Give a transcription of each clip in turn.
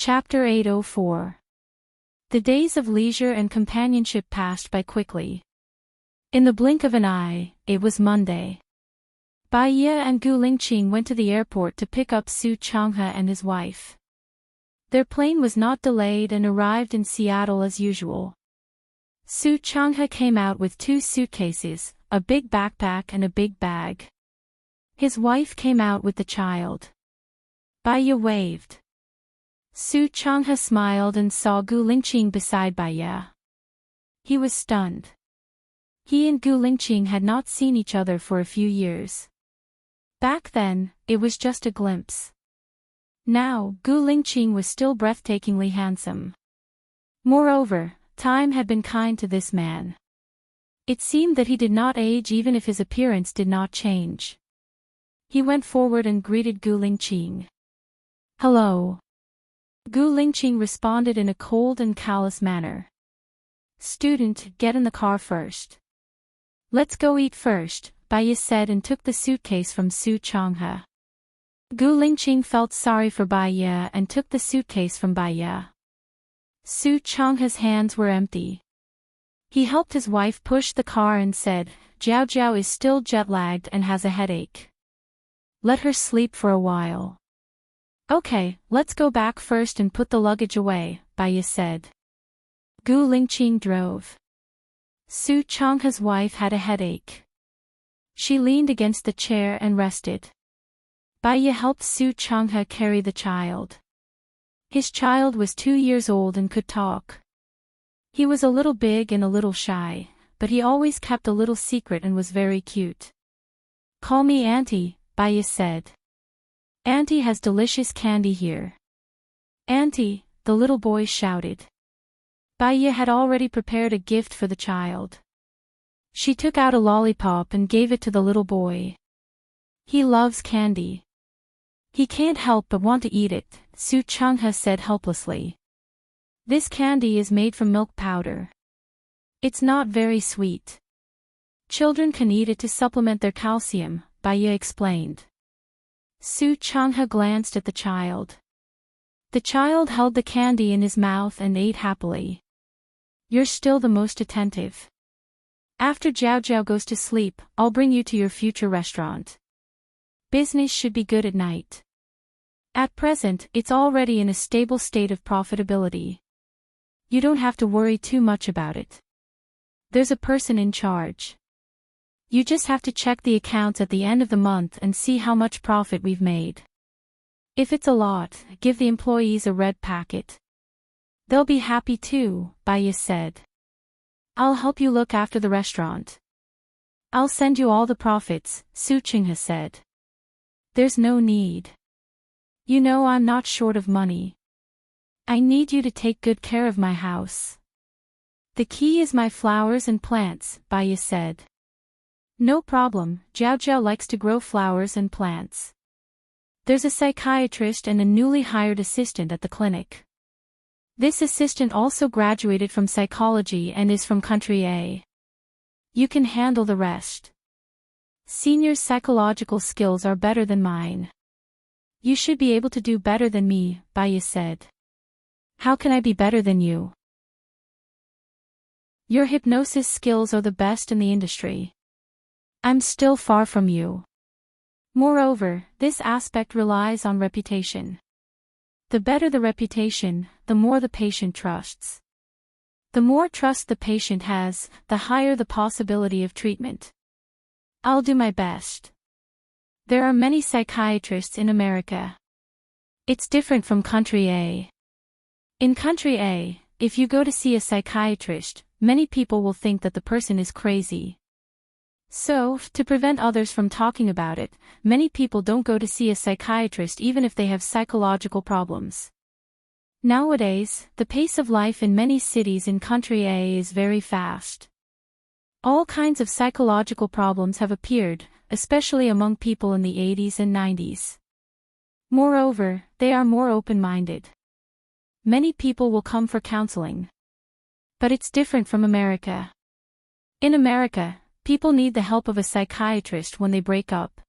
Chapter 804. The days of leisure and companionship passed by quickly. In the blink of an eye, it was Monday. Bai Ye and Gu Lingqing went to the airport to pick up Su Changhe and his wife. Their plane was not delayed and arrived in Seattle as usual. Su Changhe came out with 2 suitcases, a big backpack and a big bag. His wife came out with the child. Bai Ye waved. Su Changhe smiled and saw Gu Lingqing beside Bai Ye. He was stunned. He and Gu Lingqing had not seen each other for a few years. Back then, it was just a glimpse. Now, Gu Lingqing was still breathtakingly handsome. Moreover, time had been kind to this man. It seemed that he did not age even if his appearance did not change. He went forward and greeted Gu Lingqing. "Hello." Gu Lingqing responded in a cold and callous manner. "Student, get in the car first." "Let's go eat first," Bai Ye said and took the suitcase from Su Changhe. Gu Lingqing felt sorry for Bai Ye and took the suitcase from Bai Ye. Su Changhe's hands were empty. He helped his wife push the car and said, "Jiao Jiao is still jet-lagged and has a headache. Let her sleep for a while." "Okay, let's go back first and put the luggage away," Bai Ye said. Gu Lingqing drove. Su Changhe's wife had a headache. She leaned against the chair and rested. Bai Ye helped Su Changhe carry the child. His child was 2 years old and could talk. He was a little big and a little shy, but he always kept a little secret and was very cute. "Call me Auntie," Bai Ye said. "Auntie has delicious candy here." "Auntie," the little boy shouted. Bai Ye had already prepared a gift for the child. She took out a lollipop and gave it to the little boy. "He loves candy. He can't help but want to eat it," Su Changhe said helplessly. "This candy is made from milk powder. It's not very sweet. Children can eat it to supplement their calcium," Bai Ye explained. Su Changhe glanced at the child. The child held the candy in his mouth and ate happily. "You're still the most attentive. After Jiao Jiao goes to sleep, I'll bring you to your future restaurant. Business should be good at night. At present, it's already in a stable state of profitability. You don't have to worry too much about it. There's a person in charge. You just have to check the accounts at the end of the month and see how much profit we've made. If it's a lot, give the employees a red packet. They'll be happy too," Bai Ye said. "I'll help you look after the restaurant. I'll send you all the profits," Su Changhe said. "There's no need. You know I'm not short of money. I need you to take good care of my house. The key is my flowers and plants," Bai Ye said. "No problem, Jiao Jiao likes to grow flowers and plants. There's a psychiatrist and a newly hired assistant at the clinic. This assistant also graduated from psychology and is from country A. You can handle the rest. Senior's psychological skills are better than mine. You should be able to do better than me," Bai Ye said. "How can I be better than you? Your hypnosis skills are the best in the industry. I'm still far from you. Moreover, this aspect relies on reputation. The better the reputation, the more the patient trusts. The more trust the patient has, the higher the possibility of treatment. I'll do my best. There are many psychiatrists in America. It's different from country A. In country A, if you go to see a psychiatrist, many people will think that the person is crazy. So, to prevent others from talking about it, many people don't go to see a psychiatrist even if they have psychological problems. Nowadays, the pace of life in many cities in country A is very fast. All kinds of psychological problems have appeared, especially among people in the 80s and 90s. Moreover, they are more open-minded. Many people will come for counseling. But it's different from America. In America, people need the help of a psychiatrist when they break up.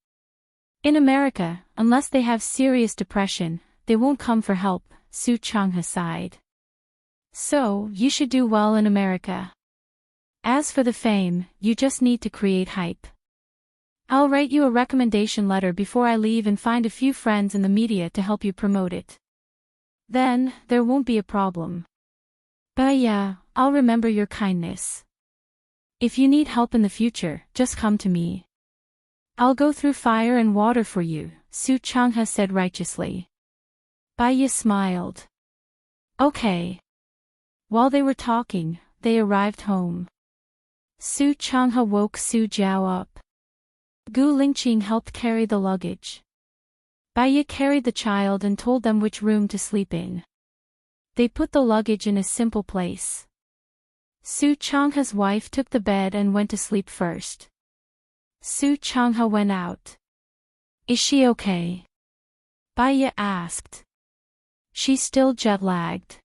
In America, unless they have serious depression, they won't come for help, Su Changhe sighed. So, you should do well in America. As for the fame, you just need to create hype. I'll write you a recommendation letter before I leave and find a few friends in the media to help you promote it. Then, there won't be a problem. But yeah, I'll remember your kindness. If you need help in the future, just come to me. I'll go through fire and water for you, Su Changhe said righteously. Baiye smiled. Okay. While they were talking, they arrived home. Su Changhe woke Su Jiao up. Gu Lingqing helped carry the luggage. Baiye carried the child and told them which room to sleep in. They put the luggage in a simple place. Su Changhe's wife took the bed and went to sleep first. Su Changhe went out. Is she okay? Baiye asked. She's still jet-lagged.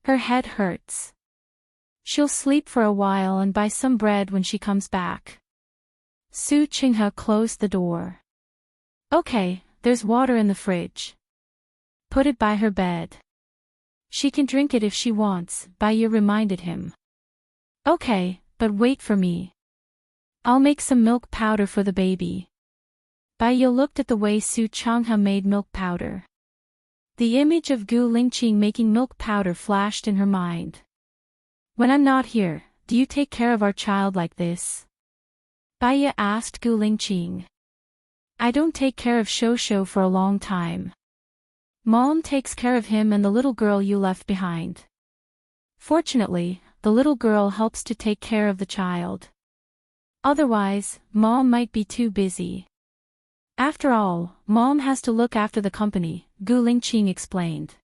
Her head hurts. She'll sleep for a while and buy some bread when she comes back. Su Changhe closed the door. Okay, there's water in the fridge. Put it by her bed. She can drink it if she wants, Baiye reminded him. Okay, but wait for me. I'll make some milk powder for the baby. Baiye looked at the way Su Changhe made milk powder. The image of Gu Lingqing making milk powder flashed in her mind. When I'm not here, do you take care of our child like this? Baiye asked Gu Lingqing. I don't take care of Shosho for a long time. Mom takes care of him and the little girl you left behind. Fortunately, the little girl helps to take care of the child. Otherwise, Mom might be too busy. After all, Mom has to look after the company, Gu Lingqing explained.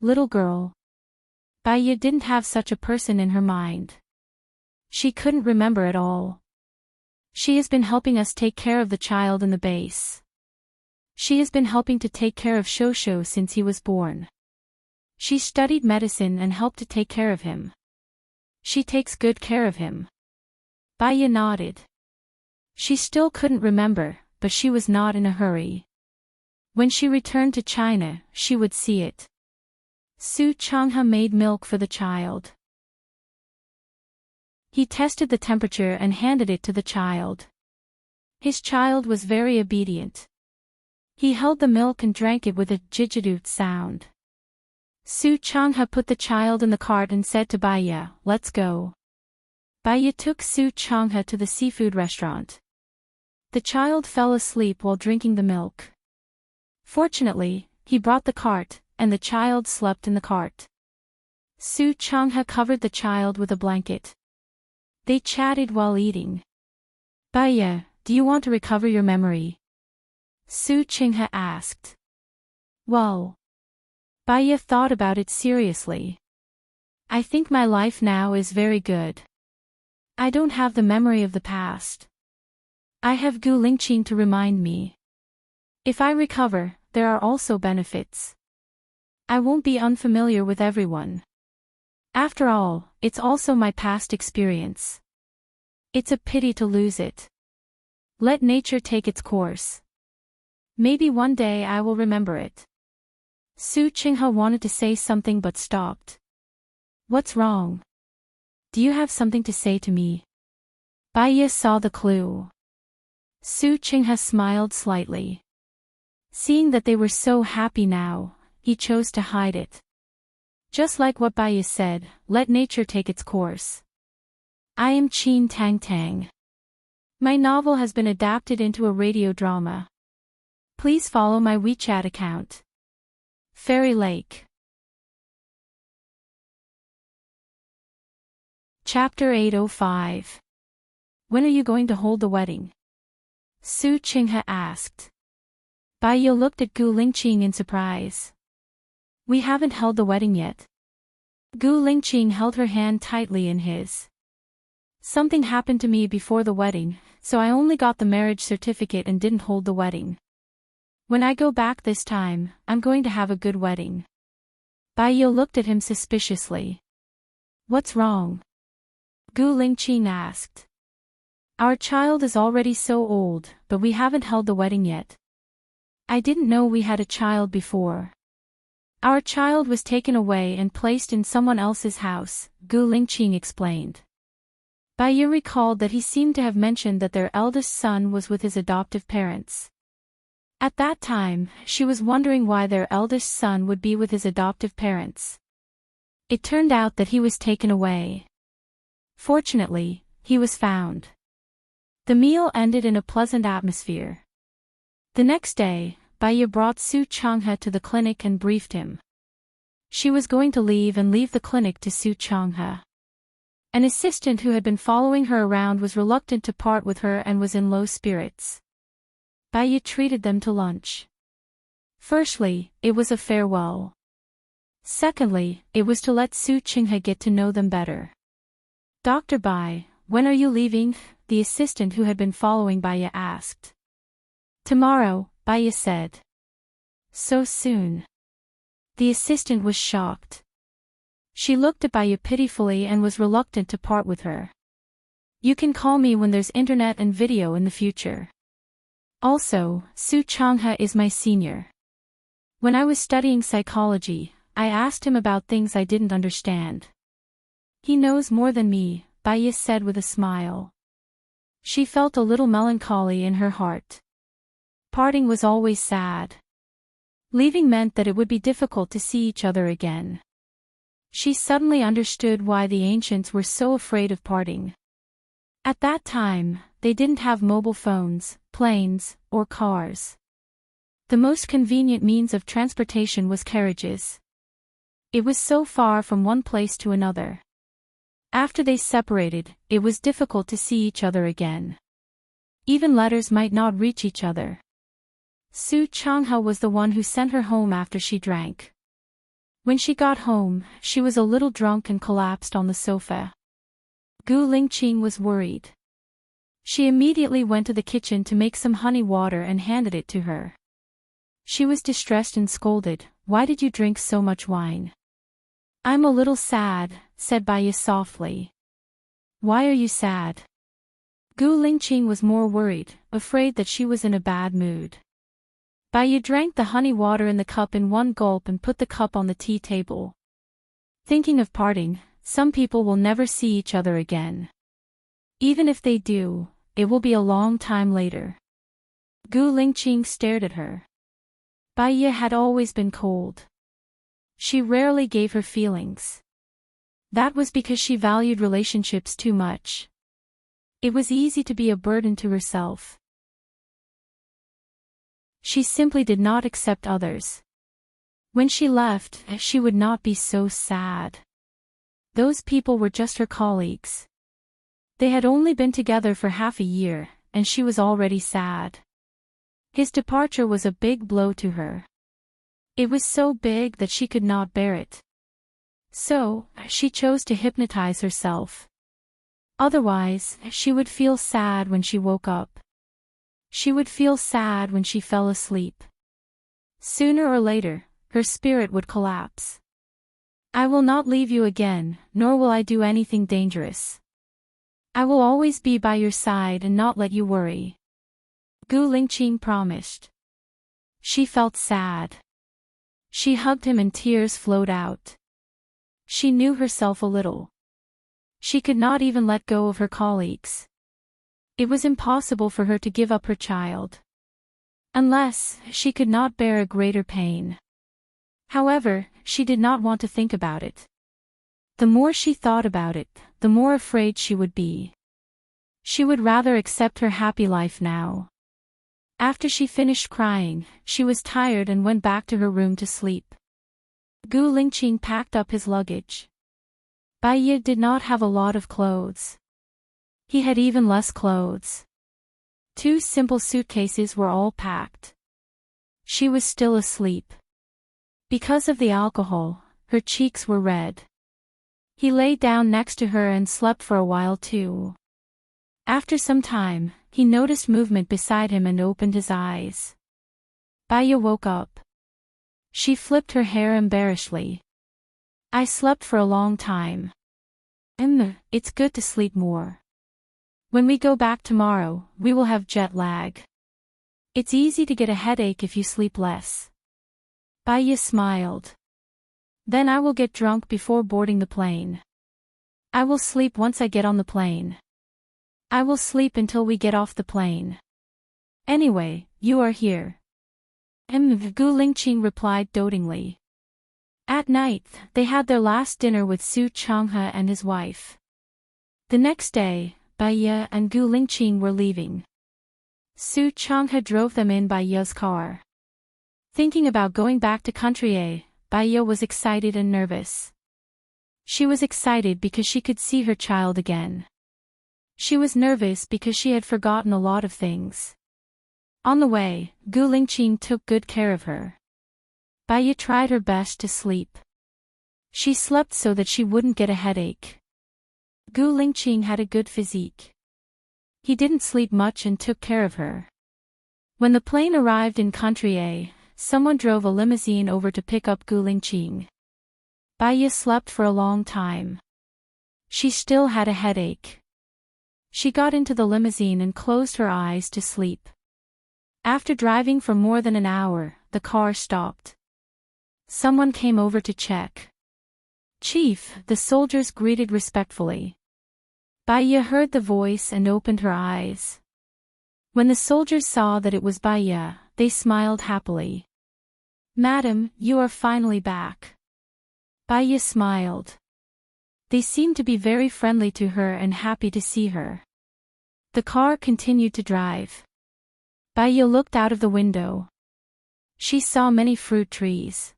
Little girl. Baiye didn't have such a person in her mind. She couldn't remember at all. She has been helping us take care of the child in the base. She has been helping to take care of Shosho since he was born. She studied medicine and helped to take care of him. She takes good care of him. Baiye nodded. She still couldn't remember, but she was not in a hurry. When she returned to China, she would see it. Su Changhe made milk for the child. He tested the temperature and handed it to the child. His child was very obedient. He held the milk and drank it with a jijidut sound. Su Changhe put the child in the cart and said to Baiye, let's go. Baiye took Su Changhe to the seafood restaurant. The child fell asleep while drinking the milk. Fortunately, he brought the cart, and the child slept in the cart. Su Changhe covered the child with a blanket. They chatted while eating. Baiye, do you want to recover your memory? Su Changhe asked. Well. Baiye thought about it seriously. I think my life now is very good. I don't have the memory of the past. I have Gu Lingqing to remind me. If I recover, there are also benefits. I won't be unfamiliar with everyone. After all, it's also my past experience. It's a pity to lose it. Let nature take its course. Maybe one day I will remember it. Su Changhe wanted to say something but stopped. What's wrong? Do you have something to say to me? Baiye saw the clue. Su Changhe smiled slightly. Seeing that they were so happy now, he chose to hide it. Just like what Baiye said, let nature take its course. I am Qin Tang Tang. My novel has been adapted into a radio drama. Please follow my WeChat account. Fairy Lake. Chapter 805. When are you going to hold the wedding? Su Changhe asked. Baiye looked at Gu Lingqing in surprise. We haven't held the wedding yet. Gu Lingqing held her hand tightly in his. Something happened to me before the wedding, so I only got the marriage certificate and didn't hold the wedding. When I go back this time, I'm going to have a good wedding. Baiye looked at him suspiciously. What's wrong? Gu Lingqing asked. Our child is already so old, but we haven't held the wedding yet. I didn't know we had a child before. Our child was taken away and placed in someone else's house, Gu Lingqing explained. Baiyi recalled that he seemed to have mentioned that their eldest son was with his adoptive parents. At that time, she was wondering why their eldest son would be with his adoptive parents. It turned out that he was taken away. Fortunately, he was found. The meal ended in a pleasant atmosphere. The next day, Baiyi brought Su Changhe to the clinic and briefed him. She was going to leave the clinic to Su Changhe. An assistant who had been following her around was reluctant to part with her and was in low spirits. Baiyi treated them to lunch. Firstly, it was a farewell. Secondly, it was to let Su Changhe get to know them better. Dr. Bai, when are you leaving? The assistant who had been following Baiyi asked. Tomorrow, Baiyi said. So soon. The assistant was shocked. She looked at Baiyi pitifully and was reluctant to part with her. You can call me when there's internet and video in the future. Also, Su Changhe is my senior. When I was studying psychology, I asked him about things I didn't understand. He knows more than me, Baiyi said with a smile. She felt a little melancholy in her heart. Parting was always sad. Leaving meant that it would be difficult to see each other again. She suddenly understood why the ancients were so afraid of parting. At that time, they didn't have mobile phones, planes, or cars. The most convenient means of transportation was carriages. It was so far from one place to another. After they separated, it was difficult to see each other again. Even letters might not reach each other. Su Changhe was the one who sent her home after she drank. When she got home, she was a little drunk and collapsed on the sofa. Gu Lingqing was worried. She immediately went to the kitchen to make some honey water and handed it to her. She was distressed and scolded, "Why did you drink so much wine?" "I'm a little sad," said Baiyi softly. "Why are you sad?" Gu Lingqing was more worried, afraid that she was in a bad mood. Baiyi drank the honey water in the cup in one gulp and put the cup on the tea table. Thinking of parting, some people will never see each other again. Even if they do, it will be a long time later. Gu Lingqing stared at her. Baiyi had always been cold. She rarely gave her feelings. That was because she valued relationships too much. It was easy to be a burden to herself. She simply did not accept others. When she left, she would not be so sad. Those people were just her colleagues. They had only been together for half a year, and she was already sad. His departure was a big blow to her. It was so big that she could not bear it. So, she chose to hypnotize herself. Otherwise, she would feel sad when she woke up. She would feel sad when she fell asleep. Sooner or later, her spirit would collapse. "I will not leave you again, nor will I do anything dangerous. I will always be by your side and not let you worry," Gu Lingqing promised. She felt sad. She hugged him and tears flowed out. She knew herself a little. She could not even let go of her colleagues. It was impossible for her to give up her child. Unless, she could not bear a greater pain. However, she did not want to think about it. The more she thought about it, the more afraid she would be. She would rather accept her happy life now. After she finished crying, she was tired and went back to her room to sleep. Gu Lingqing packed up his luggage. Baiyi did not have a lot of clothes. He had even less clothes. 2 simple suitcases were all packed. She was still asleep. Because of the alcohol, her cheeks were red. He lay down next to her and slept for a while too. After some time, he noticed movement beside him and opened his eyes. Baiyi woke up. She flipped her hair embarrassedly. "I slept for a long time. It's good to sleep more. When we go back tomorrow, we will have jet lag. It's easy to get a headache if you sleep less." Baiyi smiled. Then I will get drunk before boarding the plane. I will sleep once I get on the plane. I will sleep until we get off the plane. Anyway, you are here. Gu Lingqing replied dotingly. At night, they had their last dinner with Su Changhe and his wife. The next day, Bai Ye and Gu Lingqing were leaving. Su Changhe drove them in Bai Ye's car. Thinking about going back to country A, Bai Ye was excited and nervous. She was excited because she could see her child again. She was nervous because she had forgotten a lot of things. On the way, Gu Lingqing took good care of her. Bai Ye tried her best to sleep. She slept so that she wouldn't get a headache. Gu Lingqing had a good physique. He didn't sleep much and took care of her. When the plane arrived in country A, someone drove a limousine over to pick up Gu Lingqing. Bai Ye slept for a long time. She still had a headache. She got into the limousine and closed her eyes to sleep. After driving for more than an hour, the car stopped. Someone came over to check. Chief, the soldiers greeted respectfully. Bai Ye heard the voice and opened her eyes. When the soldiers saw that it was Bai Ye, they smiled happily. Madam, you are finally back. Bai Ye smiled. They seemed to be very friendly to her and happy to see her. The car continued to drive. Bai Ye looked out of the window. She saw many fruit trees.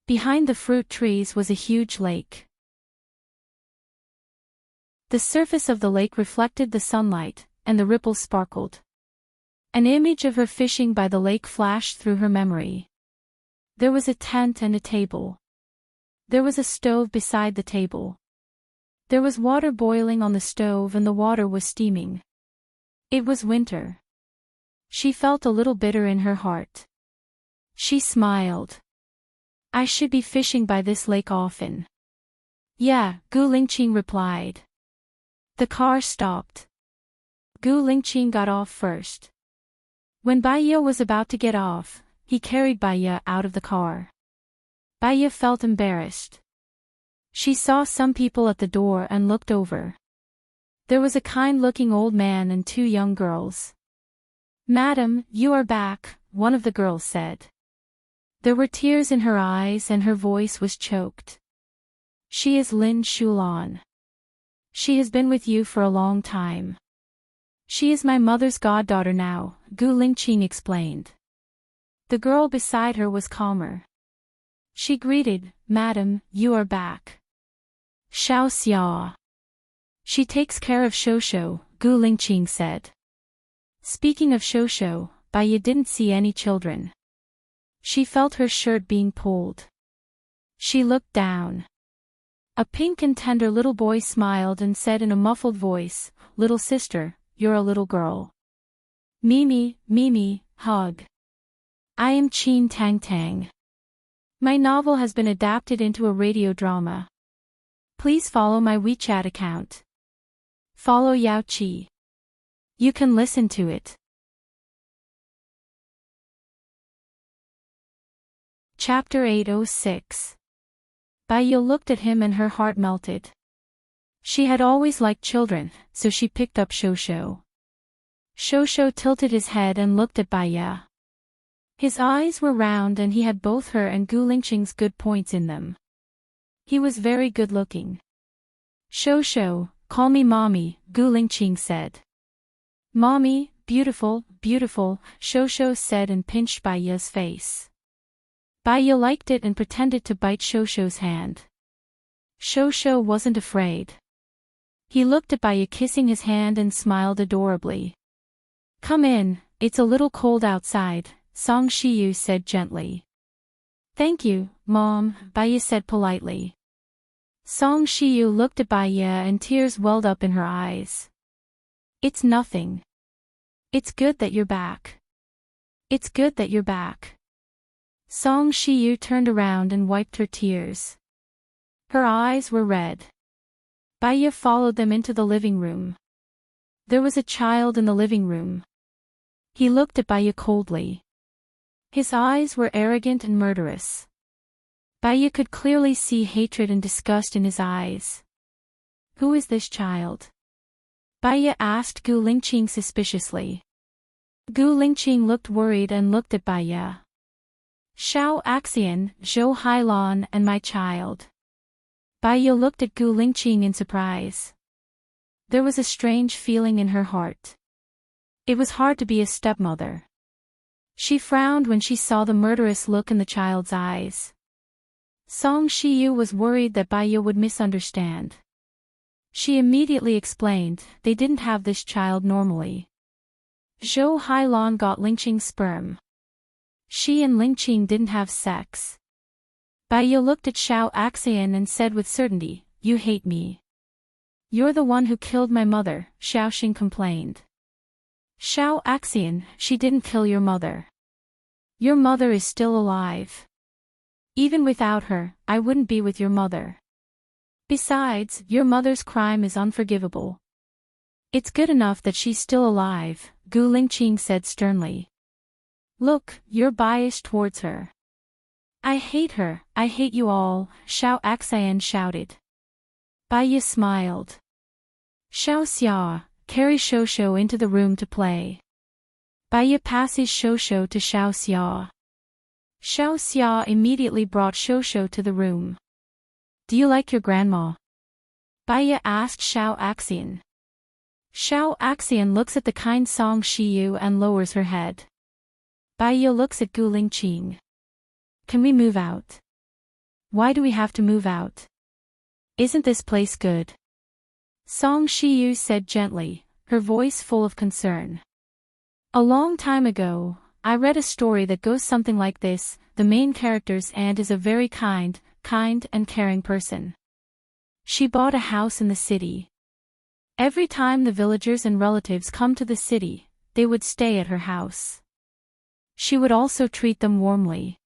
Behind the fruit trees was a huge lake. The surface of the lake reflected the sunlight, and the ripples sparkled. An image of her fishing by the lake flashed through her memory. There was a tent and a table. There was a stove beside the table. There was water boiling on the stove and the water was steaming. It was winter. She felt a little bitter in her heart. She smiled. I should be fishing by this lake often. Yeah, Gu Lingqing replied. The car stopped. Gu Lingqing got off first. When Bai Ye was about to get off, he carried Bai Ye out of the car. Bai Ye felt embarrassed. She saw some people at the door and looked over. There was a kind-looking old man and two young girls. Madam, you are back, one of the girls said. There were tears in her eyes and her voice was choked. She is Lin Shulan. She has been with you for a long time. She is my mother's goddaughter now, Gu Lingqing explained. The girl beside her was calmer. She greeted, Madam, you are back. Xiao Xia. She takes care of Shosho, Gu Lingqing said. Speaking of Shosho, Bai Ye didn't see any children. She felt her shirt being pulled. She looked down. A pink and tender little boy smiled and said in a muffled voice, Little sister, you're a little girl. Mimi, Mimi, hug. I am Qin Tang Tang. My novel has been adapted into a radio drama. Please follow my WeChat account. Follow Yao Qi. You can listen to it. Chapter 806. Bai Ye looked at him and her heart melted. She had always liked children, so she picked up Shosho. Shosho tilted his head and looked at Bai Ye. His eyes were round and he had both her and Gu Lingqing's good points in them. He was very good looking. Shosho, call me mommy, Gu Lingqing said. Mommy, beautiful, beautiful, Shosho said and pinched Bai Ye's face. Bai Ye liked it and pretended to bite Shosho's hand. Shosho wasn't afraid. He looked at Bai Ye kissing his hand and smiled adorably. Come in, it's a little cold outside, Song Shiyu said gently. Thank you, Mom, Bai Ye said politely. Song Shiyu looked at Bai Ye and tears welled up in her eyes. It's nothing. It's good that you're back. It's good that you're back. Song Shiyu turned around and wiped her tears. Her eyes were red. Bai Ye followed them into the living room. There was a child in the living room. He looked at Bai Ye coldly. His eyes were arrogant and murderous. Baiya could clearly see hatred and disgust in his eyes. Who is this child? Baiya asked Gu Lingqing suspiciously. Gu Lingqing looked worried and looked at Baiya. Xiao Axian, Zhou Hailan, and my child. Baiya looked at Gu Lingqing in surprise. There was a strange feeling in her heart. It was hard to be a stepmother. She frowned when she saw the murderous look in the child's eyes. Song Shiyu was worried that Baiya would misunderstand. She immediately explained, they didn't have this child normally. Zhou Hailan got Lingqing's sperm. She and Lingqing didn't have sex. Baiya looked at Xiao Axian and said with certainty, you hate me. You're the one who killed my mother, Xiaoxing complained. Xiao Axian, she didn't kill your mother. Your mother is still alive. Even without her, I wouldn't be with your mother. Besides, your mother's crime is unforgivable. It's good enough that she's still alive, Gu Lingqing said sternly. Look, you're biased towards her. I hate her, I hate you all, Xiao Axian shouted. Baiya smiled. Xiao Xia, carry Shosho into the room to play. Baiya passes Shosho to Xiao Xia. Xiao Xia immediately brought Shosho to the room. Do you like your grandma? Baiya asked Xiao Axian. Xiao Axian looks at the kind Song Shiyu and lowers her head. Baiya looks at Gu Lingqing. Can we move out? Why do we have to move out? Isn't this place good? Song Shiyu said gently, her voice full of concern. A long time ago, I read a story that goes something like this. The main character's aunt is a very kind and caring person. She bought a house in the city. Every time the villagers and relatives come to the city, they would stay at her house. She would also treat them warmly.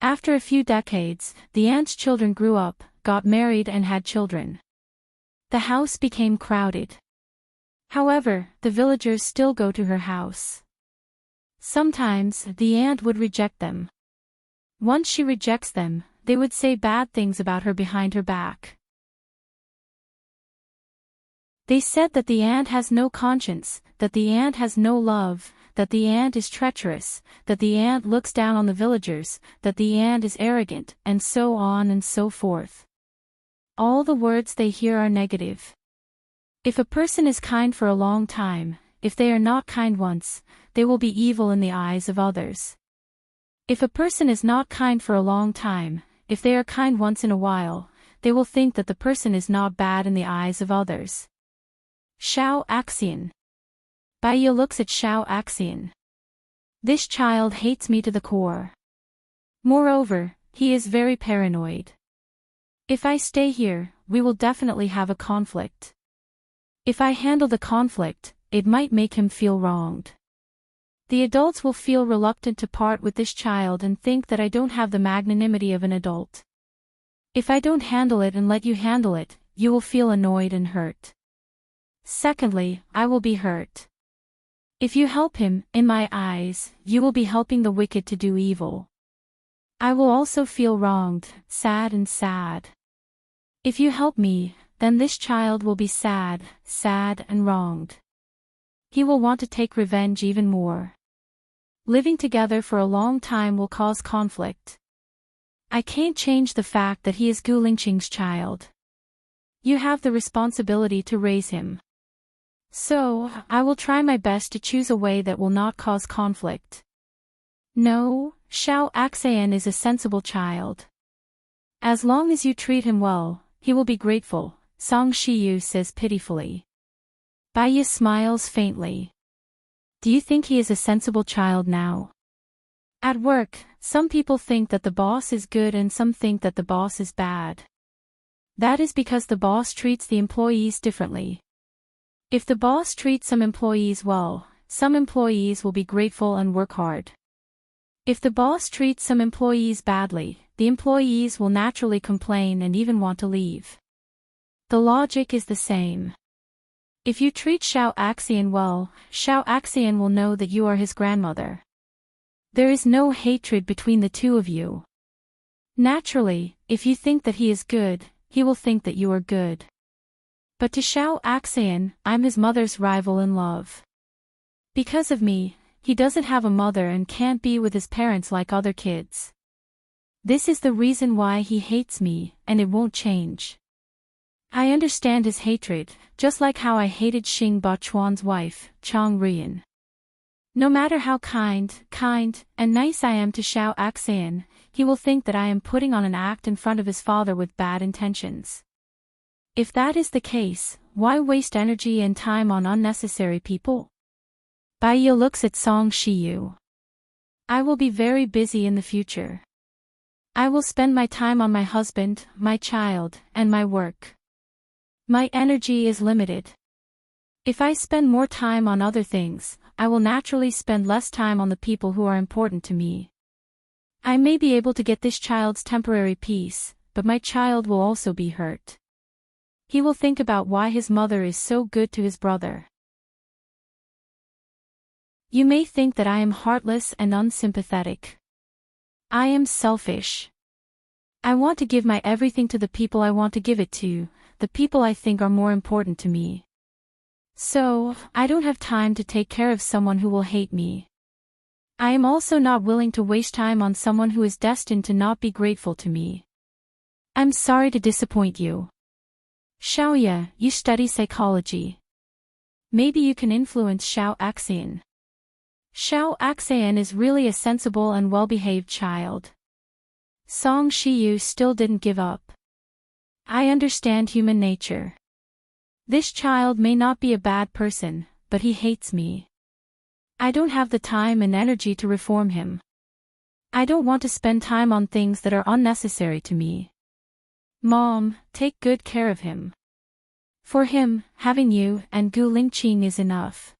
After a few decades, the aunt's children grew up, got married and had children. The house became crowded. However, the villagers still go to her house. Sometimes, the aunt would reject them. Once she rejects them, they would say bad things about her behind her back. They said that the aunt has no conscience, that the aunt has no love, that the aunt is treacherous, that the aunt looks down on the villagers, that the aunt is arrogant, and so on and so forth. All the words they hear are negative. If a person is kind for a long time, if they are not kind once, they will be evil in the eyes of others. If a person is not kind for a long time, if they are kind once in a while, they will think that the person is not bad in the eyes of others. Xiao Axian. Baiya looks at Xiao Axian. This child hates me to the core. Moreover, he is very paranoid. If I stay here, we will definitely have a conflict. If I handle the conflict, it might make him feel wronged. The adults will feel reluctant to part with this child and think that I don't have the magnanimity of an adult. If I don't handle it and let you handle it, you will feel annoyed and hurt. Secondly, I will be hurt. If you help him, in my eyes, you will be helping the wicked to do evil. I will also feel wronged, sad. If you help me, then this child will be sad and wronged. He will want to take revenge even more. Living together for a long time will cause conflict. I can't change the fact that he is Gu Lingqing's child. You have the responsibility to raise him. So, I will try my best to choose a way that will not cause conflict. No, Xiao Axian is a sensible child. As long as you treat him well, he will be grateful, Song Shiyu says pitifully. Baiya smiles faintly. Do you think he is a sensible child now? At work, some people think that the boss is good and some think that the boss is bad. That is because the boss treats the employees differently. If the boss treats some employees well, some employees will be grateful and work hard. If the boss treats some employees badly, the employees will naturally complain and even want to leave. The logic is the same. If you treat Xiao Axian well, Xiao Axian will know that you are his grandmother. There is no hatred between the two of you. Naturally, if you think that he is good, he will think that you are good. But to Xiao Axian, I'm his mother's rival in love. Because of me, he doesn't have a mother and can't be with his parents like other kids. This is the reason why he hates me, and it won't change. I understand his hatred, just like how I hated Xing Bachuan's wife, Chang Rian. No matter how kind, and nice I am to Xiao Axian, he will think that I am putting on an act in front of his father with bad intentions. If that is the case, why waste energy and time on unnecessary people? Bai Yi looks at Song Shiyu. I will be very busy in the future. I will spend my time on my husband, my child, and my work. My energy is limited. If I spend more time on other things, I will naturally spend less time on the people who are important to me. I may be able to get this child's temporary peace, but my child will also be hurt. He will think about why his mother is so good to his brother. You may think that I am heartless and unsympathetic. I am selfish. I want to give my everything to the people I want to give it to, the people I think are more important to me. So, I don't have time to take care of someone who will hate me. I am also not willing to waste time on someone who is destined to not be grateful to me. I'm sorry to disappoint you. Xiaoya, you study psychology. Maybe you can influence Xiao Axian. Xiao Axian is really a sensible and well-behaved child. Song Shiyu still didn't give up. I understand human nature. This child may not be a bad person, but he hates me. I don't have the time and energy to reform him. I don't want to spend time on things that are unnecessary to me. Mom, take good care of him. For him, having you and Gu Lingqing is enough.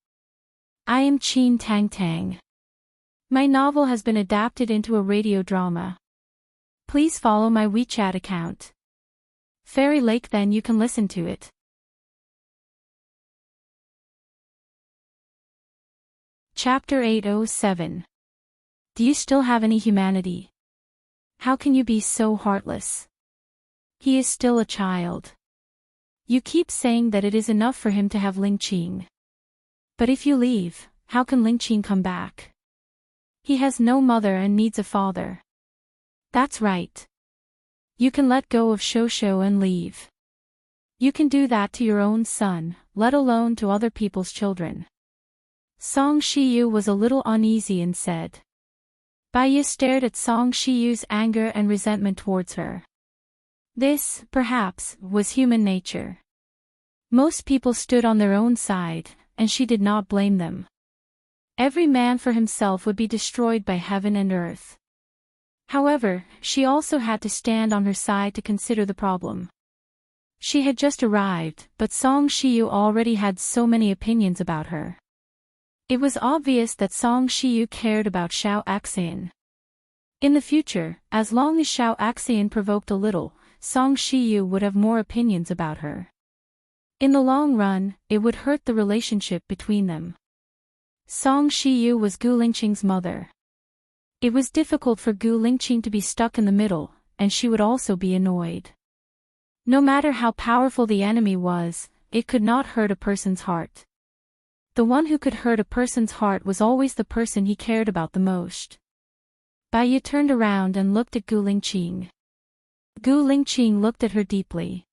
I am Qin Tang Tang. My novel has been adapted into a radio drama. Please follow my WeChat account. Fairy Lake, then you can listen to it. Chapter 807. Do you still have any humanity? How can you be so heartless? He is still a child. You keep saying that it is enough for him to have Lingqing. But if you leave, how can Lingqing come back? He has no mother and needs a father. That's right. You can let go of Shosho and leave. You can do that to your own son, let alone to other people's children. Song Shiyu was a little uneasy and said. Bai Yi stared at Song Shiyu's anger and resentment towards her. This, perhaps, was human nature. Most people stood on their own side, and she did not blame them. Every man for himself would be destroyed by heaven and earth. However, she also had to stand on her side to consider the problem. She had just arrived, but Song Shiyu already had so many opinions about her. It was obvious that Song Shiyu cared about Xiao Axian. In the future, as long as Xiao Axian provoked a little, Song Shiyu would have more opinions about her. In the long run, it would hurt the relationship between them. Song Shiyu was Gu Lingqing's mother. It was difficult for Gu Lingqing to be stuck in the middle, and she would also be annoyed. No matter how powerful the enemy was, it could not hurt a person's heart. The one who could hurt a person's heart was always the person he cared about the most. Bai Yi turned around and looked at Gu Lingqing. Gu Lingqing looked at her deeply.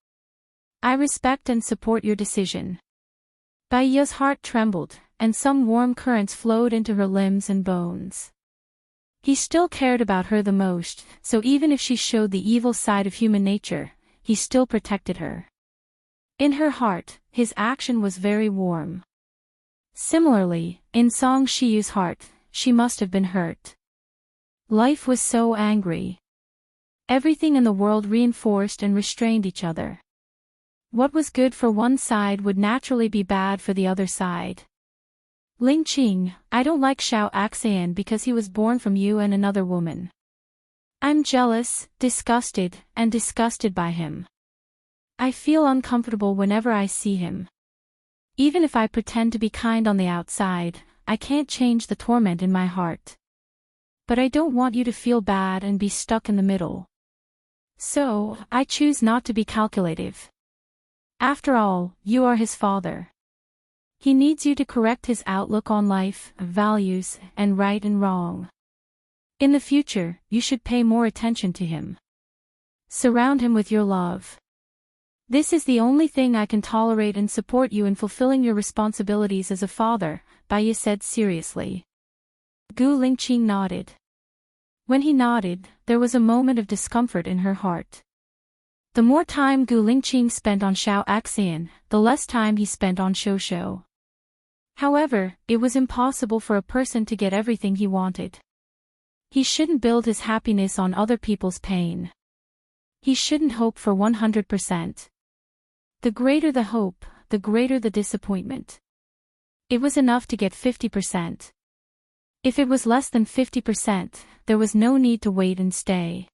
I respect and support your decision. Bai Yi's heart trembled, and some warm currents flowed into her limbs and bones. He still cared about her the most, so even if she showed the evil side of human nature, he still protected her. In her heart, his action was very warm. Similarly, in Song Shiyu's heart, she must have been hurt. Life was so angry. Everything in the world reinforced and restrained each other. What was good for one side would naturally be bad for the other side. Lingqing, I don't like Xiao Axian because he was born from you and another woman. I'm jealous, disgusted by him. I feel uncomfortable whenever I see him. Even if I pretend to be kind on the outside, I can't change the torment in my heart. But I don't want you to feel bad and be stuck in the middle. So, I choose not to be calculative. After all, you are his father. He needs you to correct his outlook on life, values, and right and wrong. In the future, you should pay more attention to him. Surround him with your love. This is the only thing I can tolerate and support you in fulfilling your responsibilities as a father, Baiya said seriously. Gu Lingqing nodded. When he nodded, there was a moment of discomfort in her heart. The more time Gu Lingqing spent on Xiao Axian, the less time he spent on Shoushou. However, it was impossible for a person to get everything he wanted. He shouldn't build his happiness on other people's pain. He shouldn't hope for 100%. The greater the hope, the greater the disappointment. It was enough to get 50%. If it was less than 50%, there was no need to wait and stay.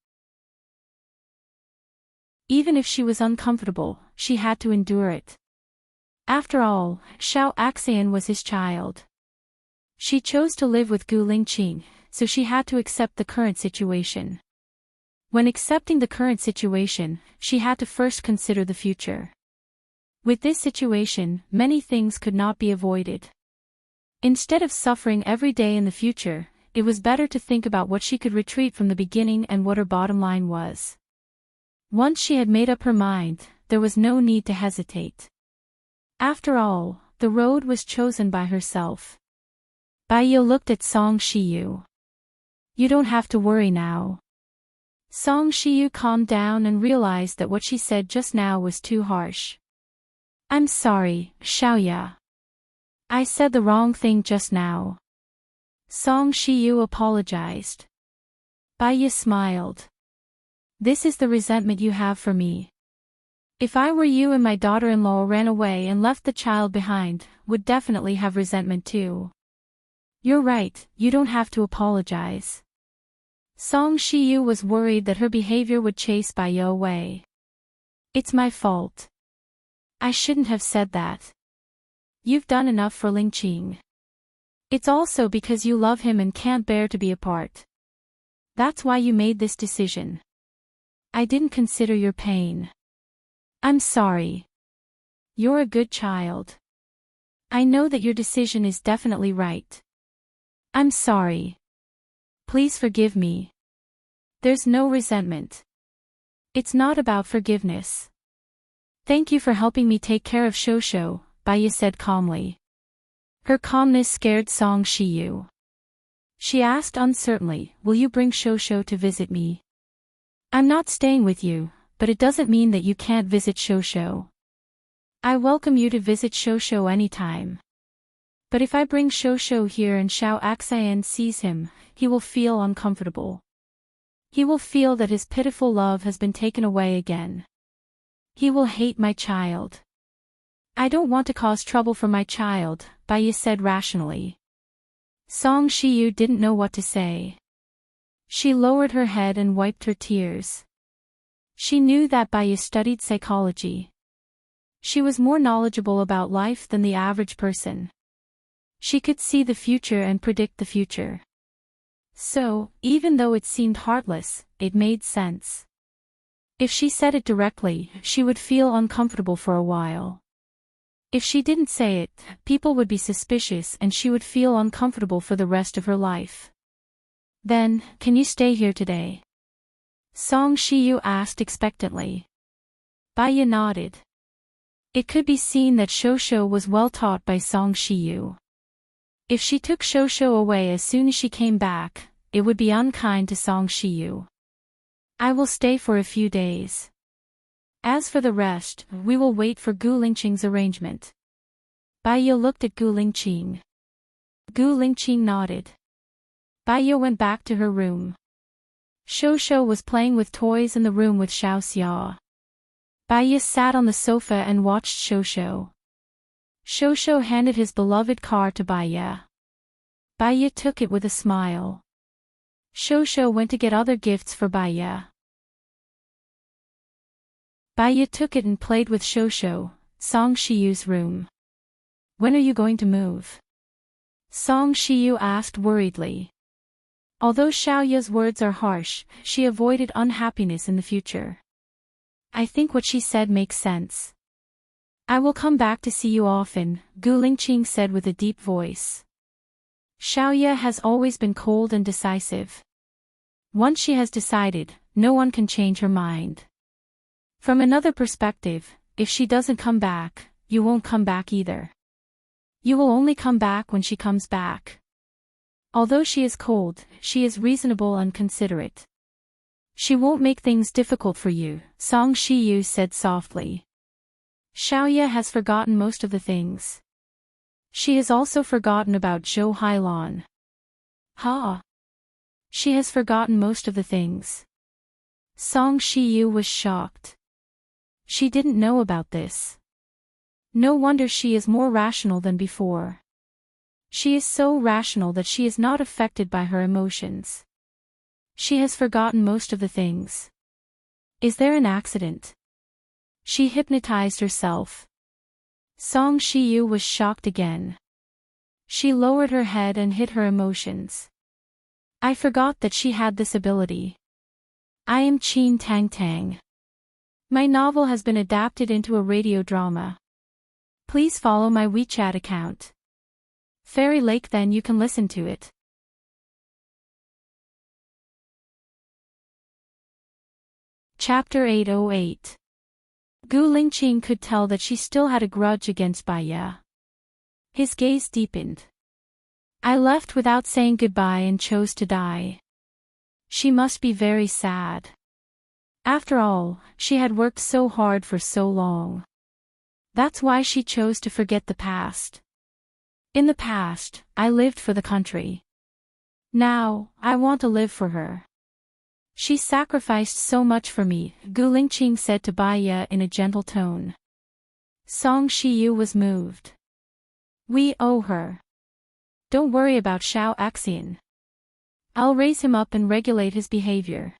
Even if she was uncomfortable, she had to endure it. After all, Xiao Axian was his child. She chose to live with Gu Lingqing, so she had to accept the current situation. When accepting the current situation, she had to first consider the future. With this situation, many things could not be avoided. Instead of suffering every day in the future, it was better to think about what she could retreat from the beginning and what her bottom line was. Once she had made up her mind, there was no need to hesitate. After all, the road was chosen by herself. Baiya looked at Song Shiyu. You don't have to worry now. Song Shiyu calmed down and realized that what she said just now was too harsh. I'm sorry, Xiaoya. I said the wrong thing just now. Song Shiyu apologized. Baiya smiled. This is the resentment you have for me. If I were you and my daughter-in-law ran away and left the child behind, would definitely have resentment too. You're right, you don't have to apologize. Song Shiyu was worried that her behavior would chase Baiya away. It's my fault. I shouldn't have said that. You've done enough for Lingqing. It's also because you love him and can't bear to be apart. That's why you made this decision. I didn't consider your pain. I'm sorry. You're a good child. I know that your decision is definitely right. I'm sorry. Please forgive me. There's no resentment. It's not about forgiveness. Thank you for helping me take care of Shoushou, Baiya said calmly. Her calmness scared Song Shiyu. She asked uncertainly, will you bring Shoushou to visit me? I'm not staying with you, but it doesn't mean that you can't visit Shoushou. I welcome you to visit Shoushou anytime. But if I bring Shoushou here and Xiao Axian sees him, he will feel uncomfortable. He will feel that his pitiful love has been taken away again. He will hate my child. I don't want to cause trouble for my child, Baiya said rationally. Song Shiyu didn't know what to say. She lowered her head and wiped her tears. She knew that Baiya studied psychology. She was more knowledgeable about life than the average person. She could see the future and predict the future. So, even though it seemed heartless, it made sense. If she said it directly, she would feel uncomfortable for a while. If she didn't say it, people would be suspicious and she would feel uncomfortable for the rest of her life. Then, can you stay here today? Song Shiyu asked expectantly. Baiya nodded. It could be seen that Shoushou was well taught by Song Shiyu. If she took Shoushou away as soon as she came back, it would be unkind to Song Shiyu. I will stay for a few days. As for the rest, we will wait for Gu Lingqing's arrangement. Baiya looked at Gu Lingqing. Gu Lingqing nodded. Baiya went back to her room. Shoushou was playing with toys in the room with Xiao Xia. Baiya sat on the sofa and watched Shoushou. Shoushou handed his beloved car to Baiya. Baiya took it with a smile. Shoushou went to get other gifts for Baiya. Baiya took it and played with Shoushou, Song Shiyu's room. When are you going to move? Song Shiyu asked worriedly. Although Xiaoya's words are harsh, she avoided unhappiness in the future. I think what she said makes sense. I will come back to see you often, Gu Lingqing said with a deep voice. Xiaoya has always been cold and decisive. Once she has decided, no one can change her mind. From another perspective, if she doesn't come back, you won't come back either. You will only come back when she comes back. Although she is cold, she is reasonable and considerate. She won't make things difficult for you, Song Shiyu said softly. Xiaoya has forgotten most of the things. She has also forgotten about Zhou Hailan. Ha! She has forgotten most of the things. Song Shiyu was shocked. She didn't know about this. No wonder she is more rational than before. She is so rational that she is not affected by her emotions. She has forgotten most of the things. Is there an accident? She hypnotized herself. Song Shiyu was shocked again. She lowered her head and hid her emotions. I forgot that she had this ability. I am Qin Tang Tang. My novel has been adapted into a radio drama. Please follow my WeChat account. Fairy Lake, then you can listen to it. Chapter 808. Gu Lingqing could tell that she still had a grudge against Bai Ye. His gaze deepened. I left without saying goodbye and chose to die. She must be very sad. After all, she had worked so hard for so long. That's why she chose to forget the past. In the past, I lived for the country. Now, I want to live for her. She sacrificed so much for me, Gu Lingqing said to Bai Ye in a gentle tone. Song Shiyu was moved. We owe her. Don't worry about Xiao Axian. I'll raise him up and regulate his behavior.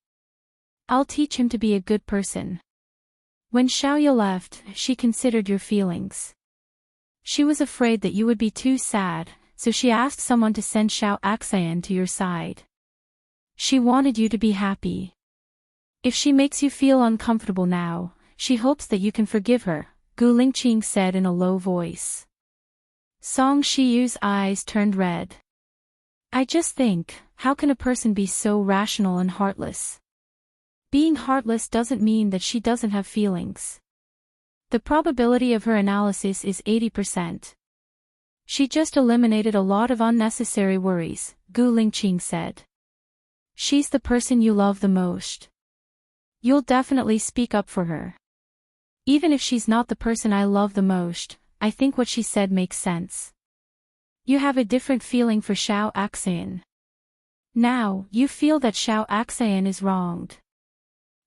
I'll teach him to be a good person. When Xiaoya left, she considered your feelings. She was afraid that you would be too sad, so she asked someone to send Xiao Axian to your side. She wanted you to be happy. If she makes you feel uncomfortable now, she hopes that you can forgive her, Gu Lingqing said in a low voice. Song Shiyu's eyes turned red. I just think, how can a person be so rational and heartless? Being heartless doesn't mean that she doesn't have feelings. The probability of her analysis is 80%. She just eliminated a lot of unnecessary worries, Gu Lingqing said. She's the person you love the most. You'll definitely speak up for her. Even if she's not the person I love the most, I think what she said makes sense. You have a different feeling for Xiao Axian. Now, you feel that Xiao Axian is wronged.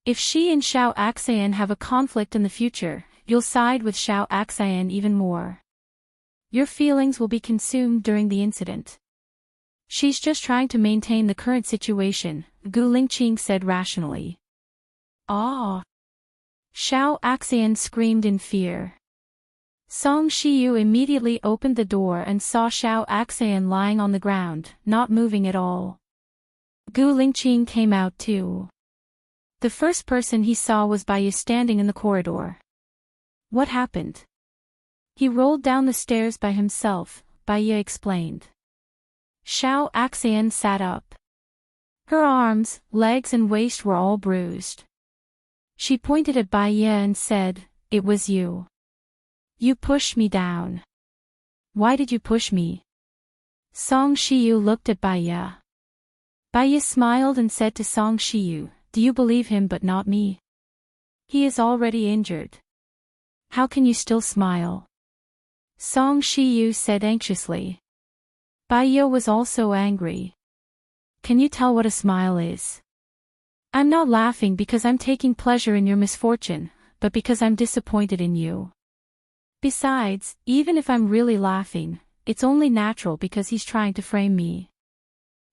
If she and Xiao Axian have a conflict in the future, you'll side with Xiao Axian even more. Your feelings will be consumed during the incident. She's just trying to maintain the current situation, Gu Lingqing said rationally. Ah! Xiao Axian screamed in fear. Song Shiyu immediately opened the door and saw Xiao Axian lying on the ground, not moving at all. Gu Lingqing came out too. The first person he saw was Bai Ye standing in the corridor. What happened? He rolled down the stairs by himself, Bai Ye explained. Xiao Axian sat up. Her arms, legs and waist were all bruised. She pointed at Bai Ye and said, "It was you. You pushed me down." "Why did you push me?" Song Shiyu looked at Bai Ye. Bai Ye smiled and said to Song Shiyu, "Do you believe him but not me? He is already injured. How can you still smile?" Song Shiyu said anxiously. Bai Ye was also angry. Can you tell what a smile is? I'm not laughing because I'm taking pleasure in your misfortune, but because I'm disappointed in you. Besides, even if I'm really laughing, it's only natural because he's trying to frame me.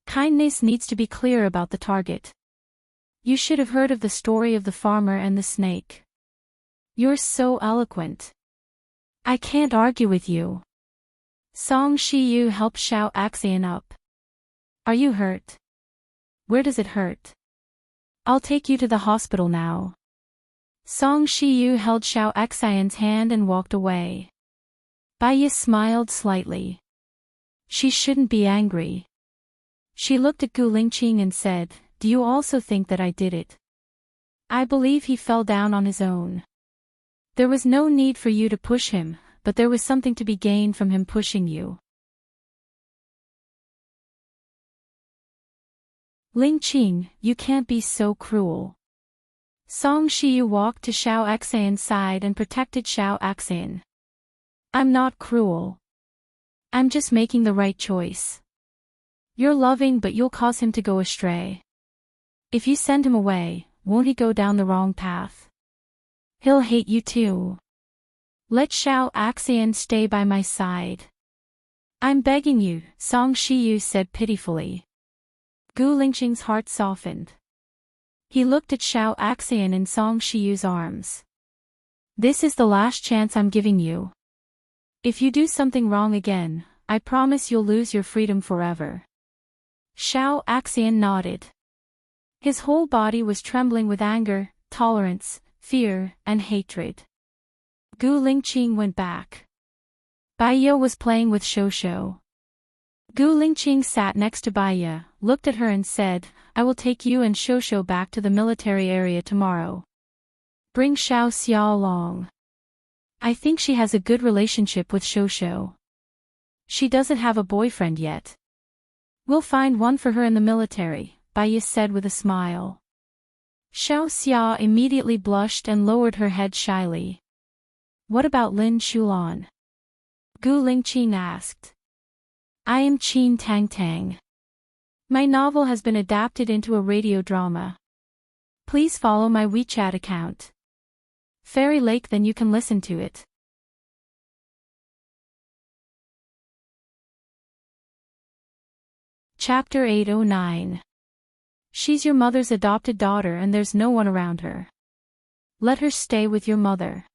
Kindness needs to be clear about the target. You should have heard of the story of the farmer and the snake. You're so eloquent. I can't argue with you. Song Shiyu helped Xiao Axian up. Are you hurt? Where does it hurt? I'll take you to the hospital now. Song Shiyu held Xiao Xian's hand and walked away. Baiya smiled slightly. She shouldn't be angry. She looked at Gu Lingqing and said, "Do you also think that I did it? I believe he fell down on his own. There was no need for you to push him, but there was something to be gained from him pushing you." Lingqing, you can't be so cruel. Song Shiyu walked to Xiao Xian's side and protected Xiao Xian. I'm not cruel. I'm just making the right choice. You're loving, but you'll cause him to go astray. If you send him away, won't he go down the wrong path? He'll hate you too. Let Xiao Xian stay by my side. I'm begging you, Song Shiyu said pitifully. Gu Lingqing's heart softened. He looked at Xiao Xian in Song Shiyu's arms. This is the last chance I'm giving you. If you do something wrong again, I promise you'll lose your freedom forever. Xiao Xian nodded. His whole body was trembling with anger, tolerance, fear, and hatred. Gu Lingqing went back. Baiya was playing with Shosho. Gu Lingqing sat next to Baiya, looked at her and said, I will take you and Shosho back to the military area tomorrow. Bring Xiao Xia along. I think she has a good relationship with Shosho. She doesn't have a boyfriend yet. We'll find one for her in the military, Baiya said with a smile. Xiao Xia immediately blushed and lowered her head shyly. What about Lin Shulan? Gu Lingqing asked. I am Qin Tang Tang. My novel has been adapted into a radio drama. Please follow my WeChat account. Fairy Lake, then you can listen to it. Chapter 809. She's your mother's adopted daughter and there's no one around her. Let her stay with your mother.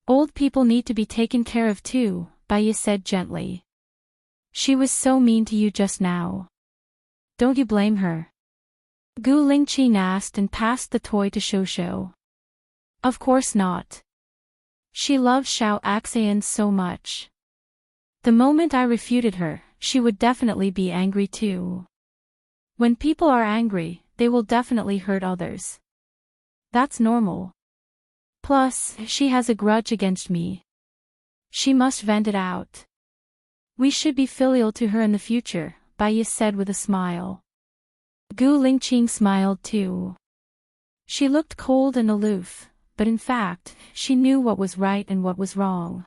Old people need to be taken care of too, Baiya said gently. She was so mean to you just now. Don't you blame her? Gu Lingqing asked and passed the toy to Shosho. Of course not. She loved Xiao Xian so much. The moment I refuted her, she would definitely be angry too. When people are angry, they will definitely hurt others. That's normal. Plus, she has a grudge against me. She must vent it out. We should be filial to her in the future, Baiya said with a smile. Gu Lingqing smiled too. She looked cold and aloof, but in fact, she knew what was right and what was wrong.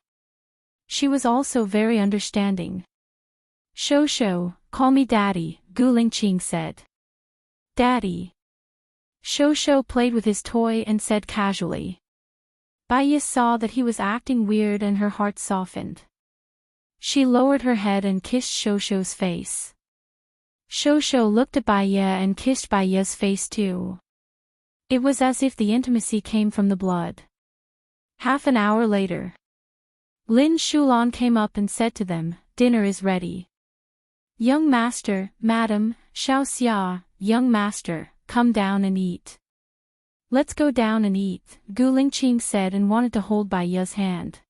She was also very understanding. Shosho, call me Daddy, Gu Lingqing said. Daddy. Shosho played with his toy and said casually. Baiya saw that he was acting weird and her heart softened. She lowered her head and kissed Shosho's face. Shosho looked at Baiya and kissed Baiya's face too. It was as if the intimacy came from the blood. Half an hour later. Lin Shulan came up and said to them, dinner is ready. Young master, madam, Xiao Xia, young master, come down and eat. Let's go down and eat, Gu Lingqing said and wanted to hold Baiya's hand.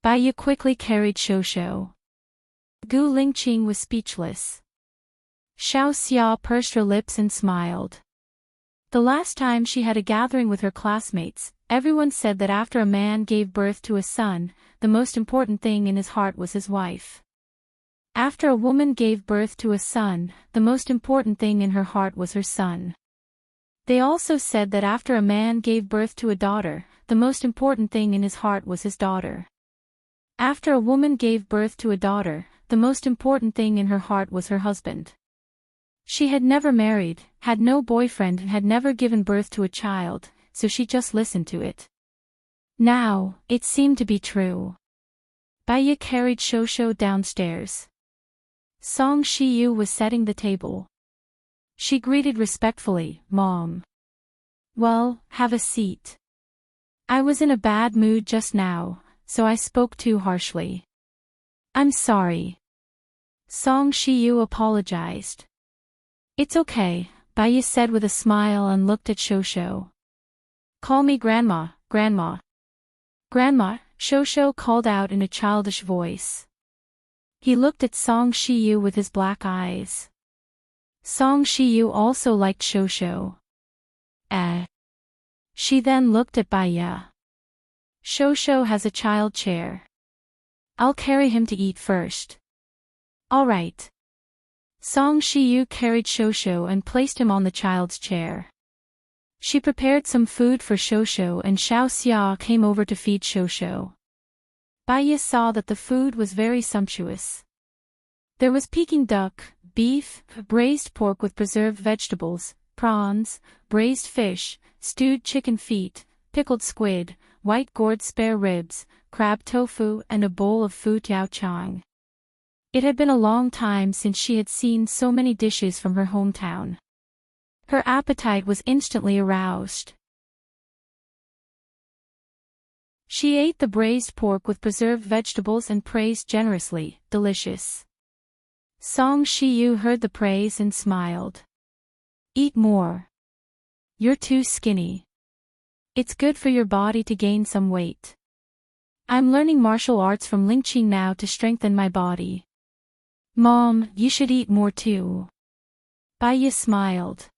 Baiya quickly carried Shosho. Gu Lingqing was speechless. Xiao Xia pursed her lips and smiled. The last time she had a gathering with her classmates, everyone said that after a man gave birth to a son, the most important thing in his heart was his wife. After a woman gave birth to a son, the most important thing in her heart was her son. They also said that after a man gave birth to a daughter, the most important thing in his heart was his daughter. After a woman gave birth to a daughter, the most important thing in her heart was her husband. She had never married, had no boyfriend and had never given birth to a child, so she just listened to it. Now, it seemed to be true. Baiya carried Shosho downstairs. Song Shiyu was setting the table. She greeted respectfully, Mom. Well, have a seat. I was in a bad mood just now, so I spoke too harshly. I'm sorry. Song Shiyu apologized. It's okay, Baiya said with a smile and looked at Shosho. Call me Grandma, Grandma. Grandma, Shosho called out in a childish voice. He looked at Song Shiyu with his black eyes. Song Shiyu also liked Shosho. She then looked at Baiya. Shosho has a child chair. I'll carry him to eat first. All right. Song Shiyu carried Shosho and placed him on the child's chair. She prepared some food for Shosho and Xiao Xia came over to feed Shosho. Baiya saw that the food was very sumptuous. There was Peking duck, beef, braised pork with preserved vegetables, prawns, braised fish, stewed chicken feet, pickled squid, white gourd spare ribs, crab tofu and a bowl of fu tiao chang. It had been a long time since she had seen so many dishes from her hometown. Her appetite was instantly aroused. She ate the braised pork with preserved vegetables and praised generously, delicious. Song Shiyu heard the praise and smiled. Eat more. You're too skinny. It's good for your body to gain some weight. I'm learning martial arts from Lingqing now to strengthen my body. Mom, you should eat more too. Baiya smiled.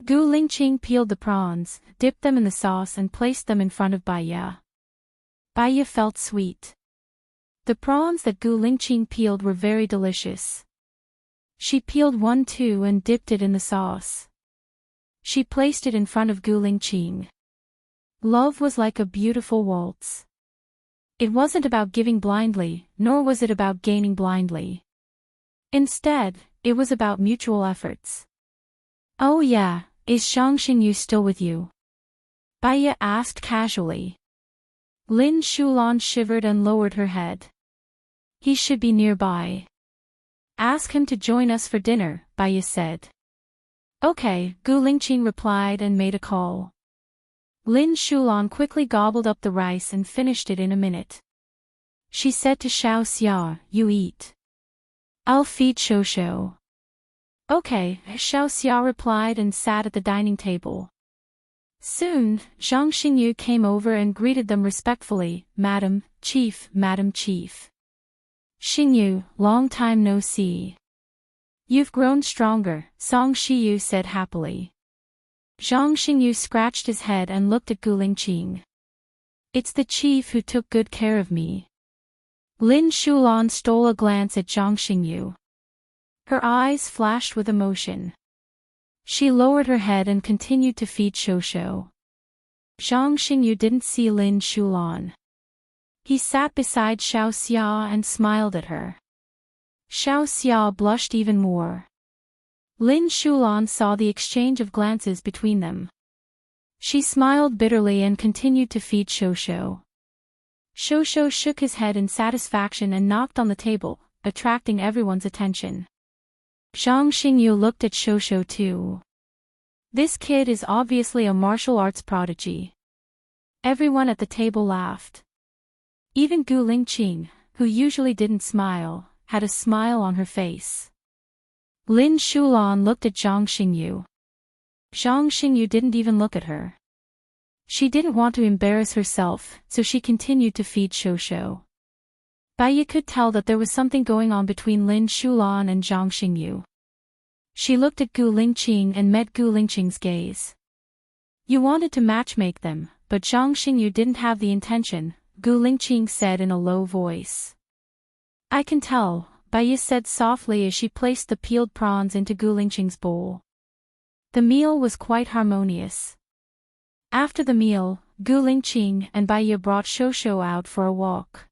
Gu Lingqing peeled the prawns, dipped them in the sauce and placed them in front of Baiya. Baiya felt sweet. The prawns that Gu Lingqing peeled were very delicious. She peeled one too and dipped it in the sauce. She placed it in front of Gu Lingqing. Love was like a beautiful waltz. It wasn't about giving blindly, nor was it about gaining blindly. Instead, it was about mutual efforts. Oh yeah, is Shang Xingyu still with you? Baiya asked casually. Lin Shulan shivered and lowered her head. He should be nearby. Ask him to join us for dinner, Baiya said. Okay, Gu Lingqing replied and made a call. Lin Shulan quickly gobbled up the rice and finished it in a minute. She said to Xiao Xia, you eat. I'll feed Shosho. Okay, Xiao Xia replied and sat at the dining table. Soon, Zhang Xingyu came over and greeted them respectfully, Madam Chief, Madam Chief. Xingyu, long time no see. You've grown stronger, Song Shiyu said happily. Zhang Xingyu scratched his head and looked at Gu Lingqing. It's the chief who took good care of me. Lin Shulan stole a glance at Zhang Xingyu. Her eyes flashed with emotion. She lowered her head and continued to feed Shosho. Zhang Xingyu didn't see Lin Shulan. He sat beside Xiao Xia and smiled at her. Xiao Xia blushed even more. Lin Shulan saw the exchange of glances between them. She smiled bitterly and continued to feed Shosho. Shosho shook his head in satisfaction and knocked on the table, attracting everyone's attention. Zhang Xingyu looked at Shosho too. This kid is obviously a martial arts prodigy. Everyone at the table laughed. Even Gu Lingqing, who usually didn't smile, had a smile on her face. Lin Shulan looked at Zhang Xingyu. Zhang Xingyu didn't even look at her. She didn't want to embarrass herself, so she continued to feed Shosho. Baiya could tell that there was something going on between Lin Shulan and Zhang Xingyu. She looked at Gu Lingqing and met Gu Lingqing's gaze. You wanted to matchmake them, but Zhang Xingyu didn't have the intention, Gu Lingqing said in a low voice. I can tell, Baiya said softly as she placed the peeled prawns into Gu Lingqing's bowl. The meal was quite harmonious. After the meal, Gu Lingqing and Baiya brought Shosho out for a walk.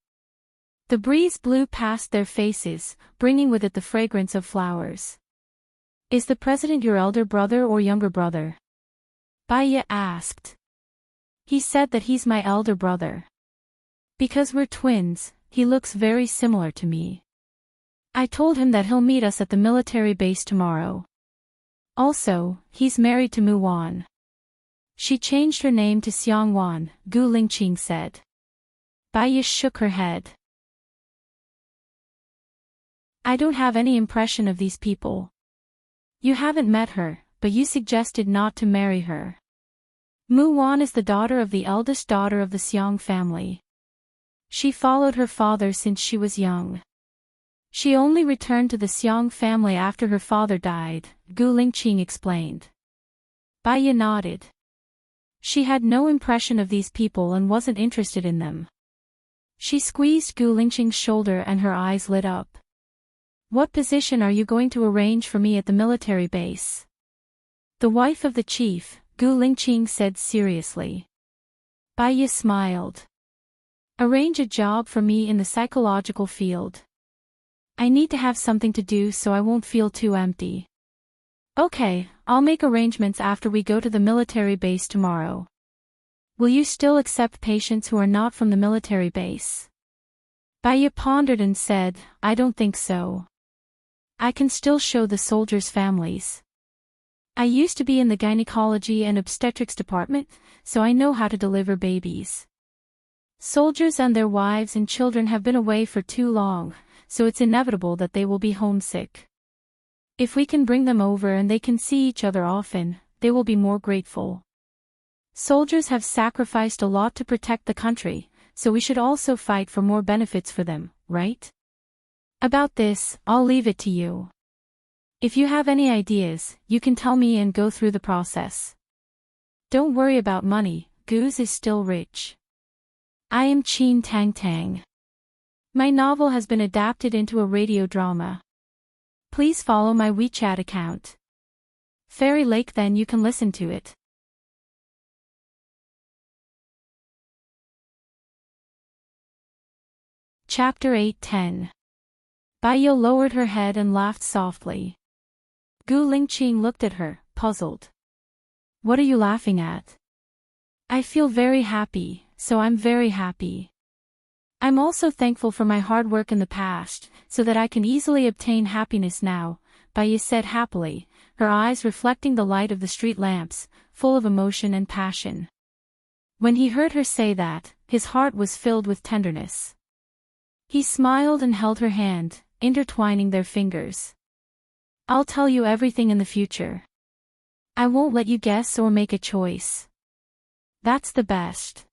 The breeze blew past their faces, bringing with it the fragrance of flowers. Is the president your elder brother or younger brother? Baiya asked. He said that he's my elder brother. Because we're twins, he looks very similar to me. I told him that he'll meet us at the military base tomorrow. Also, he's married to Mu Wan. She changed her name to Xiang Wan, Gu Lingqing said. Baiya shook her head. I don't have any impression of these people. You haven't met her, but you suggested not to marry her. Mu Wan is the daughter of the eldest daughter of the Xiong family. She followed her father since she was young. She only returned to the Xiong family after her father died, Gu Lingqing explained. Bai Ye nodded. She had no impression of these people and wasn't interested in them. She squeezed Gu Lingqing's shoulder and her eyes lit up. What position are you going to arrange for me at the military base? The wife of the chief, Gu Lingqing said seriously. Bai Ye smiled. Arrange a job for me in the psychological field. I need to have something to do so I won't feel too empty. Okay, I'll make arrangements after we go to the military base tomorrow. Will you still accept patients who are not from the military base? Bai Ye pondered and said, I don't think so. I can still show the soldiers' families. I used to be in the gynecology and obstetrics department, so I know how to deliver babies. Soldiers and their wives and children have been away for too long, so it's inevitable that they will be homesick. If we can bring them over and they can see each other often, they will be more grateful. Soldiers have sacrificed a lot to protect the country, so we should also fight for more benefits for them, right? About this, I'll leave it to you. If you have any ideas, you can tell me and go through the process. Don't worry about money, Goose is still rich. I am Qin Tang Tang. My novel has been adapted into a radio drama. Please follow my WeChat account. Fairy Lake, then you can listen to it. Chapter 8:10. Bai Ye lowered her head and laughed softly. Gu Lingqing looked at her, puzzled. What are you laughing at? I feel very happy, so I'm very happy. I'm also thankful for my hard work in the past, so that I can easily obtain happiness now, Bai Ye said happily, her eyes reflecting the light of the street lamps, full of emotion and passion. When he heard her say that, his heart was filled with tenderness. He smiled and held her hand, intertwining their fingers. I'll tell you everything in the future. I won't let you guess or make a choice. That's the best.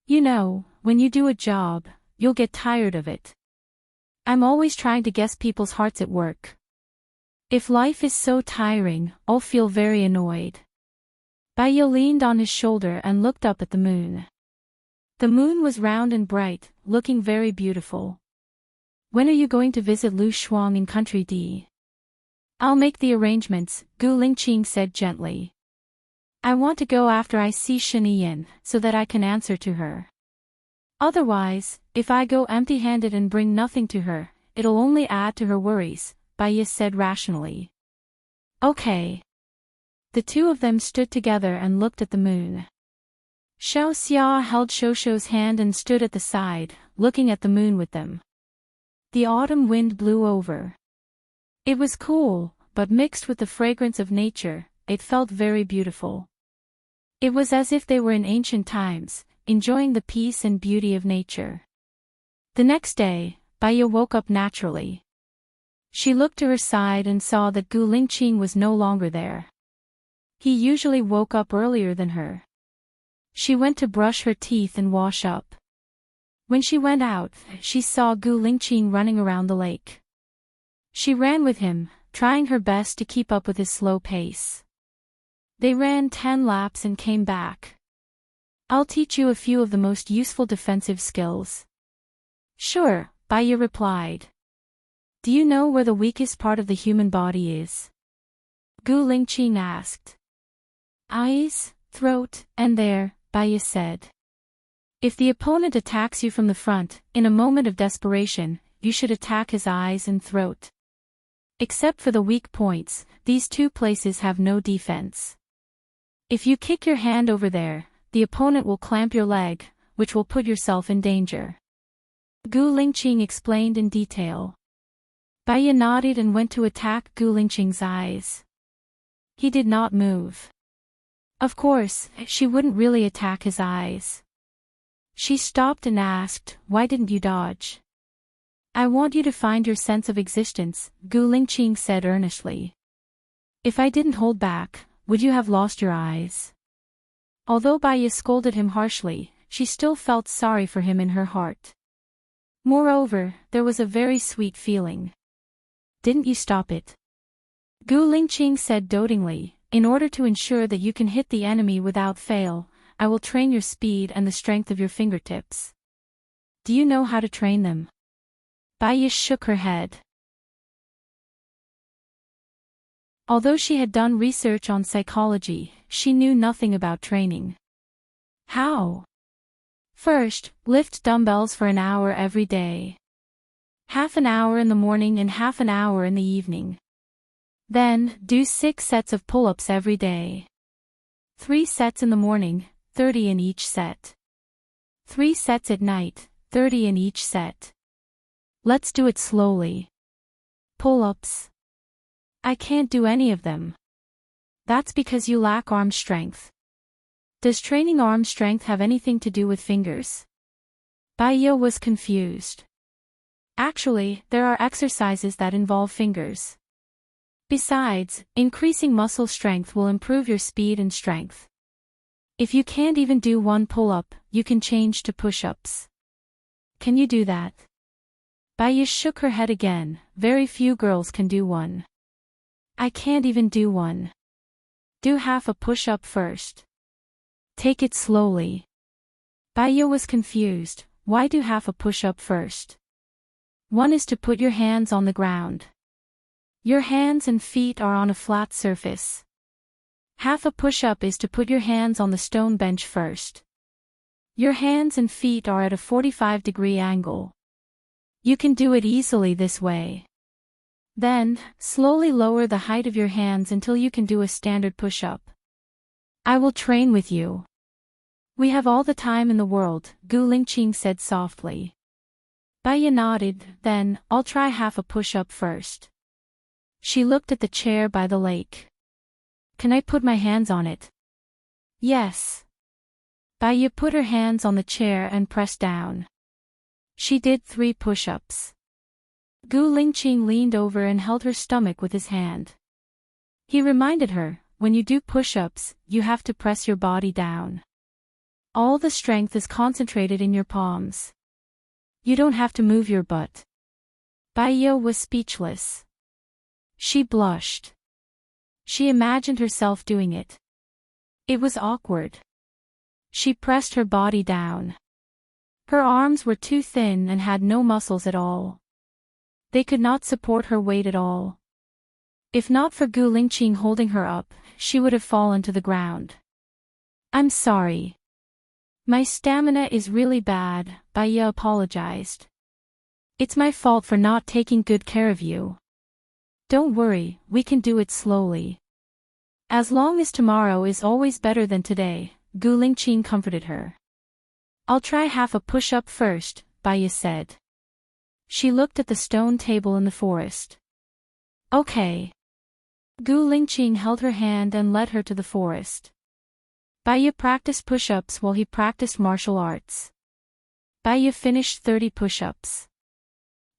You know, when you do a job, you'll get tired of it. I'm always trying to guess people's hearts at work. If life is so tiring, I'll feel very annoyed. Bai Ye leaned on his shoulder and looked up at the moon. The moon was round and bright, looking very beautiful. When are you going to visit Lu Shuang in Country D? I'll make the arrangements, Gu Lingqing said gently. I want to go after I see Shen Yin, so that I can answer to her. Otherwise, if I go empty-handed and bring nothing to her, it'll only add to her worries, Bai Ye said rationally. Okay. The two of them stood together and looked at the moon. Xiao Xia held Shosho's hand and stood at the side, looking at the moon with them. The autumn wind blew over. It was cool, but mixed with the fragrance of nature, it felt very beautiful. It was as if they were in ancient times, enjoying the peace and beauty of nature. The next day, Bai Ye woke up naturally. She looked to her side and saw that Gu Lingqing was no longer there. He usually woke up earlier than her. She went to brush her teeth and wash up. When she went out, she saw Gu Lingqing running around the lake. She ran with him, trying her best to keep up with his slow pace. They ran 10 laps and came back. I'll teach you a few of the most useful defensive skills. Sure, Bai Ye replied. Do you know where the weakest part of the human body is? Gu Lingqing asked. Eyes, throat, and there, Bai Ye said. If the opponent attacks you from the front, in a moment of desperation, you should attack his eyes and throat. Except for the weak points, these two places have no defense. If you kick your hand over there, the opponent will clamp your leg, which will put yourself in danger. Gu Lingqing explained in detail. Bai Ye nodded and went to attack Gu Lingqing's eyes. He did not move. Of course, she wouldn't really attack his eyes. She stopped and asked, why didn't you dodge? I want you to find your sense of existence, Gu Lingqing said earnestly. If I didn't hold back, would you have lost your eyes? Although Baya scolded him harshly, she still felt sorry for him in her heart. Moreover, there was a very sweet feeling. Didn't you stop it? Gu Lingqing said dotingly, in order to ensure that you can hit the enemy without fail, I will train your speed and the strength of your fingertips. Do you know how to train them? Baya shook her head. Although she had done research on psychology, she knew nothing about training. How? First, lift dumbbells for an hour every day. Half an hour in the morning and half an hour in the evening. Then, do 6 sets of pull-ups every day. 3 sets in the morning, 30 in each set. 3 sets at night, 30 in each set. Let's do it slowly. Pull-ups. I can't do any of them. That's because you lack arm strength. Does training arm strength have anything to do with fingers? Baya was confused. Actually, there are exercises that involve fingers. Besides, increasing muscle strength will improve your speed and strength. If you can't even do one pull-up, you can change to push-ups. Can you do that? Baya shook her head again. Very few girls can do one. I can't even do one. Do half a push-up first. Take it slowly. Baya was confused. Why do half a push-up first? One is to put your hands on the ground. Your hands and feet are on a flat surface. Half a push-up is to put your hands on the stone bench first. Your hands and feet are at a 45-degree angle. You can do it easily this way. Then, slowly lower the height of your hands until you can do a standard push-up. I will train with you. We have all the time in the world, Gu Lingqing said softly. Baya nodded. Then, I'll try half a push-up first. She looked at the chair by the lake. Can I put my hands on it? Yes. Baya put her hands on the chair and pressed down. She did 3 push-ups. Gu Lingqing leaned over and held her stomach with his hand. He reminded her, when you do push-ups, you have to press your body down. All the strength is concentrated in your palms. You don't have to move your butt. Baya was speechless. She blushed. She imagined herself doing it. It was awkward. She pressed her body down. Her arms were too thin and had no muscles at all. They could not support her weight at all. If not for Gu Lingqing holding her up, she would have fallen to the ground. I'm sorry. My stamina is really bad, Baya apologized. It's my fault for not taking good care of you. Don't worry, we can do it slowly. As long as tomorrow is always better than today, Gu Lingqing comforted her. I'll try half a push-up first, Baya said. She looked at the stone table in the forest. Okay. Gu Lingqing held her hand and led her to the forest. Baya practiced push-ups while he practiced martial arts. Baya finished 30 push-ups.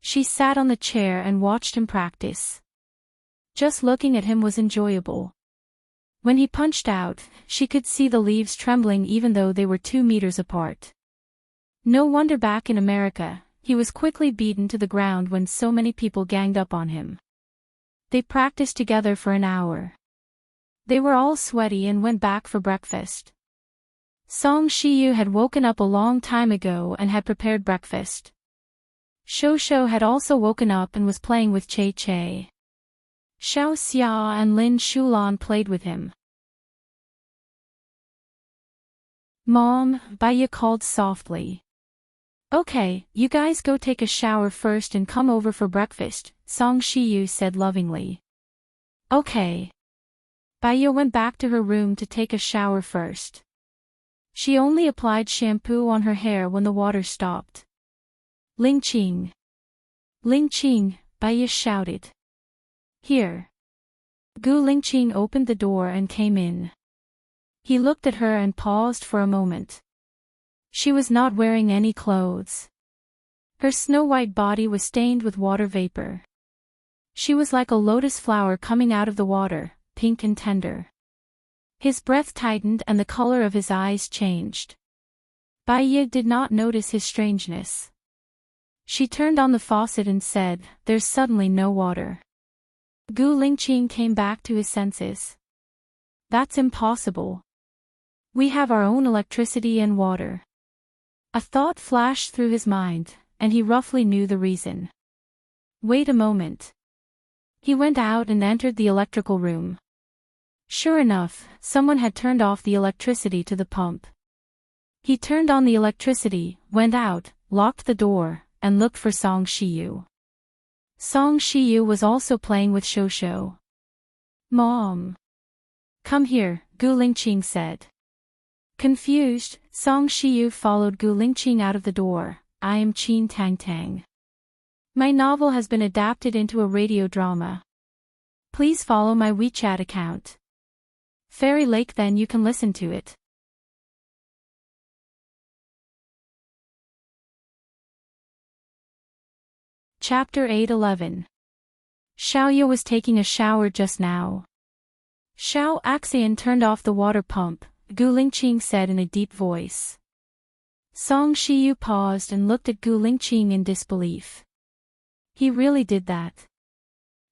She sat on the chair and watched him practice. Just looking at him was enjoyable. When he punched out, she could see the leaves trembling even though they were 2 meters apart. No wonder back in America, he was quickly beaten to the ground when so many people ganged up on him. They practiced together for an hour. They were all sweaty and went back for breakfast. Song Shiyu had woken up a long time ago and had prepared breakfast. Shou had also woken up and was playing with Che Che. Xiao Xia and Lin Shulan played with him. Mom, Baya called softly. Okay, you guys go take a shower first and come over for breakfast, Song Shiyu said lovingly. Okay. Baya went back to her room to take a shower first. She only applied shampoo on her hair when the water stopped. Lingqing. Lingqing, Baya shouted. Here. Gu Lingqing opened the door and came in. He looked at her and paused for a moment. She was not wearing any clothes. Her snow-white body was stained with water vapor. She was like a lotus flower coming out of the water, pink and tender. His breath tightened and the color of his eyes changed. Bai Yi did not notice his strangeness. She turned on the faucet and said, "There's suddenly no water." Gu Lingqing came back to his senses. "That's impossible. We have our own electricity and water." A thought flashed through his mind, and he roughly knew the reason. Wait a moment. He went out and entered the electrical room. Sure enough, someone had turned off the electricity to the pump. He turned on the electricity, went out, locked the door, and looked for Song Shiyu. Song Shiyu was also playing with Shosho. "Mom. Come here," Gu Lingqing said. Confused, Song Shiyu followed Gu Lingqing out of the door. "I am Qin Tang Tang. My novel has been adapted into a radio drama. Please follow my WeChat account. Fairy Lake, then you can listen to it." Chapter 8:11. Xiaoye was taking a shower just now. Xiao Axian turned off the water pump, Gu Lingqing said in a deep voice. Song Shiyu paused and looked at Gu Lingqing in disbelief. He really did that.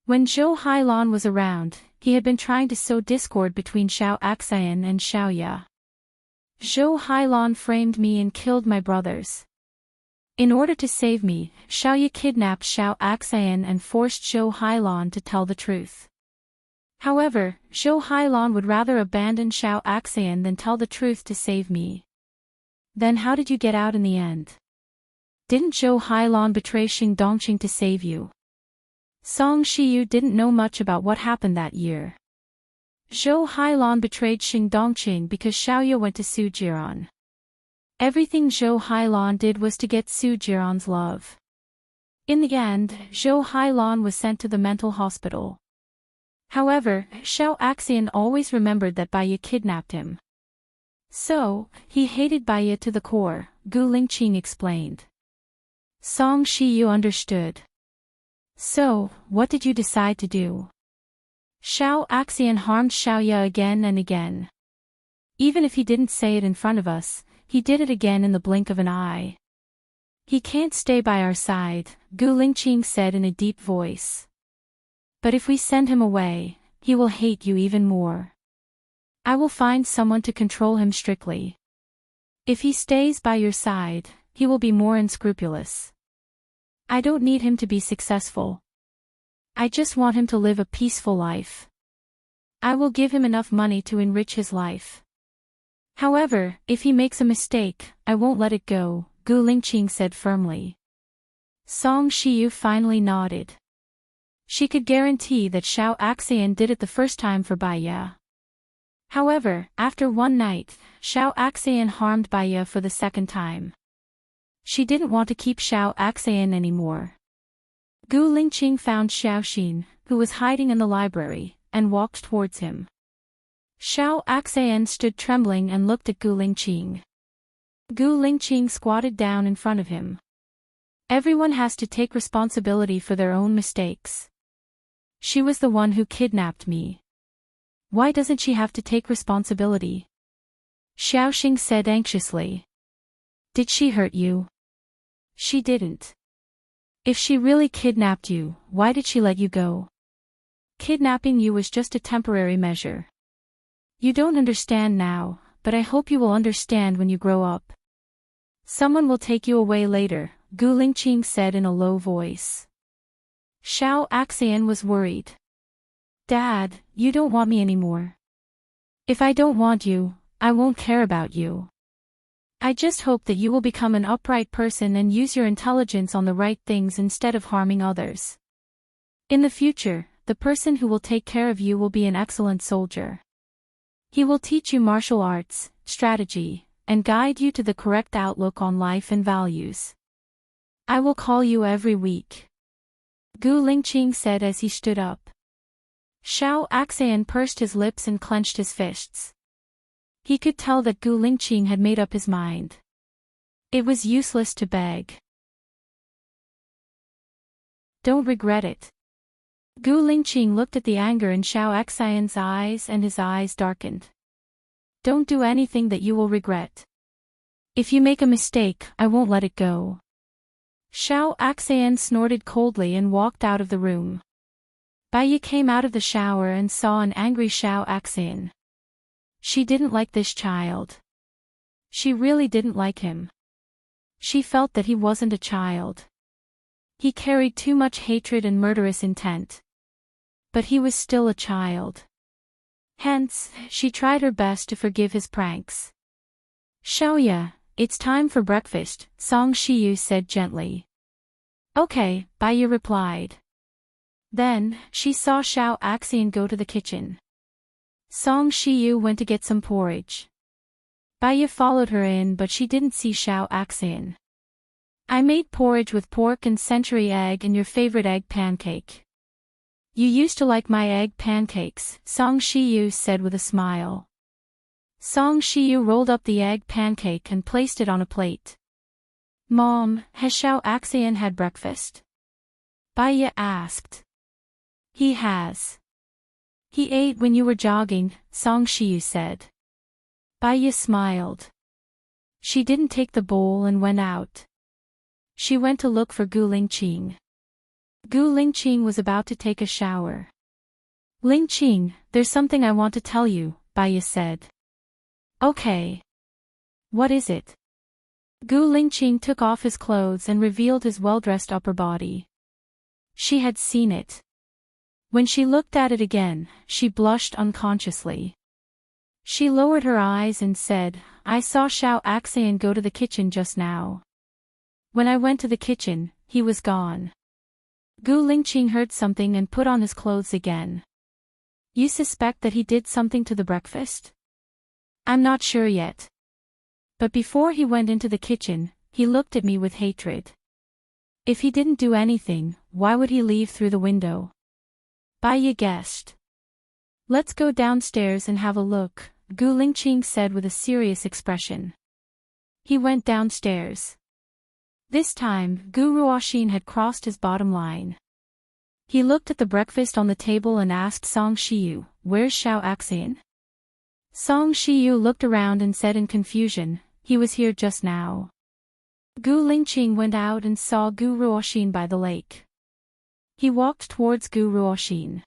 When Zhou Hailan was around, he had been trying to sow discord between Xiao Axian and Xiaoye. "Zhou Hailan framed me and killed my brothers. In order to save me, Xiaoye kidnapped Xiao Axian and forced Zhou Hailan to tell the truth. However, Zhou Hailan would rather abandon Xiao Axian than tell the truth to save me. Then how did you get out in the end? Didn't Zhou Hailan betray Xing Dongqing to save you?" Song Shiyu didn't know much about what happened that year. Zhou Hailan betrayed Xing Dongqing because Xiaoye went to Su Jiran. Everything Zhou Hailan did was to get Su Jiran's love. In the end, Zhou Hailan was sent to the mental hospital. However, Xiao Axian always remembered that Bai Yi kidnapped him. So, he hated Bai Yi to the core, Gu Lingqing explained. Song Shiyu understood. "So, what did you decide to do?" Xiao Axian harmed Xiaoye again and again. Even if he didn't say it in front of us, he did it again in the blink of an eye. "He can't stay by our side," Gu Lingqing said in a deep voice. "But if we send him away, he will hate you even more. I will find someone to control him strictly. If he stays by your side, he will be more unscrupulous. I don't need him to be successful. I just want him to live a peaceful life. I will give him enough money to enrich his life. However, if he makes a mistake, I won't let it go," Gu Lingqing said firmly. Song Shiyu finally nodded. She could guarantee that Xiao Axian did it the first time for Bai Yi. However, after one night, Xiao Axian harmed Bai Yi for the second time. She didn't want to keep Xiao Axian anymore. Gu Lingqing found Xiaoxin, who was hiding in the library, and walked towards him. Xiao Axian stood trembling and looked at Gu Lingqing. Gu Lingqing squatted down in front of him. "Everyone has to take responsibility for their own mistakes. She was the one who kidnapped me. Why doesn't she have to take responsibility?" Xiaoxing said anxiously. "Did she hurt you?" "She didn't." "If she really kidnapped you, why did she let you go? Kidnapping you was just a temporary measure. You don't understand now, but I hope you will understand when you grow up. Someone will take you away later," Gu Lingqing said in a low voice. Xiao Axian was worried. "Dad, you don't want me anymore. If I don't want you, I won't care about you. I just hope that you will become an upright person and use your intelligence on the right things instead of harming others. In the future, the person who will take care of you will be an excellent soldier. He will teach you martial arts, strategy, and guide you to the correct outlook on life and values. I will call you every week," Gu Lingqing said as he stood up. Xiao Axian pursed his lips and clenched his fists. He could tell that Gu Lingqing had made up his mind. It was useless to beg. "Don't regret it. Gu Lingqing looked at the anger in Xiao Xian's eyes and his eyes darkened. Don't do anything that you will regret. If you make a mistake, I won't let it go. Xiao Xian snorted coldly and walked out of the room. Bai Yi came out of the shower and saw an angry Xiao Xian. She didn't like this child. She really didn't like him. She felt that he wasn't a child. He carried too much hatred and murderous intent. But he was still a child. Hence, she tried her best to forgive his pranks. Xiaoya, it's time for breakfast, Song Shiyu said gently. Okay, Bai Yi replied. Then, she saw Xiao Xian go to the kitchen. Song Shiyu went to get some porridge. Bai Yi followed her in, but she didn't see Xiao Xian. I made porridge with pork and century egg and your favorite egg pancake. You used to like my egg pancakes, Song Shiyu said with a smile. Song Shiyu rolled up the egg pancake and placed it on a plate. Mom, has Xiao Xian had breakfast? Bai Yi asked. He has. He ate when you were jogging, Song Shiyu said. Bai Yi smiled. She didn't take the bowl and went out. She went to look for Gu Lingqing. Gu Lingqing was about to take a shower. Lingqing, there's something I want to tell you, Bai Yi said. Okay. What is it? Gu Lingqing took off his clothes and revealed his well-dressed upper body. She had seen it. When she looked at it again, she blushed unconsciously. She lowered her eyes and said, I saw Xiao Xian go to the kitchen just now. When I went to the kitchen, he was gone. Gu Lingqing heard something and put on his clothes again. You suspect that he did something to the breakfast? I'm not sure yet. But before he went into the kitchen, he looked at me with hatred. If he didn't do anything, why would he leave through the window? Bai Yi guessed. Let's go downstairs and have a look, Gu Lingqing said with a serious expression. He went downstairs. This time, Gu Ruoxin had crossed his bottom line. He looked at the breakfast on the table and asked Song Shiyu, where's Xiao Xian? Song Shiyu looked around and said in confusion, he was here just now. Gu Lingqing went out and saw Gu Ruoxin by the lake. He walked towards Gu Ruoxin.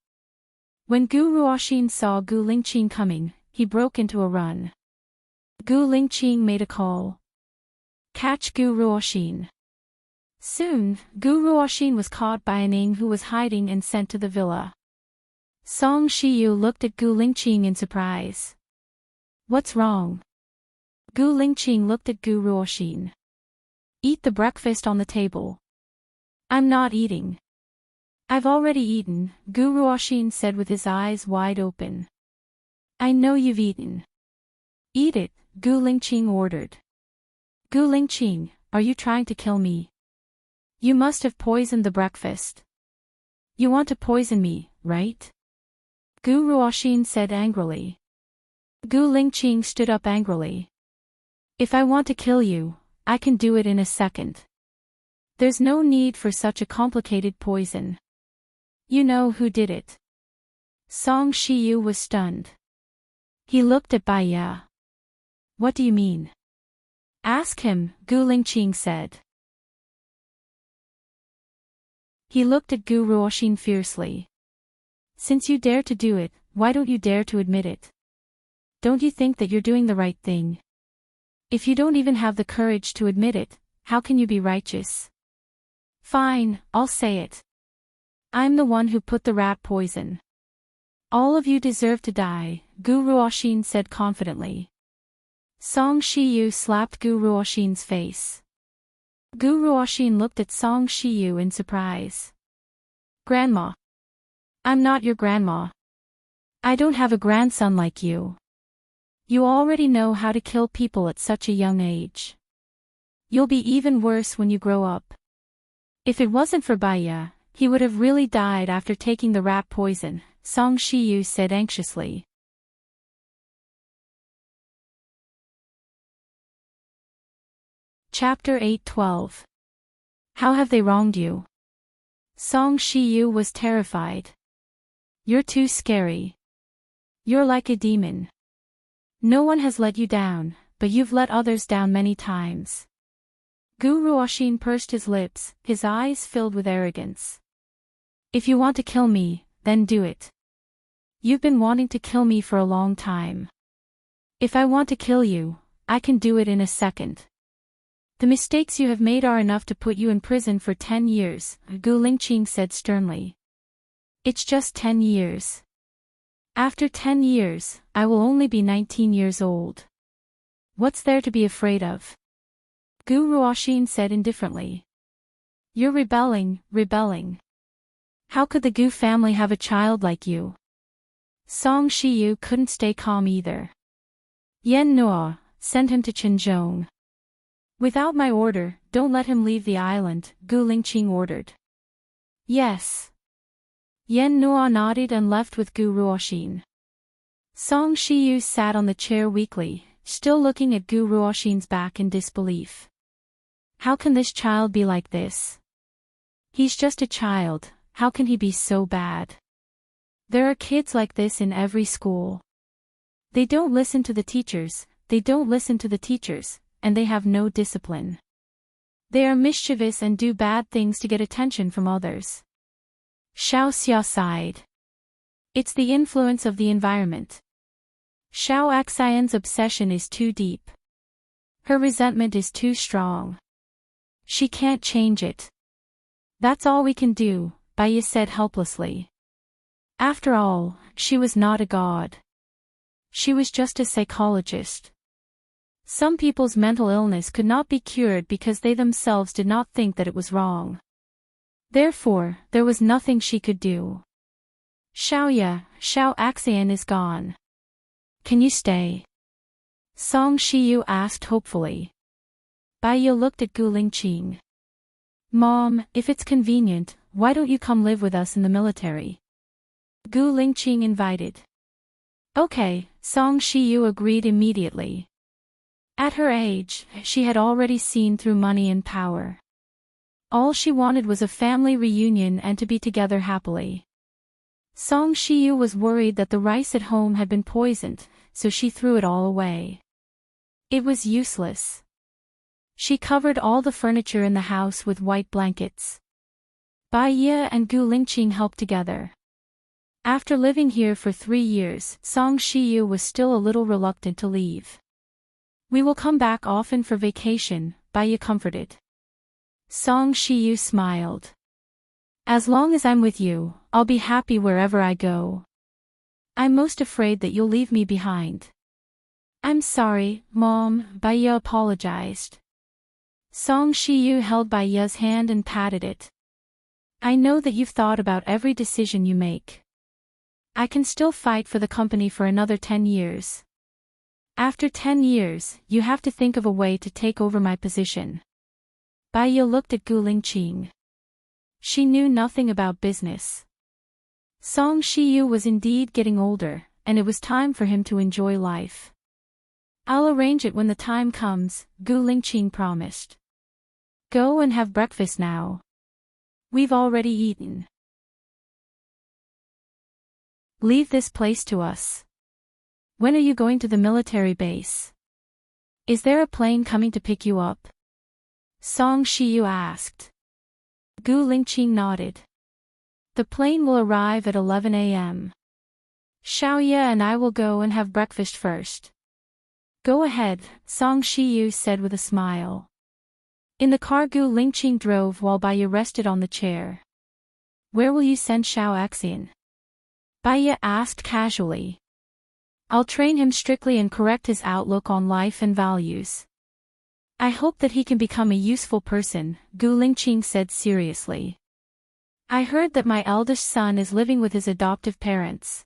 When Gu Ruoxin saw Gu Lingqing coming, he broke into a run. Gu Lingqing made a call. Catch Gu Ruoxin. Soon, Gu Ruoxin was caught by an Ing who was hiding and sent to the villa. Song Shiyu looked at Gu Lingqing in surprise. What's wrong? Gu Lingqing looked at Gu Ruoxin. Eat the breakfast on the table. I'm not eating. I've already eaten, Gu Ruoxin said with his eyes wide open. I know you've eaten. Eat it, Gu Lingqing ordered. Gu Lingqing, are you trying to kill me? You must have poisoned the breakfast. You want to poison me, right? Gu Ruoxin said angrily. Gu Lingqing stood up angrily. If I want to kill you, I can do it in a second. There's no need for such a complicated poison. You know who did it. Song Shiyu was stunned. He looked at Bai Yi. What do you mean? Ask him, Gu Lingqing said. He looked at Gu Ruoxin fiercely. Since you dare to do it, why don't you dare to admit it? Don't you think that you're doing the right thing? If you don't even have the courage to admit it, how can you be righteous? Fine, I'll say it. I'm the one who put the rat poison. All of you deserve to die, Gu Ruoxin said confidently. Song Shiyu slapped Gu Ruoxin's face. Gu Ruoxin looked at Song Shiyu in surprise. Grandma. I'm not your grandma. I don't have a grandson like you. You already know how to kill people at such a young age. You'll be even worse when you grow up. If it wasn't for Bai Yi, he would have really died after taking the rat poison, Song Shiyu said anxiously. Chapter 8:12. How have they wronged you? Song Shiyu was terrified. You're too scary. You're like a demon. No one has let you down, but you've let others down many times. Gu Ruoxin pursed his lips, his eyes filled with arrogance. If you want to kill me, then do it. You've been wanting to kill me for a long time. If I want to kill you, I can do it in a second. The mistakes you have made are enough to put you in prison for 10 years, Gu Lingqing said sternly. It's just 10 years. After 10 years, I will only be 19 years old. What's there to be afraid of? Gu Ruoxin said indifferently. You're rebelling. How could the Gu family have a child like you? Song Shiyu couldn't stay calm either. Yan Nuo, send him to Qinzhong. Without my order, don't let him leave the island, Gu Lingqing ordered. Yes. Yan Nuo nodded and left with Gu Ruoxin. Song Shiyu sat on the chair weakly, still looking at Gu Ruoxin's back in disbelief. How can this child be like this? He's just a child, how can he be so bad? There are kids like this in every school. They don't listen to the teachers, and they have no discipline. They are mischievous and do bad things to get attention from others. Xiao Xia sighed. It's the influence of the environment. Xiao Axian's obsession is too deep. Her resentment is too strong. She can't change it. That's all we can do, Baiya said helplessly. After all, she was not a god. She was just a psychologist. Some people's mental illness could not be cured because they themselves did not think that it was wrong. Therefore, there was nothing she could do. Xiao Axian is gone. Can you stay? Song Shiyu asked hopefully. Baiya looked at Gu Lingqing. Mom, if it's convenient, why don't you come live with us in the military? Gu Lingqing invited. Okay, Song Shiyu agreed immediately. At her age, she had already seen through money and power. All she wanted was a family reunion and to be together happily. Song Shiyu was worried that the rice at home had been poisoned, so she threw it all away. It was useless. She covered all the furniture in the house with white blankets. Baiya and Gu Lingqing helped together. After living here for 3 years, Song Shiyu was still a little reluctant to leave. We will come back often for vacation, Baiya comforted. Song Shiyu smiled. As long as I'm with you, I'll be happy wherever I go. I'm most afraid that you'll leave me behind. I'm sorry, Mom, Baiya apologized. Song Shiyu held Baiya's hand and patted it. I know that you've thought about every decision you make. I can still fight for the company for another 10 years. After 10 years, you have to think of a way to take over my position. Baiya looked at Gu Lingqing. She knew nothing about business. Song Shiyu was indeed getting older, and it was time for him to enjoy life. I'll arrange it when the time comes, Gu Lingqing promised. Go and have breakfast now. We've already eaten. Leave this place to us. When are you going to the military base? Is there a plane coming to pick you up? Song Shiyu asked. Gu Lingqing nodded. The plane will arrive at 11 a.m. Xiaoya and I will go and have breakfast first. Go ahead, Song Shiyu said with a smile. In the car Gu Lingqing drove while Baiya rested on the chair. Where will you send Xiao Axian? Baiya asked casually. I'll train him strictly and correct his outlook on life and values. I hope that he can become a useful person, Gu Lingqing said seriously. I heard that my eldest son is living with his adoptive parents.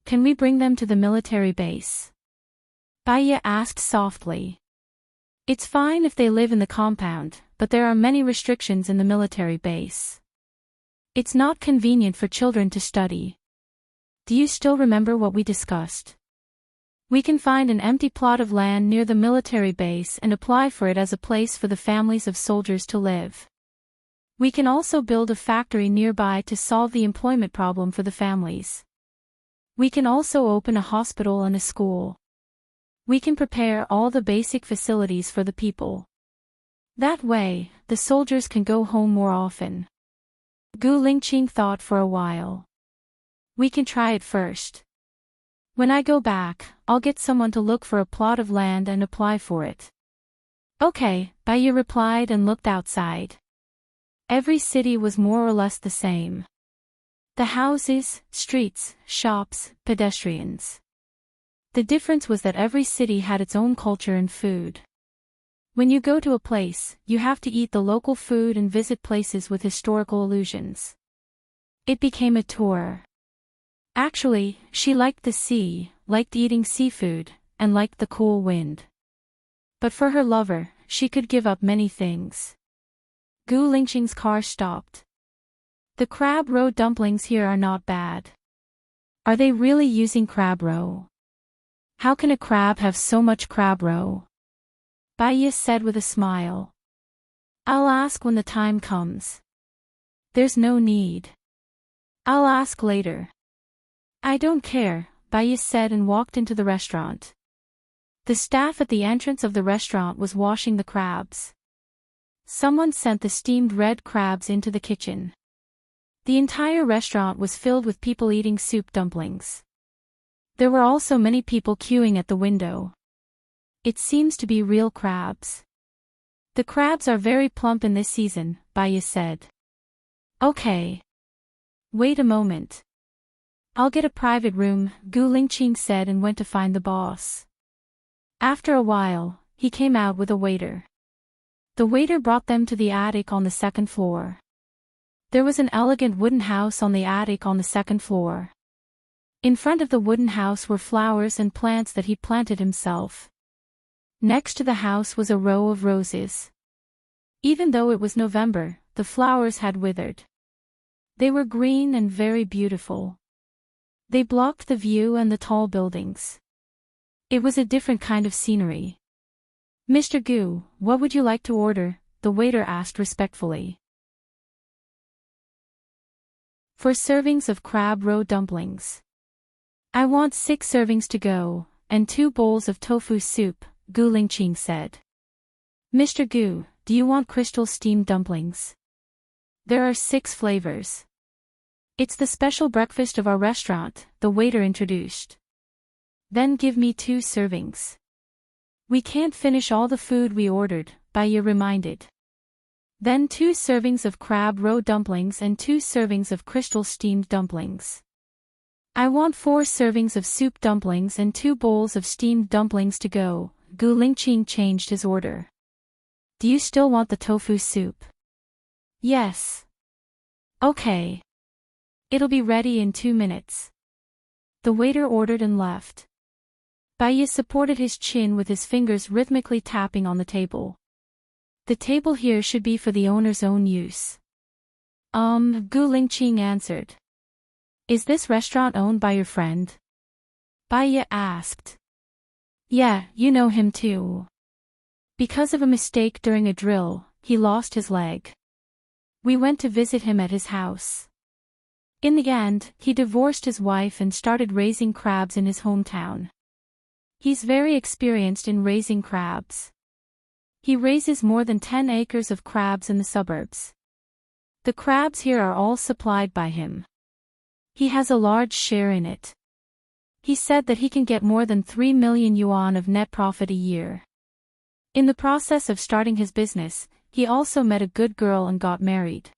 Can we bring them to the military base? Baiya asked softly. It's fine if they live in the compound, but there are many restrictions in the military base. It's not convenient for children to study. Do you still remember what we discussed? We can find an empty plot of land near the military base and apply for it as a place for the families of soldiers to live. We can also build a factory nearby to solve the employment problem for the families. We can also open a hospital and a school. We can prepare all the basic facilities for the people. That way, the soldiers can go home more often. Gu Lingqing thought for a while. We can try it first. When I go back, I'll get someone to look for a plot of land and apply for it. Okay, Bai Yi replied and looked outside. Every city was more or less the same. The houses, streets, shops, pedestrians. The difference was that every city had its own culture and food. When you go to a place, you have to eat the local food and visit places with historical allusions. It became a tour. Actually, she liked the sea, liked eating seafood, and liked the cool wind. But for her lover, she could give up many things. Gu Lingqing's car stopped. The crab roe dumplings here are not bad. Are they really using crab roe? How can a crab have so much crab roe? Bai Yi said with a smile. I'll ask when the time comes. There's no need. I'll ask later. I don't care, Bai Yi said and walked into the restaurant. The staff at the entrance of the restaurant was washing the crabs. Someone sent the steamed red crabs into the kitchen. The entire restaurant was filled with people eating soup dumplings. There were also many people queuing at the window. It seems to be real crabs. The crabs are very plump in this season, Bai Yi said. Okay. Wait a moment. I'll get a private room, Gu Lingqing said and went to find the boss. After a while, he came out with a waiter. The waiter brought them to the attic on the second floor. There was an elegant wooden house on the attic on the second floor. In front of the wooden house were flowers and plants that he planted himself. Next to the house was a row of roses. Even though it was November, the flowers had withered. They were green and very beautiful. They blocked the view and the tall buildings. It was a different kind of scenery. Mr. Gu, what would you like to order? The waiter asked respectfully. 4 servings of crab roe dumplings. I want 6 servings to go, and 2 bowls of tofu soup, Gu Lingqing said. Mr. Gu, do you want crystal steamed dumplings? There are 6 flavors. It's the special breakfast of our restaurant, the waiter introduced. Then give me 2 servings. We can't finish all the food we ordered, Bai Yi reminded. Then 2 servings of crab roe dumplings and 2 servings of crystal steamed dumplings. I want 4 servings of soup dumplings and 2 bowls of steamed dumplings to go, Gu Lingqing changed his order. Do you still want the tofu soup? Yes. Okay. It'll be ready in 2 minutes. The waiter ordered and left. Bai Yi supported his chin with his fingers rhythmically tapping on the table. The table here should be for the owner's own use. Gu Lingqing answered. Is this restaurant owned by your friend? Bai Yi asked. Yeah, you know him too. Because of a mistake during a drill, he lost his leg. We went to visit him at his house. In the end, he divorced his wife and started raising crabs in his hometown. He's very experienced in raising crabs. He raises more than 10 acres of crabs in the suburbs. The crabs here are all supplied by him. He has a large share in it. He said that he can get more than 3 million yuan of net profit a year. In the process of starting his business, he also met a good girl and got married.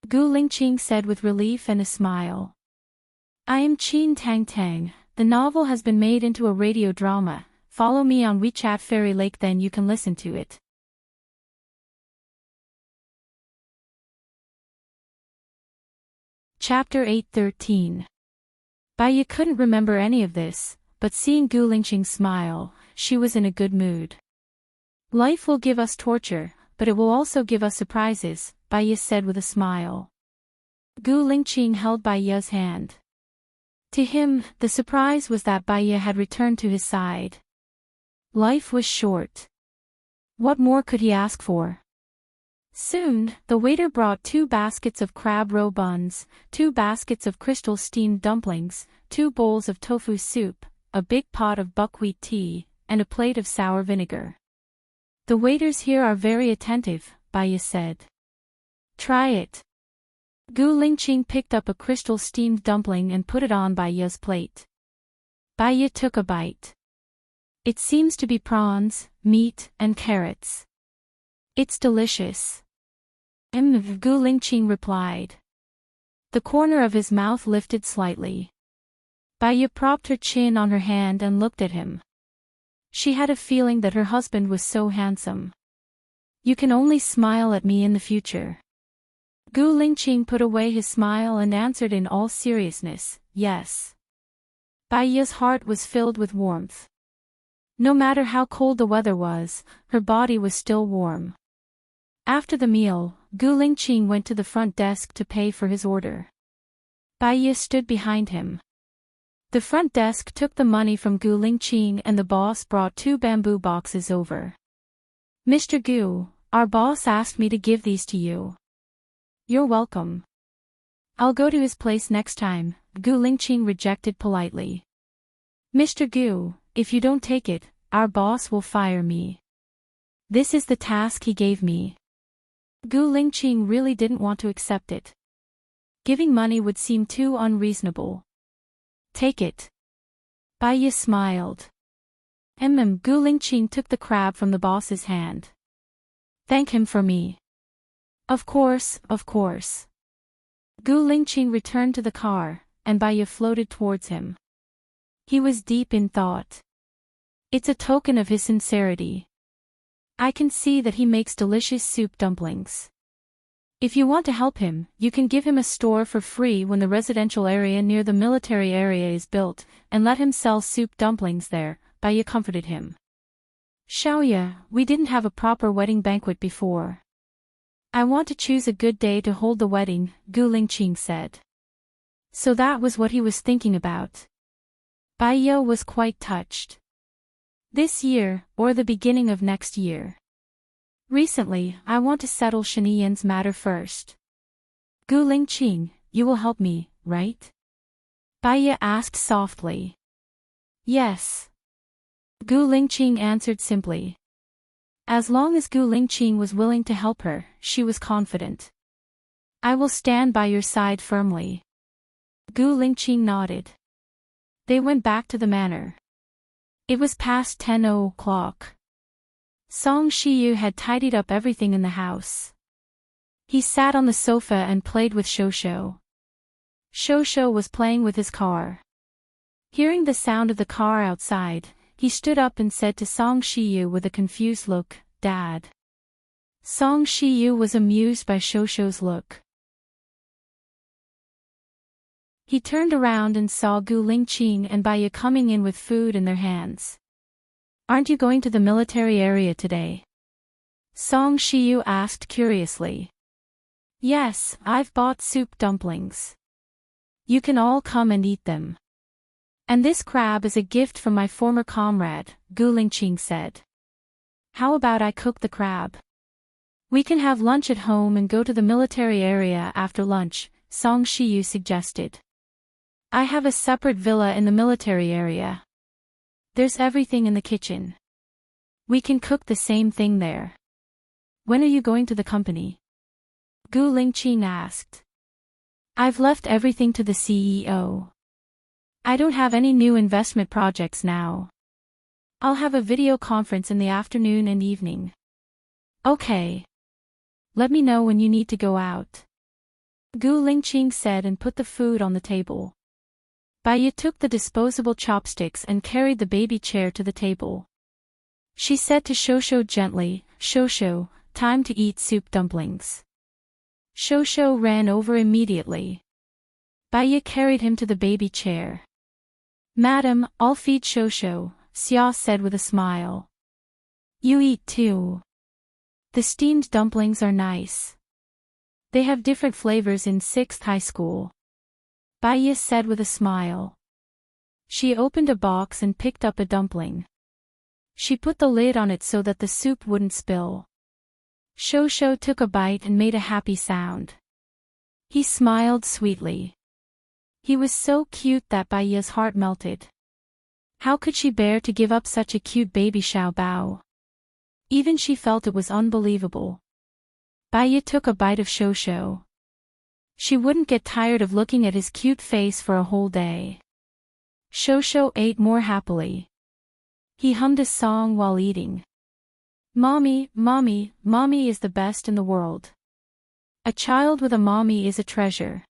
Gu Lingqing said with relief and a smile. I am Qin Tang Tang. The novel has been made into a radio drama. Follow me on WeChat Fairy Lake, then you can listen to it. Chapter 8:13. Bai Yi couldn't remember any of this, but seeing Gu Lingqing smile, she was in a good mood. Life will give us torture, but it will also give us surprises, Bai Yi said with a smile. Gu Lingqing held Bai Yi's hand. To him, the surprise was that Bai Yi had returned to his side. Life was short. What more could he ask for? Soon, the waiter brought 2 baskets of crab roe buns, 2 baskets of crystal steamed dumplings, 2 bowls of tofu soup, a big pot of buckwheat tea, and a plate of sour vinegar. The waiters here are very attentive, Baiya said. Try it. Gu Lingqing picked up a crystal steamed dumpling and put it on Baiya's plate. Baiya took a bite. It seems to be prawns, meat, and carrots. It's delicious. Gu Lingqing replied. The corner of his mouth lifted slightly. Baiya propped her chin on her hand and looked at him. She had a feeling that her husband was so handsome. You can only smile at me in the future. Gu Lingqing put away his smile and answered in all seriousness, yes. Baiya's heart was filled with warmth. No matter how cold the weather was, her body was still warm. After the meal, Gu Lingqing went to the front desk to pay for his order. Baiya stood behind him. The front desk took the money from Gu Lingqing and the boss brought 2 bamboo boxes over. Mr. Gu, our boss asked me to give these to you. You're welcome. I'll go to his place next time, Gu Lingqing rejected politely. Mr. Gu, if you don't take it, our boss will fire me. This is the task he gave me. Gu Lingqing really didn't want to accept it. Giving money would seem too unreasonable. Take it. Baiya smiled. Gu Lingqing took the crab from the boss's hand. Thank him for me. Of course, of course. Gu Lingqing returned to the car, and Baiya floated towards him. He was deep in thought. It's a token of his sincerity. I can see that he makes delicious soup dumplings. If you want to help him, you can give him a store for free when the residential area near the military area is built, and let him sell soup dumplings there, Baiya comforted him. Xiaoya, we didn't have a proper wedding banquet before. I want to choose a good day to hold the wedding, Gu Lingqing said. So that was what he was thinking about. Baiya was quite touched. This year, or the beginning of next year. Recently, I want to settle Shaniyan's matter first. Gu Lingqing, you will help me, right? Baiya asked softly. Yes. Gu Lingqing answered simply. As long as Gu Lingqing was willing to help her, she was confident. I will stand by your side firmly. Gu Lingqing nodded. They went back to the manor. It was past 10 o'clock. Song Shiyu had tidied up everything in the house. He sat on the sofa and played with Shosho. Shosho was playing with his car. Hearing the sound of the car outside, he stood up and said to Song Shiyu with a confused look, Dad. Song Shiyu was amused by Shosho's look. He turned around and saw Gu Lingqing and Baiya coming in with food in their hands. Aren't you going to the military area today? Song Shiyu asked curiously. Yes, I've bought soup dumplings. You can all come and eat them. And this crab is a gift from my former comrade, Gu Lingqing said. How about I cook the crab? We can have lunch at home and go to the military area after lunch, Song Shiyu suggested. I have a separate villa in the military area. There's everything in the kitchen. We can cook the same thing there. When are you going to the company? Gu Lingqing asked. I've left everything to the CEO. I don't have any new investment projects now. I'll have a video conference in the afternoon and evening. Okay. Let me know when you need to go out. Gu Lingqing said and put the food on the table. Baiya took the disposable chopsticks and carried the baby chair to the table. She said to Shosho gently, Shosho, time to eat soup dumplings. Shosho ran over immediately. Baiya carried him to the baby chair. Madam, I'll feed Shosho, Xia said with a smile. You eat too. The steamed dumplings are nice. They have different flavors in 6th high school. Baiya said with a smile. She opened a box and picked up a dumpling. She put the lid on it so that the soup wouldn't spill. Shosho took a bite and made a happy sound. He smiled sweetly. He was so cute that Baiya's heart melted. How could she bear to give up such a cute baby Xiao Bao? Even she felt it was unbelievable. Baiya took a bite of Shosho. She wouldn't get tired of looking at his cute face for a whole day. Shosho ate more happily. He hummed a song while eating. Mommy, mommy, mommy is the best in the world. A child with a mommy is a treasure.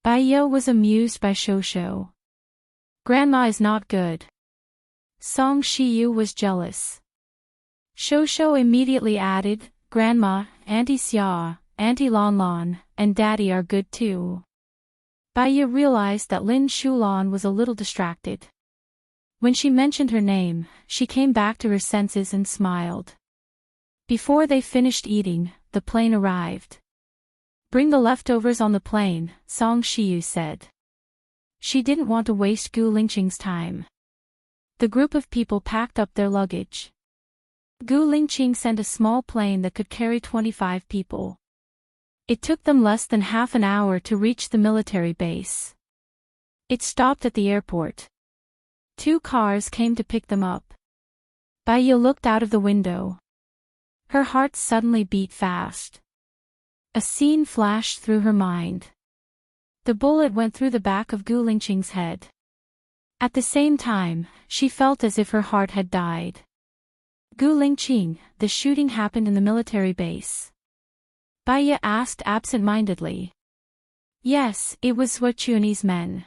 Baiya was amused by Shosho. Grandma is not good. Song Shiyu was jealous. Shosho immediately added, Grandma, Auntie Xia, Auntie Lon Lon, and Daddy are good too. Baiya realized that Lin Shulan was a little distracted. When she mentioned her name, she came back to her senses and smiled. Before they finished eating, the plane arrived. Bring the leftovers on the plane, Song Shiyu said. She didn't want to waste Gu Lingqing's time. The group of people packed up their luggage. Gu Lingqing sent a small plane that could carry 25 people. It took them less than half an hour to reach the military base. It stopped at the airport. 2 cars came to pick them up. Baiya looked out of the window. Her heart suddenly beat fast. A scene flashed through her mind. The bullet went through the back of Gu Lingqing's head. At the same time, she felt as if her heart had died. Gu Lingqing, the shooting happened in the military base. Baiya asked absent-mindedly. Yes, it was Suochuni's men.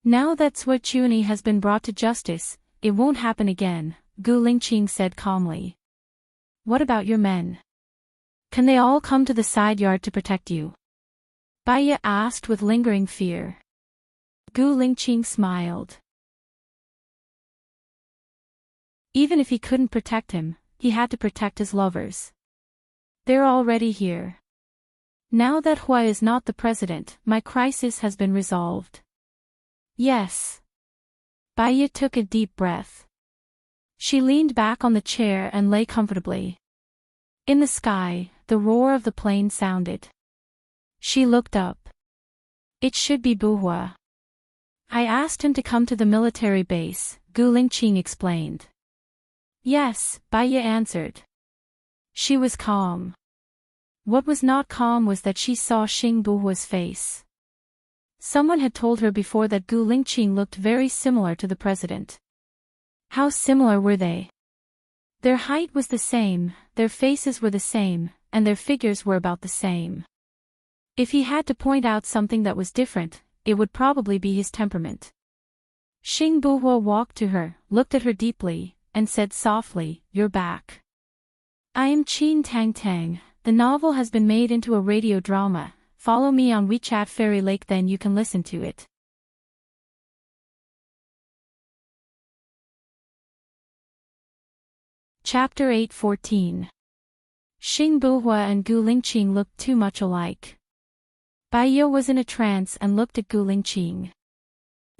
Now that Suochuni has been brought to justice, it won't happen again, Gu Lingqing said calmly. What about your men? Can they all come to the side yard to protect you? Baiya asked with lingering fear. Gu Lingqing smiled. Even if he couldn't protect him, he had to protect his lovers. They're already here. Now that Hua is not the president, my crisis has been resolved. Yes. Baiya took a deep breath. She leaned back on the chair and lay comfortably. In the sky, the roar of the plane sounded. She looked up. It should be Buhua. I asked him to come to the military base, Gu Lingqing explained. Yes, Baiya answered. She was calm. What was not calm was that she saw Xing Buhua's face. Someone had told her before that Gu Lingqing looked very similar to the president. How similar were they? Their height was the same, their faces were the same, and their figures were about the same. If he had to point out something that was different, it would probably be his temperament. Xing Buhua walked to her, looked at her deeply, and said softly, You're back. I am Qin Tang Tang. The novel has been made into a radio drama. Follow me on WeChat Fairy Lake, then you can listen to it. Chapter 8:14. Xing Buhua and Gu Lingqing looked too much alike. Baiya was in a trance and looked at Gu Lingqing.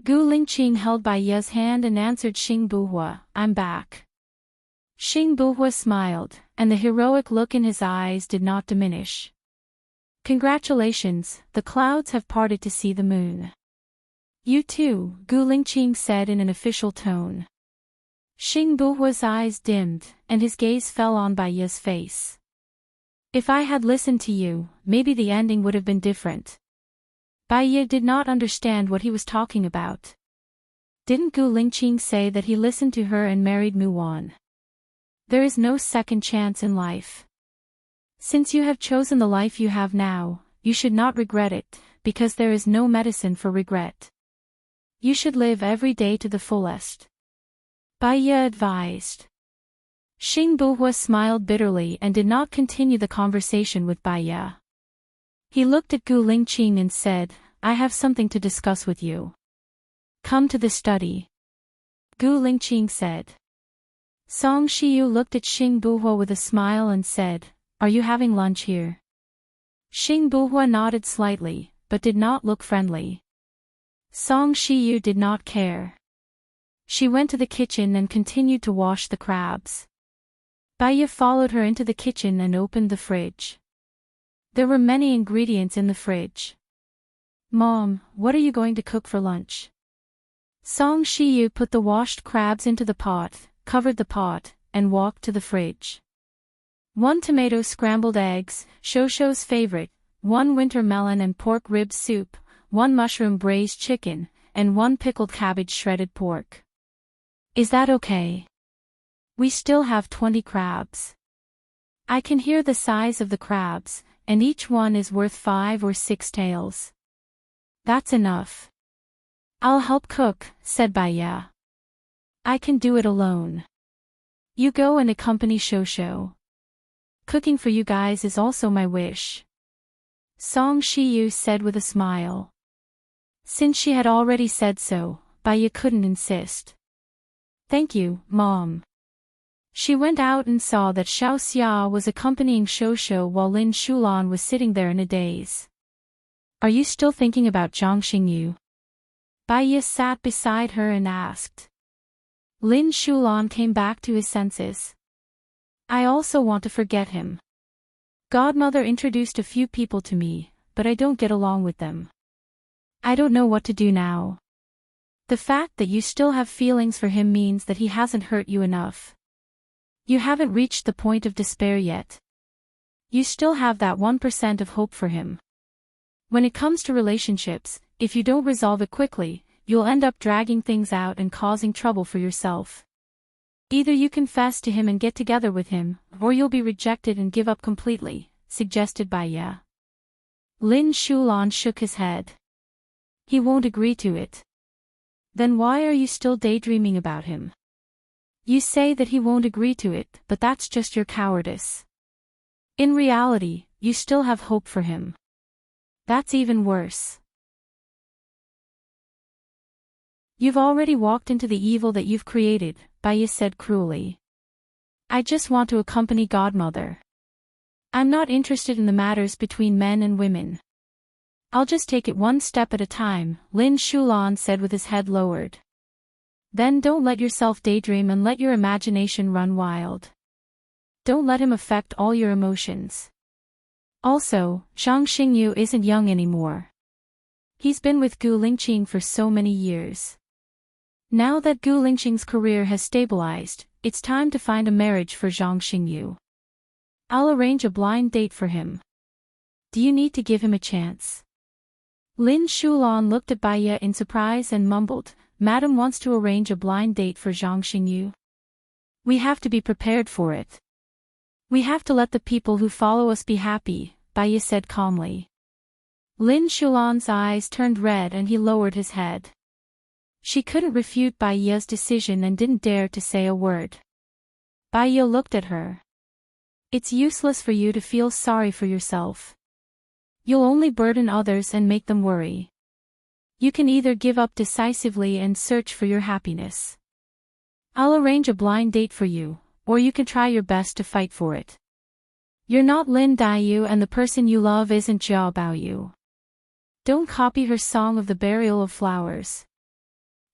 Gu Lingqing held Baiya's hand and answered Xing Buhua, I'm back. Xing Buhua smiled, and the heroic look in his eyes did not diminish. Congratulations, the clouds have parted to see the moon. You too, Gu Lingqing said in an official tone. Xing Buhua's eyes dimmed, and his gaze fell on Baiya's face. If I had listened to you, maybe the ending would have been different. Baiya did not understand what he was talking about. Didn't Gu Lingqing say that he listened to her and married Muwan? There is no second chance in life. Since you have chosen the life you have now, you should not regret it, because there is no medicine for regret. You should live every day to the fullest. Baiya advised. Xing Buhua smiled bitterly and did not continue the conversation with Baiya. He looked at Gu Lingqing and said, I have something to discuss with you. Come to the study. Gu Lingqing said. Song Shiyu looked at Xing Buhua with a smile and said, Are you having lunch here? Xing Buhua nodded slightly, but did not look friendly. Song Shiyu did not care. She went to the kitchen and continued to wash the crabs. Baya followed her into the kitchen and opened the fridge. There were many ingredients in the fridge. Mom, what are you going to cook for lunch? Song Shiyu put the washed crabs into the pot, covered the pot, and walked to the fridge. 1 tomato scrambled eggs, Shosho's favorite, 1 winter melon and pork rib soup, 1 mushroom braised chicken, and 1 pickled cabbage shredded pork. Is that okay? We still have 20 crabs. I can hear the size of the crabs, and each one is worth 5 or 6 taels. That's enough. I'll help cook, said Baya. I can do it alone. You go and accompany Shosho. Cooking for you guys is also my wish. Song Shiyu said with a smile. Since she had already said so, Baya couldn't insist. Thank you, Mom. She went out and saw that Xiao Xia was accompanying Shosho while Lin Shulan was sitting there in a daze. Are you still thinking about Zhang Xingyu? Baya sat beside her and asked. Lin Shulan came back to his senses. I also want to forget him. Godmother introduced a few people to me, but I don't get along with them. I don't know what to do now. The fact that you still have feelings for him means that he hasn't hurt you enough. You haven't reached the point of despair yet. You still have that 1% of hope for him. When it comes to relationships, if you don't resolve it quickly, you'll end up dragging things out and causing trouble for yourself. Either you confess to him and get together with him, or you'll be rejected and give up completely, suggested Baya. Lin Shulan shook his head. He won't agree to it. Then why are you still daydreaming about him? You say that he won't agree to it, but that's just your cowardice. In reality, you still have hope for him. That's even worse. You've already walked into the evil that you've created, Baya said cruelly. I just want to accompany Godmother. I'm not interested in the matters between men and women. I'll just take it one step at a time, Lin Shulan said with his head lowered. Then don't let yourself daydream and let your imagination run wild. Don't let him affect all your emotions. Also, Zhang Xingyu isn't young anymore. He's been with Gu Lingqing for so many years. Now that Gu Lingqing's career has stabilized, it's time to find a marriage for Zhang Xingyu. I'll arrange a blind date for him. Do you need to give him a chance? Lin Shulan looked at Baya in surprise and mumbled, Madam wants to arrange a blind date for Zhang Xingyu. We have to be prepared for it. We have to let the people who follow us be happy, Baya said calmly. Lin Shulan's eyes turned red and he lowered his head. She couldn't refute Baya's decision and didn't dare to say a word. Baya looked at her. It's useless for you to feel sorry for yourself. You'll only burden others and make them worry. You can either give up decisively and search for your happiness. I'll arrange a blind date for you, or you can try your best to fight for it. You're not Lin Daiyu and the person you love isn't Jia Baoyu. Don't copy her song of the burial of flowers.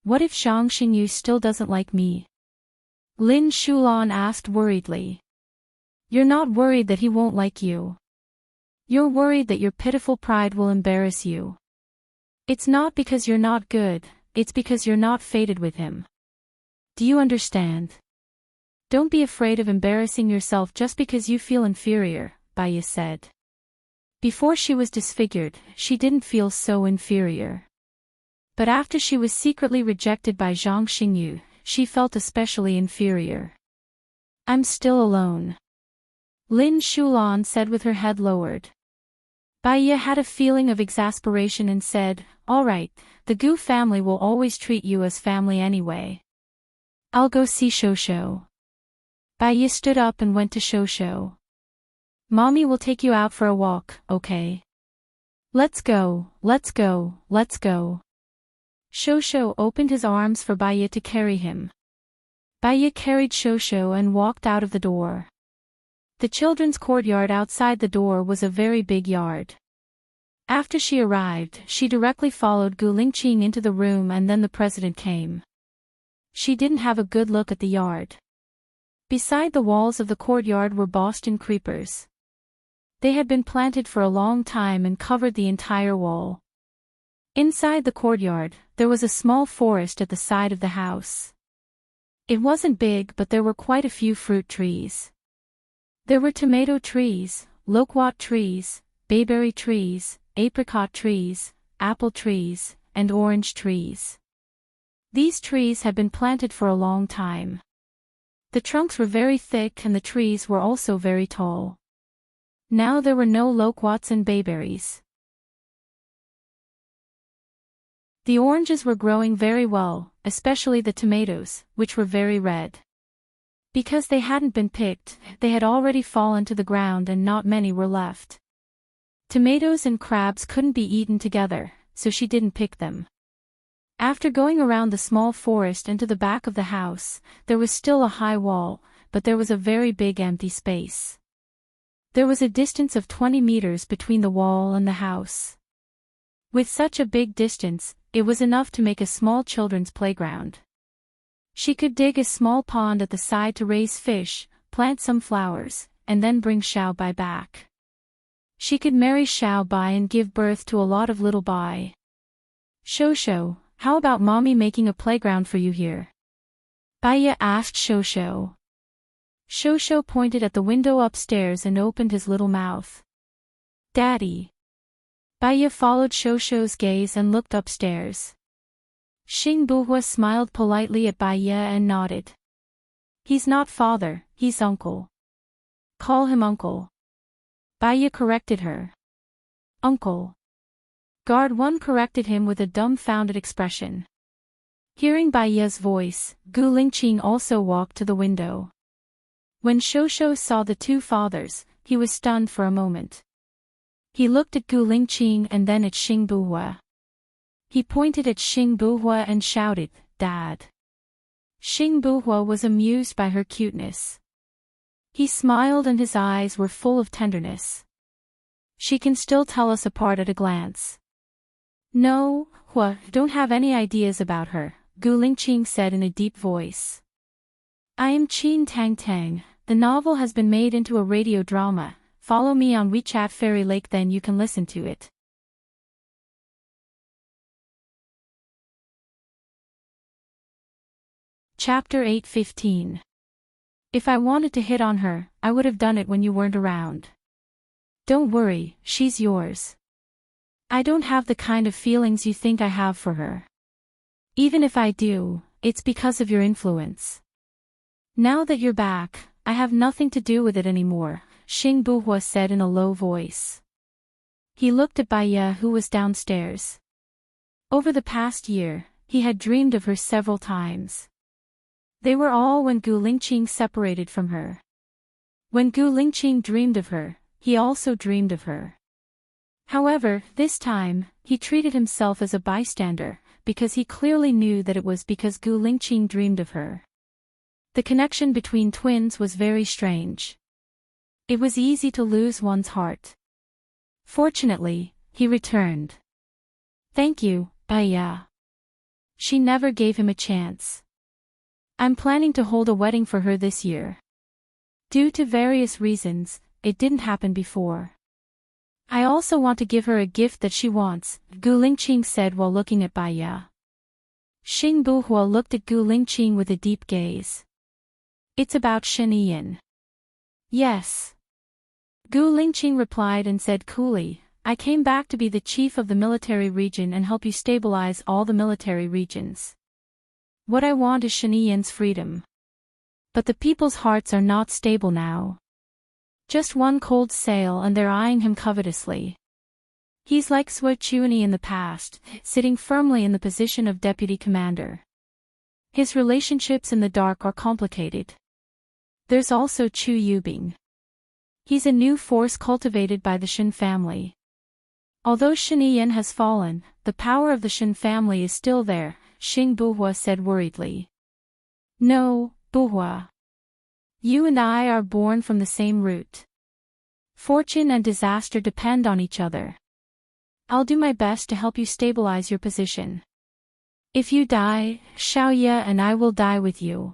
What if Zhang Xingyu still doesn't like me? Lin Shulan asked worriedly. You're not worried that he won't like you. You're worried that your pitiful pride will embarrass you. It's not because you're not good, it's because you're not fated with him. Do you understand? Don't be afraid of embarrassing yourself just because you feel inferior, Baya said. Before she was disfigured, she didn't feel so inferior. But after she was secretly rejected by Zhang Xingyu, she felt especially inferior. I'm still alone. Lin Shulan said with her head lowered. Baya had a feeling of exasperation and said, all right, the Gu family will always treat you as family anyway. I'll go see Shosho. Baya stood up and went to Shosho. Mommy will take you out for a walk, okay? Let's go, let's go, let's go. Shosho opened his arms for Baya to carry him. Baya carried Shosho and walked out of the door. The children's courtyard outside the door was a very big yard. After she arrived, she directly followed Gu Lingqing into the room and then the president came. She didn't have a good look at the yard. Beside the walls of the courtyard were Boston creepers. They had been planted for a long time and covered the entire wall. Inside the courtyard, there was a small forest at the side of the house. It wasn't big, but there were quite a few fruit trees. There were tomato trees, loquat trees, bayberry trees, apricot trees, apple trees, and orange trees. These trees had been planted for a long time. The trunks were very thick and the trees were also very tall. Now there were no loquats and bayberries. The oranges were growing very well, especially the tomatoes, which were very red. Because they hadn't been picked, they had already fallen to the ground and not many were left. Tomatoes and crabs couldn't be eaten together, so she didn't pick them. After going around the small forest and to the back of the house, there was still a high wall, but there was a very big empty space. There was a distance of 20 meters between the wall and the house. With such a big distance, it was enough to make a small children's playground. She could dig a small pond at the side to raise fish, plant some flowers, and then bring Xiao Bai back. She could marry Xiao Bai and give birth to a lot of little Bai. Shosho, how about mommy making a playground for you here? Baiya asked Shosho. Shosho pointed at the window upstairs and opened his little mouth. Daddy. Baiya followed Shosho's gaze and looked upstairs. Xing Buhua smiled politely at Baiya and nodded. He's not father, he's uncle. Call him uncle. Baiya corrected her. Uncle. Guard 1 corrected him with a dumbfounded expression. Hearing Baiya's voice, Gu Lingqing also walked to the window. When Shosho saw the two fathers, he was stunned for a moment. He looked at Gu Lingqing and then at Xing Buhua. He pointed at Xing Buhua and shouted, Dad. Xing Buhua was amused by her cuteness. He smiled and his eyes were full of tenderness. She can still tell us apart at a glance. No, Hua, don't have any ideas about her, Gu Lingqing said in a deep voice. I am Qin Tang Tang. The novel has been made into a radio drama. Follow me on WeChat Fairy Lake, then you can listen to it. Chapter 8:15. If I wanted to hit on her, I would have done it when you weren't around. Don't worry, she's yours. I don't have the kind of feelings you think I have for her. Even if I do, it's because of your influence. Now that you're back, I have nothing to do with it anymore, Xing Buhua said in a low voice. He looked at Baiya, who was downstairs. Over the past year, he had dreamed of her several times. They were all when Gu Lingqing separated from her. When Gu Lingqing dreamed of her, he also dreamed of her. However, this time, he treated himself as a bystander, because he clearly knew that it was because Gu Lingqing dreamed of her. The connection between twins was very strange. It was easy to lose one's heart. Fortunately, he returned. Thank you, Baiya. She never gave him a chance. I'm planning to hold a wedding for her this year. Due to various reasons, it didn't happen before. I also want to give her a gift that she wants, Gu Lingqing said while looking at Baiya. Xing Buhua looked at Gu Lingqing with a deep gaze. It's about Shen Yiyan. Yes. Gu Lingqing replied and said coolly, I came back to be the chief of the military region and help you stabilize all the military regions. What I want is Shen Yiyan's freedom. But the people's hearts are not stable now. Just one cold sail and they're eyeing him covetously. He's like Sui Chuani in the past, sitting firmly in the position of deputy commander. His relationships in the dark are complicated. There's also Chu Yubing. He's a new force cultivated by the Shen family. Although Shen Yiyan has fallen, the power of the Shen family is still there, Xing Buhua said worriedly. No, Buhua. You and I are born from the same root. Fortune and disaster depend on each other. I'll do my best to help you stabilize your position. If you die, Xiaoye and I will die with you.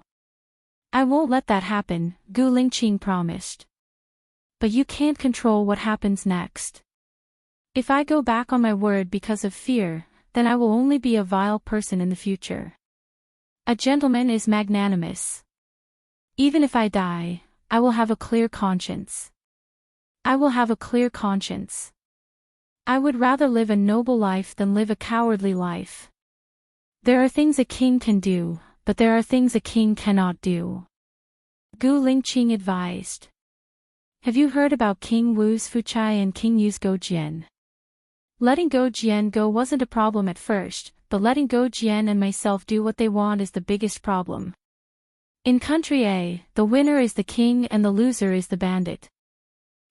I won't let that happen, Gu Lingqing promised. But you can't control what happens next. If I go back on my word because of fear, then I will only be a vile person in the future. A gentleman is magnanimous. Even if I die, I will have a clear conscience. I will have a clear conscience. I would rather live a noble life than live a cowardly life. There are things a king can do, but there are things a king cannot do. Gu Lingqing advised. Have you heard about King Wu's Fuchai and King Yu's Gojian? Letting Gojian go wasn't a problem at first, but letting Gojian and myself do what they want is the biggest problem. In Country A, the winner is the king and the loser is the bandit.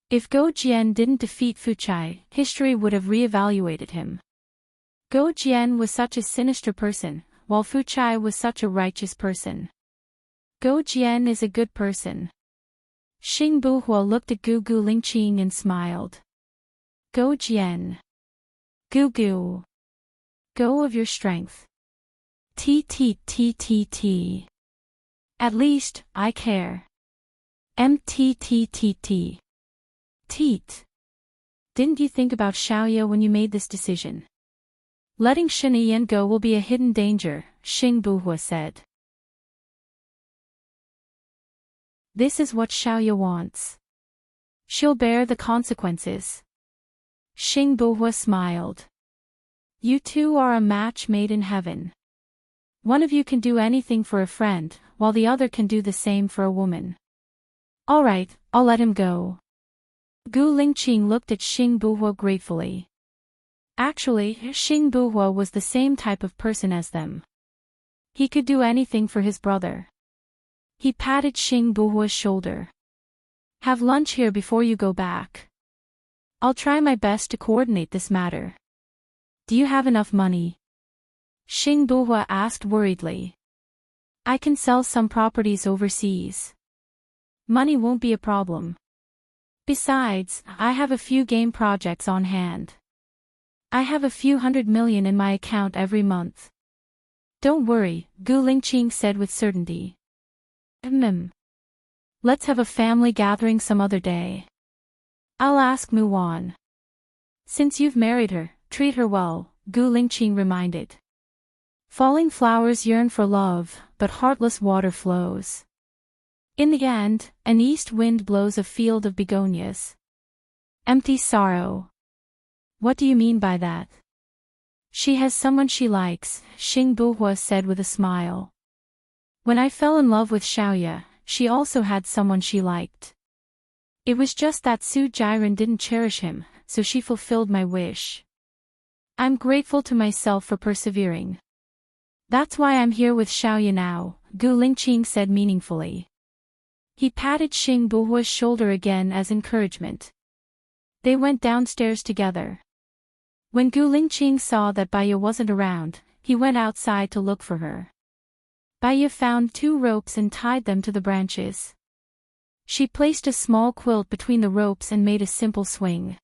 If Gojian didn't defeat Fuchai, history would have re-evaluated him. Gojian was such a sinister person, while Fuchai was such a righteous person. Gojian is a good person. Xing Buhua looked at Gu Lingqing and smiled. Gojian. Gu. Go of your strength. T. At least, I care. Teet. Didn't you think about Xiaoya when you made this decision? Letting Shiniyan go will be a hidden danger, Xing Buhua said. This is what Xiaoya wants. She'll bear the consequences. Xing Buhua smiled. You two are a match made in heaven. One of you can do anything for a friend, while the other can do the same for a woman. All right, I'll let him go. Gu Lingqing looked at Xing Buhua gratefully. Actually, Xing Buhua was the same type of person as them. He could do anything for his brother. He patted Xing Buhua's shoulder. Have lunch here before you go back. I'll try my best to coordinate this matter. Do you have enough money? Xing Buhua asked worriedly. I can sell some properties overseas. Money won't be a problem. Besides, I have a few game projects on hand. I have a few $100 million in my account every month. Don't worry, Gu Lingqing said with certainty. Let's have a family gathering some other day. I'll ask Muwan. Since you've married her, treat her well, Gu Lingqing reminded. Falling flowers yearn for love, but heartless water flows. In the end, an east wind blows a field of begonias. Empty sorrow. What do you mean by that? She has someone she likes, Xing Buhua said with a smile. When I fell in love with Xiaoya, she also had someone she liked. It was just that Su Jiren didn't cherish him, so she fulfilled my wish. I'm grateful to myself for persevering. That's why I'm here with Xiaoya now, Gu Lingqing said meaningfully. He patted Xing Buhua's shoulder again as encouragement. They went downstairs together. When Gu Lingqing saw that Baiya wasn't around, he went outside to look for her. Baiya found 2 ropes and tied them to the branches. She placed a small quilt between the ropes and made a simple swing.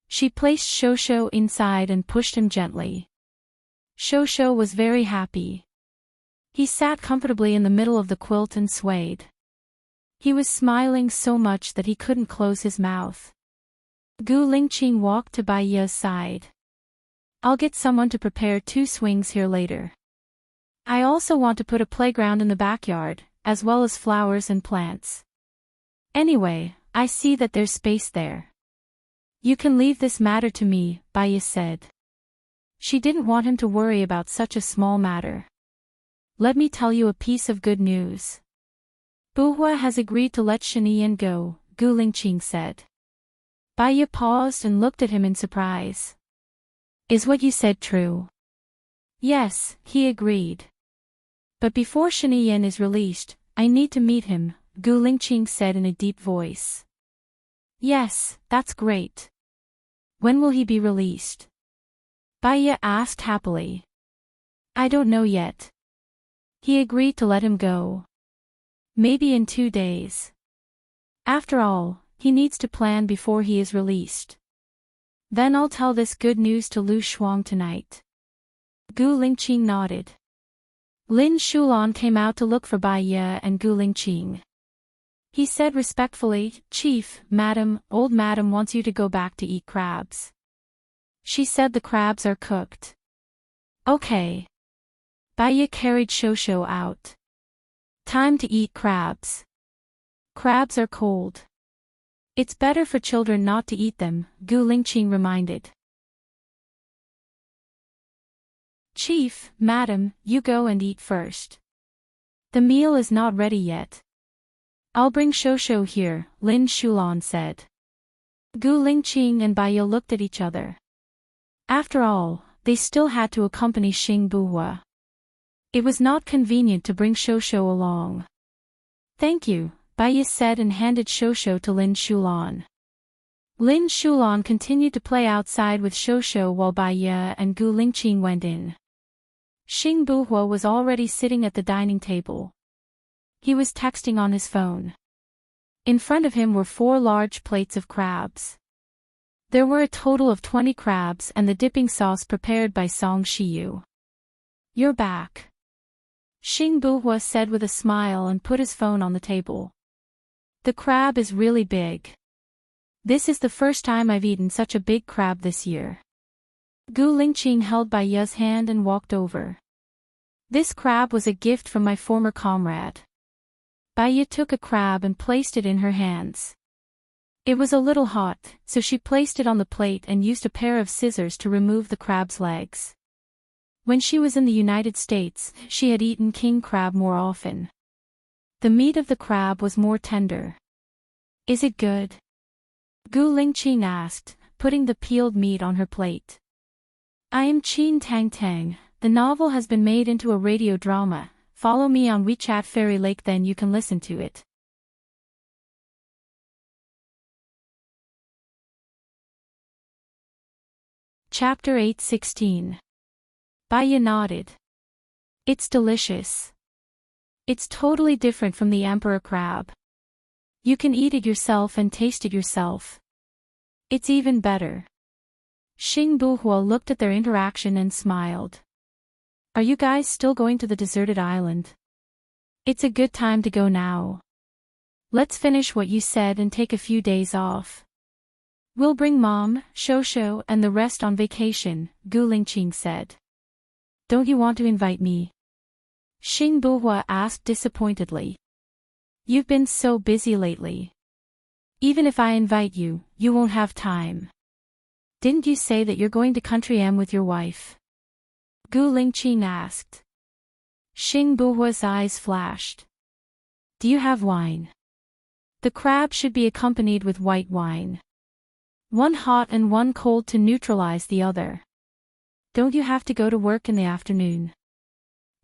She placed Shosho inside and pushed him gently. Shosho was very happy. He sat comfortably in the middle of the quilt and swayed. He was smiling so much that he couldn't close his mouth. Gu Lingqing walked to Baiya's side. I'll get someone to prepare 2 swings here later. I also want to put a playground in the backyard, as well as flowers and plants. Anyway, I see that there's space there. You can leave this matter to me, Baiya said. She didn't want him to worry about such a small matter. Let me tell you a piece of good news. Buhua has agreed to let Shiniyan go, Gu Lingqing said. Baiya paused and looked at him in surprise. Is what you said true? Yes, he agreed. But before Shiniyan is released, I need to meet him, Gu Lingqing said in a deep voice. Yes, that's great. When will he be released? Baiya asked happily. I don't know yet. He agreed to let him go. Maybe in 2 days. After all, he needs to plan before he is released. Then I'll tell this good news to Lu Shuang tonight. Gu Lingqing nodded. Lin Shulan came out to look for Bai Ye and Gu Lingqing. He said respectfully, "Chief, Madam, old Madam wants you to go back to eat crabs. She said the crabs are cooked." "Okay." Bai Ye carried Shosho out. "Time to eat crabs. Crabs are cold. It's better for children not to eat them," Gu Lingqing reminded. "Chief, Madam, you go and eat first. The meal is not ready yet." "I'll bring Shosho here," Lin Shulan said. Gu Lingqing and Bai Ye looked at each other. After all, they still had to accompany Xing Buhua. It was not convenient to bring Shosho along. "Thank you," Bai Ye said and handed Shosho to Lin Shulan. Lin Shulan continued to play outside with Shosho while Bai Ye and Gu Lingqing went in. Xing Buhua was already sitting at the dining table. He was texting on his phone. In front of him were 4 large plates of crabs. There were a total of 20 crabs and the dipping sauce prepared by Song Shiyu. "You're back," Xing Buhua said with a smile and put his phone on the table. "The crab is really big. This is the first time I've eaten such a big crab this year." Gu Lingqing held Bai Ye's hand and walked over. "This crab was a gift from my former comrade." Bai Ye took a crab and placed it in her hands. It was a little hot, so she placed it on the plate and used a pair of scissors to remove the crab's legs. When she was in the United States, she had eaten king crab more often. The meat of the crab was more tender. "Is it good?" Gu Lingqing asked, putting the peeled meat on her plate. "I am Qin Tang Tang. The novel has been made into a radio drama. Follow me on WeChat Fairy Lake, then you can listen to it." Chapter 8:16. Bai Ye nodded. "It's delicious. It's totally different from the emperor crab. You can eat it yourself and taste it yourself. It's even better." Xing Buhua looked at their interaction and smiled. "Are you guys still going to the deserted island? It's a good time to go now. Let's finish what you said and take a few days off. We'll bring Mom, Shosho and the rest on vacation," Gu Lingqing said. "Don't you want to invite me?" Xing Buhua asked disappointedly. "You've been so busy lately. Even if I invite you, you won't have time. Didn't you say that you're going to Country M with your wife?" Gu Lingqing asked. Xing Buhua's eyes flashed. "Do you have wine?" "The crab should be accompanied with white wine. One hot and one cold to neutralize the other. Don't you have to go to work in the afternoon?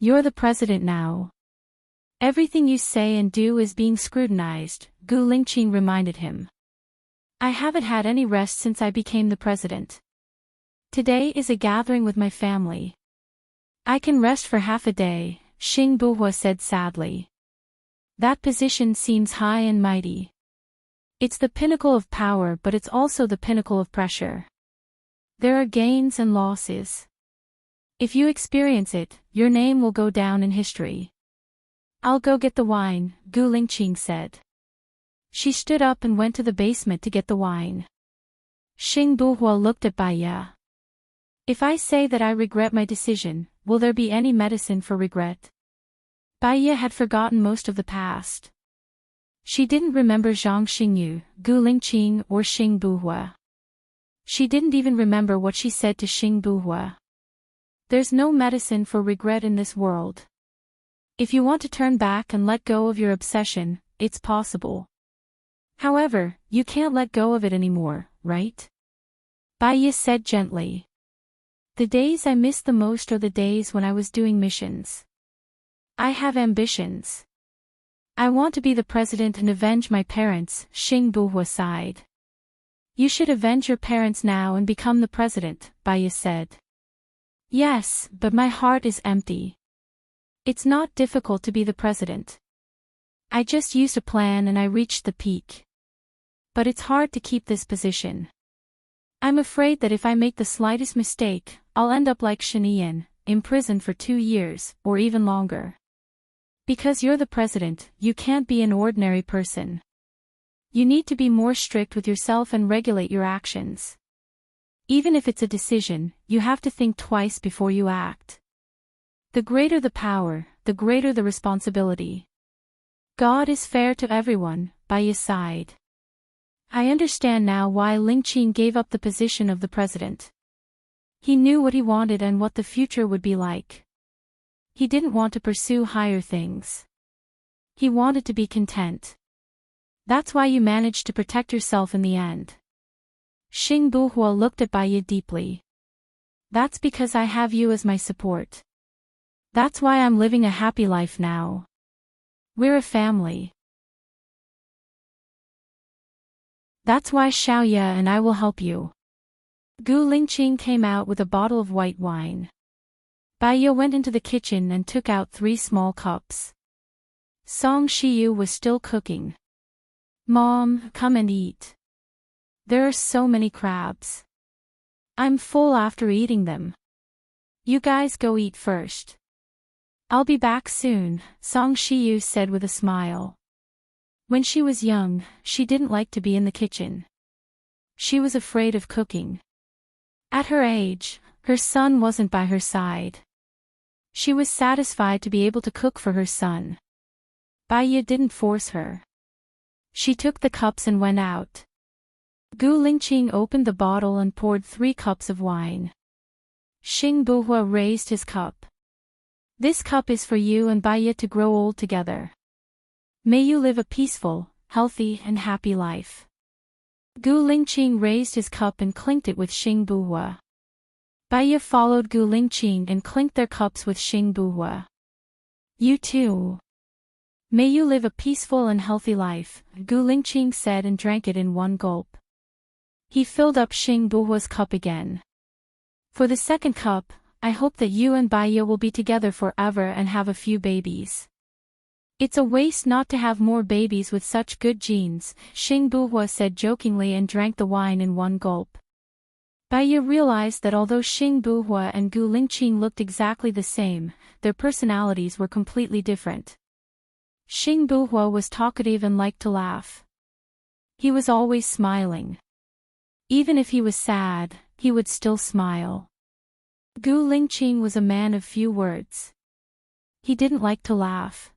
You're the president now. Everything you say and do is being scrutinized," Gu Lingqing reminded him. "I haven't had any rest since I became the president. Today is a gathering with my family. I can rest for half a day," Xing Buhua said sadly. "That position seems high and mighty. It's the pinnacle of power, but it's also the pinnacle of pressure. There are gains and losses. If you experience it, your name will go down in history." "I'll go get the wine," Gu Lingqing said. She stood up and went to the basement to get the wine. Xing Buhua looked at Bai Ye. "If I say that I regret my decision, will there be any medicine for regret?" Bai Ye had forgotten most of the past. She didn't remember Zhang Xingyu, Gu Lingqing or Xing Buhua. She didn't even remember what she said to Xing Buhua. There's no medicine for regret in this world. If you want to turn back and let go of your obsession, it's possible. However, you can't let go of it anymore, right? Bai Ye said gently. "The days I miss the most are the days when I was doing missions. I have ambitions. I want to be the president and avenge my parents," Xing Buhua sighed. "You should avenge your parents now and become the president," Bai Ye said. "Yes, but my heart is empty. It's not difficult to be the president. I just used a plan and I reached the peak. But it's hard to keep this position. I'm afraid that if I make the slightest mistake, I'll end up like Shanian, imprisoned for 2 years, or even longer. Because you're the president, you can't be an ordinary person. You need to be more strict with yourself and regulate your actions. Even if it's a decision, you have to think twice before you act. The greater the power, the greater the responsibility. God is fair to everyone, by his side. I understand now why Lingqing gave up the position of the president. He knew what he wanted and what the future would be like. He didn't want to pursue higher things. He wanted to be content. That's why you managed to protect yourself in the end. Xing Buhua looked at Bai Yi deeply. That's because I have you as my support. That's why I'm living a happy life now. We're a family. That's why Xiaoye and I will help you. Gu Lingqing came out with a bottle of white wine. Bai Yi went into the kitchen and took out 3 small cups. Song Shiyu was still cooking. Mom, come and eat. There are so many crabs. I'm full after eating them. You guys go eat first. I'll be back soon, Song Shiyu said with a smile. When she was young, she didn't like to be in the kitchen. She was afraid of cooking. At her age, her son wasn't by her side. She was satisfied to be able to cook for her son. Bai Yi didn't force her. She took the cups and went out. Gu Lingqing opened the bottle and poured 3 cups of wine. Xing Buhua raised his cup. This cup is for you and Bai Yi to grow old together. May you live a peaceful, healthy and happy life. Gu Lingqing raised his cup and clinked it with Xing Buhua. Bai Yi followed Gu Lingqing and clinked their cups with Xing Buhua. You too. May you live a peaceful and healthy life, Gu Lingqing said and drank it in one gulp. He filled up Xing Buhua's cup again. For the second cup, I hope that you and Bai Yi will be together forever and have a few babies. It's a waste not to have more babies with such good genes, Xing Buhua said jokingly and drank the wine in one gulp. Bai Yi realized that although Xing Buhua and Gu Lingqing looked exactly the same, their personalities were completely different. Xing Buhua was talkative and liked to laugh. He was always smiling. Even if he was sad, he would still smile. Gu Lingqing was a man of few words. He didn't like to laugh.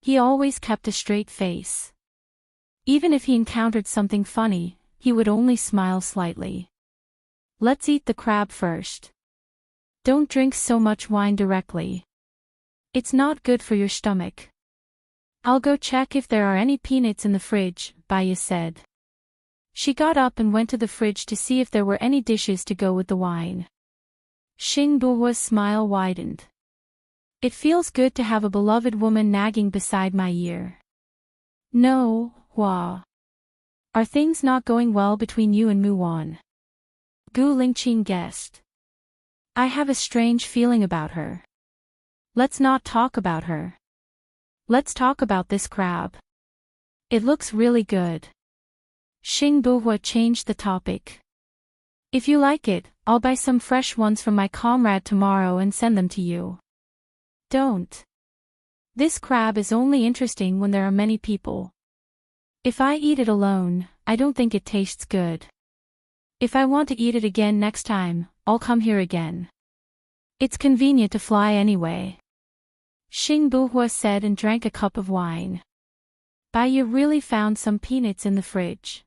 He always kept a straight face. Even if he encountered something funny, he would only smile slightly. Let's eat the crab first. Don't drink so much wine directly. It's not good for your stomach. I'll go check if there are any peanuts in the fridge, Bai Yi said. She got up and went to the fridge to see if there were any dishes to go with the wine. Xing Buhua's smile widened. It feels good to have a beloved woman nagging beside my ear. No, Hua. Are things not going well between you and Mu Wan? Gu Lingqing guessed. I have a strange feeling about her. Let's not talk about her. Let's talk about this crab. It looks really good. Xing Buhua changed the topic. If you like it, I'll buy some fresh ones from my comrade tomorrow and send them to you. Don't. This crab is only interesting when there are many people. If I eat it alone, I don't think it tastes good. If I want to eat it again next time, I'll come here again. It's convenient to fly anyway. Xing Buhua said and drank a cup of wine. Bai Yi really found some peanuts in the fridge.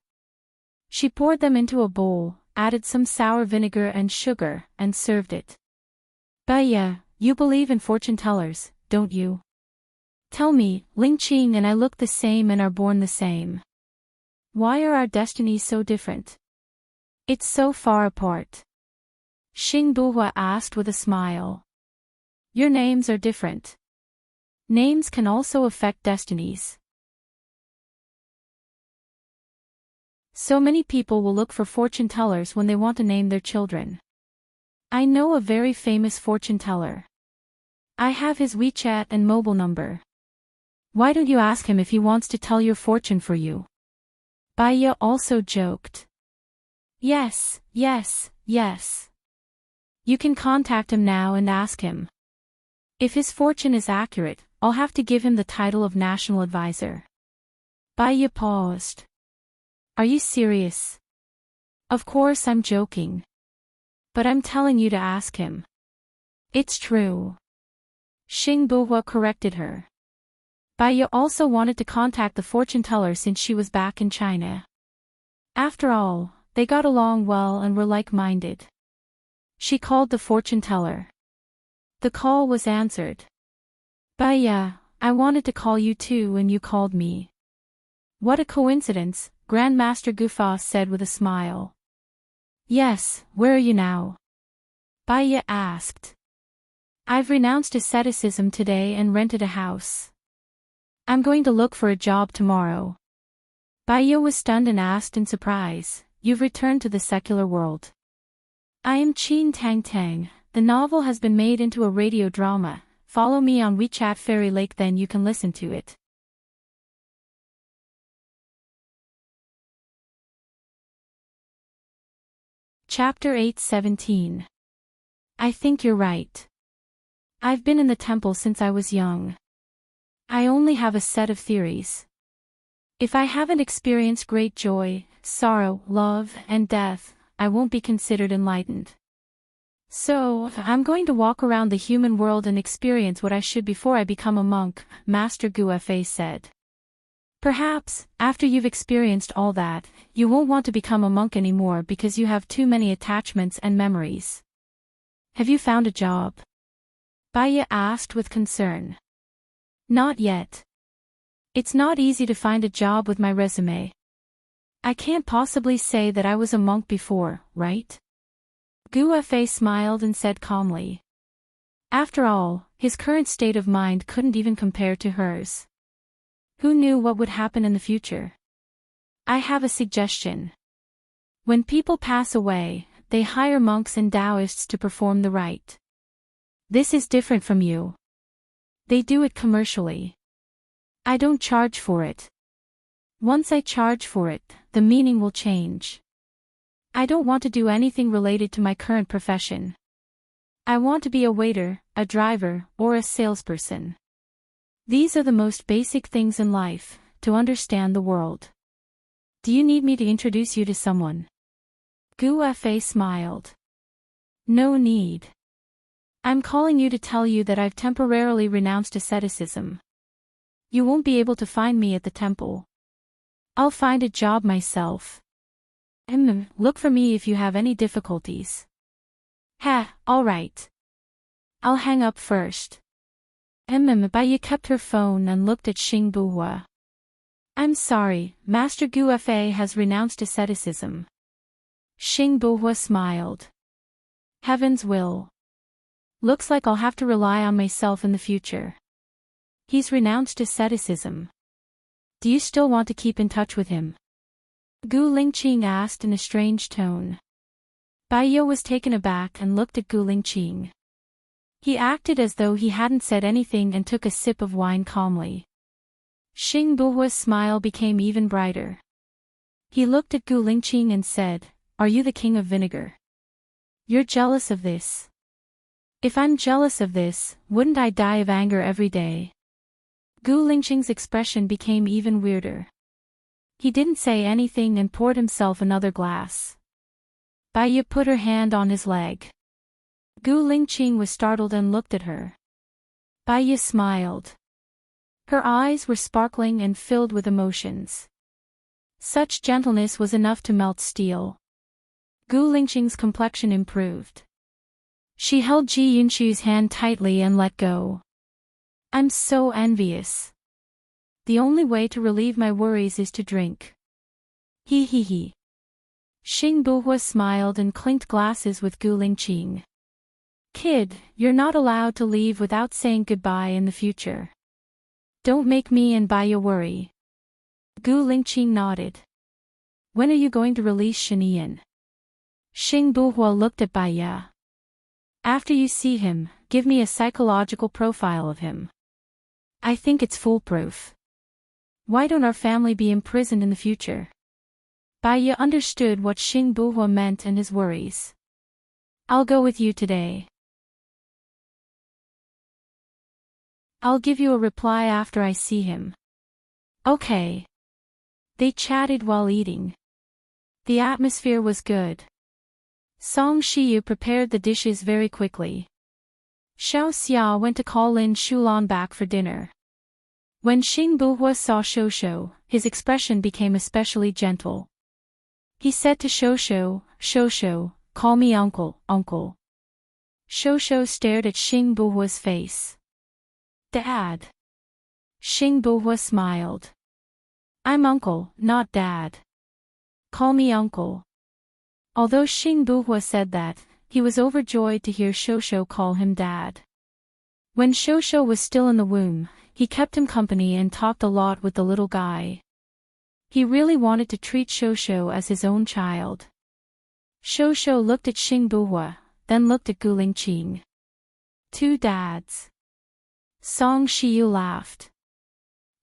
She poured them into a bowl, added some sour vinegar and sugar, and served it. Bai Yi, you believe in fortune tellers, don't you? Tell me, Lingqing and I look the same and are born the same. Why are our destinies so different? It's so far apart. Xing Buhua asked with a smile. Your names are different. Names can also affect destinies. So many people will look for fortune tellers when they want to name their children. I know a very famous fortune teller. I have his WeChat and mobile number. Why don't you ask him if he wants to tell your fortune for you? Bai Yi also joked. Yes, yes, yes. You can contact him now and ask him. If his fortune is accurate, I'll have to give him the title of National Advisor. Baya paused. Are you serious? Of course I'm joking. But I'm telling you to ask him. It's true. Xing Buhua corrected her. Baya also wanted to contact the fortune teller since she was back in China. After all, they got along well and were like-minded. She called the fortune teller. The call was answered. Baya, I wanted to call you too and you called me. What a coincidence, Grandmaster Gufa said with a smile. Yes, where are you now? Baya asked. I've renounced asceticism today and rented a house. I'm going to look for a job tomorrow. Baya was stunned and asked in surprise, You've returned to the secular world. I am Qin Tang Tang. The novel has been made into a radio drama. Follow me on WeChat Fairy Lake, then you can listen to it. Chapter 8:17. I think you're right. I've been in the temple since I was young. I only have a set of theories. If I haven't experienced great joy, sorrow, love, and death, I won't be considered enlightened. So, I'm going to walk around the human world and experience what I should before I become a monk, Master Gufa said. Perhaps, after you've experienced all that, you won't want to become a monk anymore because you have too many attachments and memories. Have you found a job? Baya asked with concern. Not yet. It's not easy to find a job with my resume. I can't possibly say that I was a monk before, right? Gufa smiled and said calmly. After all, his current state of mind couldn't even compare to hers. Who knew what would happen in the future? I have a suggestion. When people pass away, they hire monks and Taoists to perform the rite. This is different from you. They do it commercially. I don't charge for it. Once I charge for it, the meaning will change. I don't want to do anything related to my current profession. I want to be a waiter, a driver, or a salesperson. These are the most basic things in life, to understand the world. Do you need me to introduce you to someone? Gufa smiled. No need. I'm calling you to tell you that I've temporarily renounced asceticism. You won't be able to find me at the temple. I'll find a job myself. Look for me if you have any difficulties. All right. I'll hang up first. Baya kept her phone and looked at Xing Buhua. I'm sorry, Master Gufa has renounced asceticism. Xing Buhua smiled. Heaven's will. Looks like I'll have to rely on myself in the future. He's renounced asceticism. Do you still want to keep in touch with him? Gu Lingqing asked in a strange tone. Baya was taken aback and looked at Gu Lingqing. He acted as though he hadn't said anything and took a sip of wine calmly. Xing Buhua's smile became even brighter. He looked at Gu Lingqing and said, Are you the king of vinegar? You're jealous of this. If I'm jealous of this, wouldn't I die of anger every day? Gu Lingqing's expression became even weirder. He didn't say anything and poured himself another glass. Baya put her hand on his leg. Gu Lingqing was startled and looked at her. Baya smiled. Her eyes were sparkling and filled with emotions. Such gentleness was enough to melt steel. Gu Lingqing's complexion improved. She held Ji Yunchu's hand tightly and let go. I'm so envious. The only way to relieve my worries is to drink. He. Xing Buhua smiled and clinked glasses with Gu Lingqing. Kid, you're not allowed to leave without saying goodbye in the future. Don't make me and Baya worry. Gu Lingqing nodded. When are you going to release Shinian? Xing Buhua looked at Baya. After you see him, give me a psychological profile of him. I think it's foolproof. Why don't our family be imprisoned in the future? Baya understood what Xing Buhua meant and his worries. I'll go with you today. I'll give you a reply after I see him. Okay. They chatted while eating. The atmosphere was good. Song Shiyu prepared the dishes very quickly. Xiao Xia went to call Lin Shulan back for dinner. When Xing Buhua saw Shosho, his expression became especially gentle. He said to Shosho, "Shosho, call me uncle, uncle." Shosho stared at Xing Buhua's face. "Dad." Xing Buhua smiled. "I'm uncle, not dad. Call me uncle." Although Xing Buhua said that, he was overjoyed to hear Shosho call him dad. When Shosho was still in the womb, he kept him company and talked a lot with the little guy. He really wanted to treat Shosho as his own child. Shosho looked at Xing Buhua, then looked at Gu Lingqing. Two dads. Song Shiyu laughed.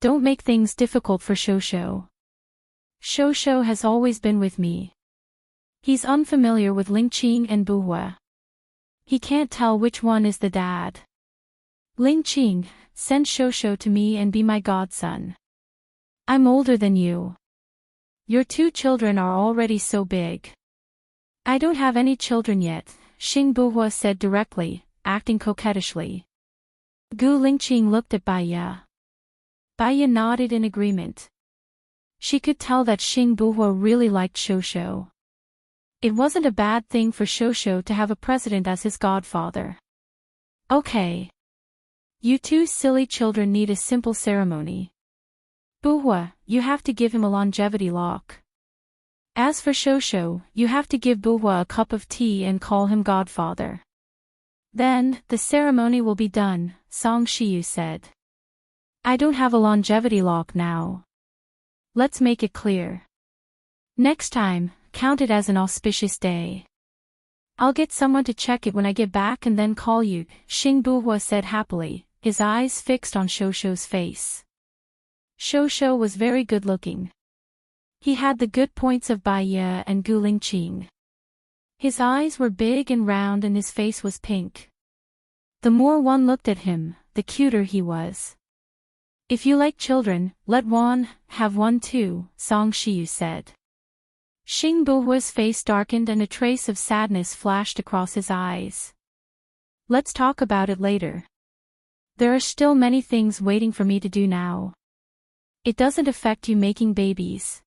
Don't make things difficult for Shosho. Shosho has always been with me. He's unfamiliar with Lingqing and Buhua. He can't tell which one is the dad. Lingqing, send Shosho to me and be my godson. I'm older than you. Your two children are already so big. I don't have any children yet, Xing Buhua said directly, acting coquettishly. Gu Lingqing looked at Baiya. Baiya nodded in agreement. She could tell that Xing Buhua really liked Shosho. It wasn't a bad thing for Shosho to have a president as his godfather. Okay. You two silly children need a simple ceremony. Buhua, you have to give him a longevity lock. As for Shosho, you have to give Buhua a cup of tea and call him godfather. Then, the ceremony will be done, Song Shiyu said. I don't have a longevity lock now. Let's make it clear. Next time, count it as an auspicious day. I'll get someone to check it when I get back and then call you, Xing Buhua said happily, his eyes fixed on Shosho's face. Shosho was very good looking. He had the good points of Baiya and Gu Lingqing. His eyes were big and round and his face was pink. The more one looked at him, the cuter he was. If you like children, let one have one too, Song Shiyu said. Xing Buhua's face darkened and a trace of sadness flashed across his eyes. Let's talk about it later. There are still many things waiting for me to do now. It doesn't affect you making babies.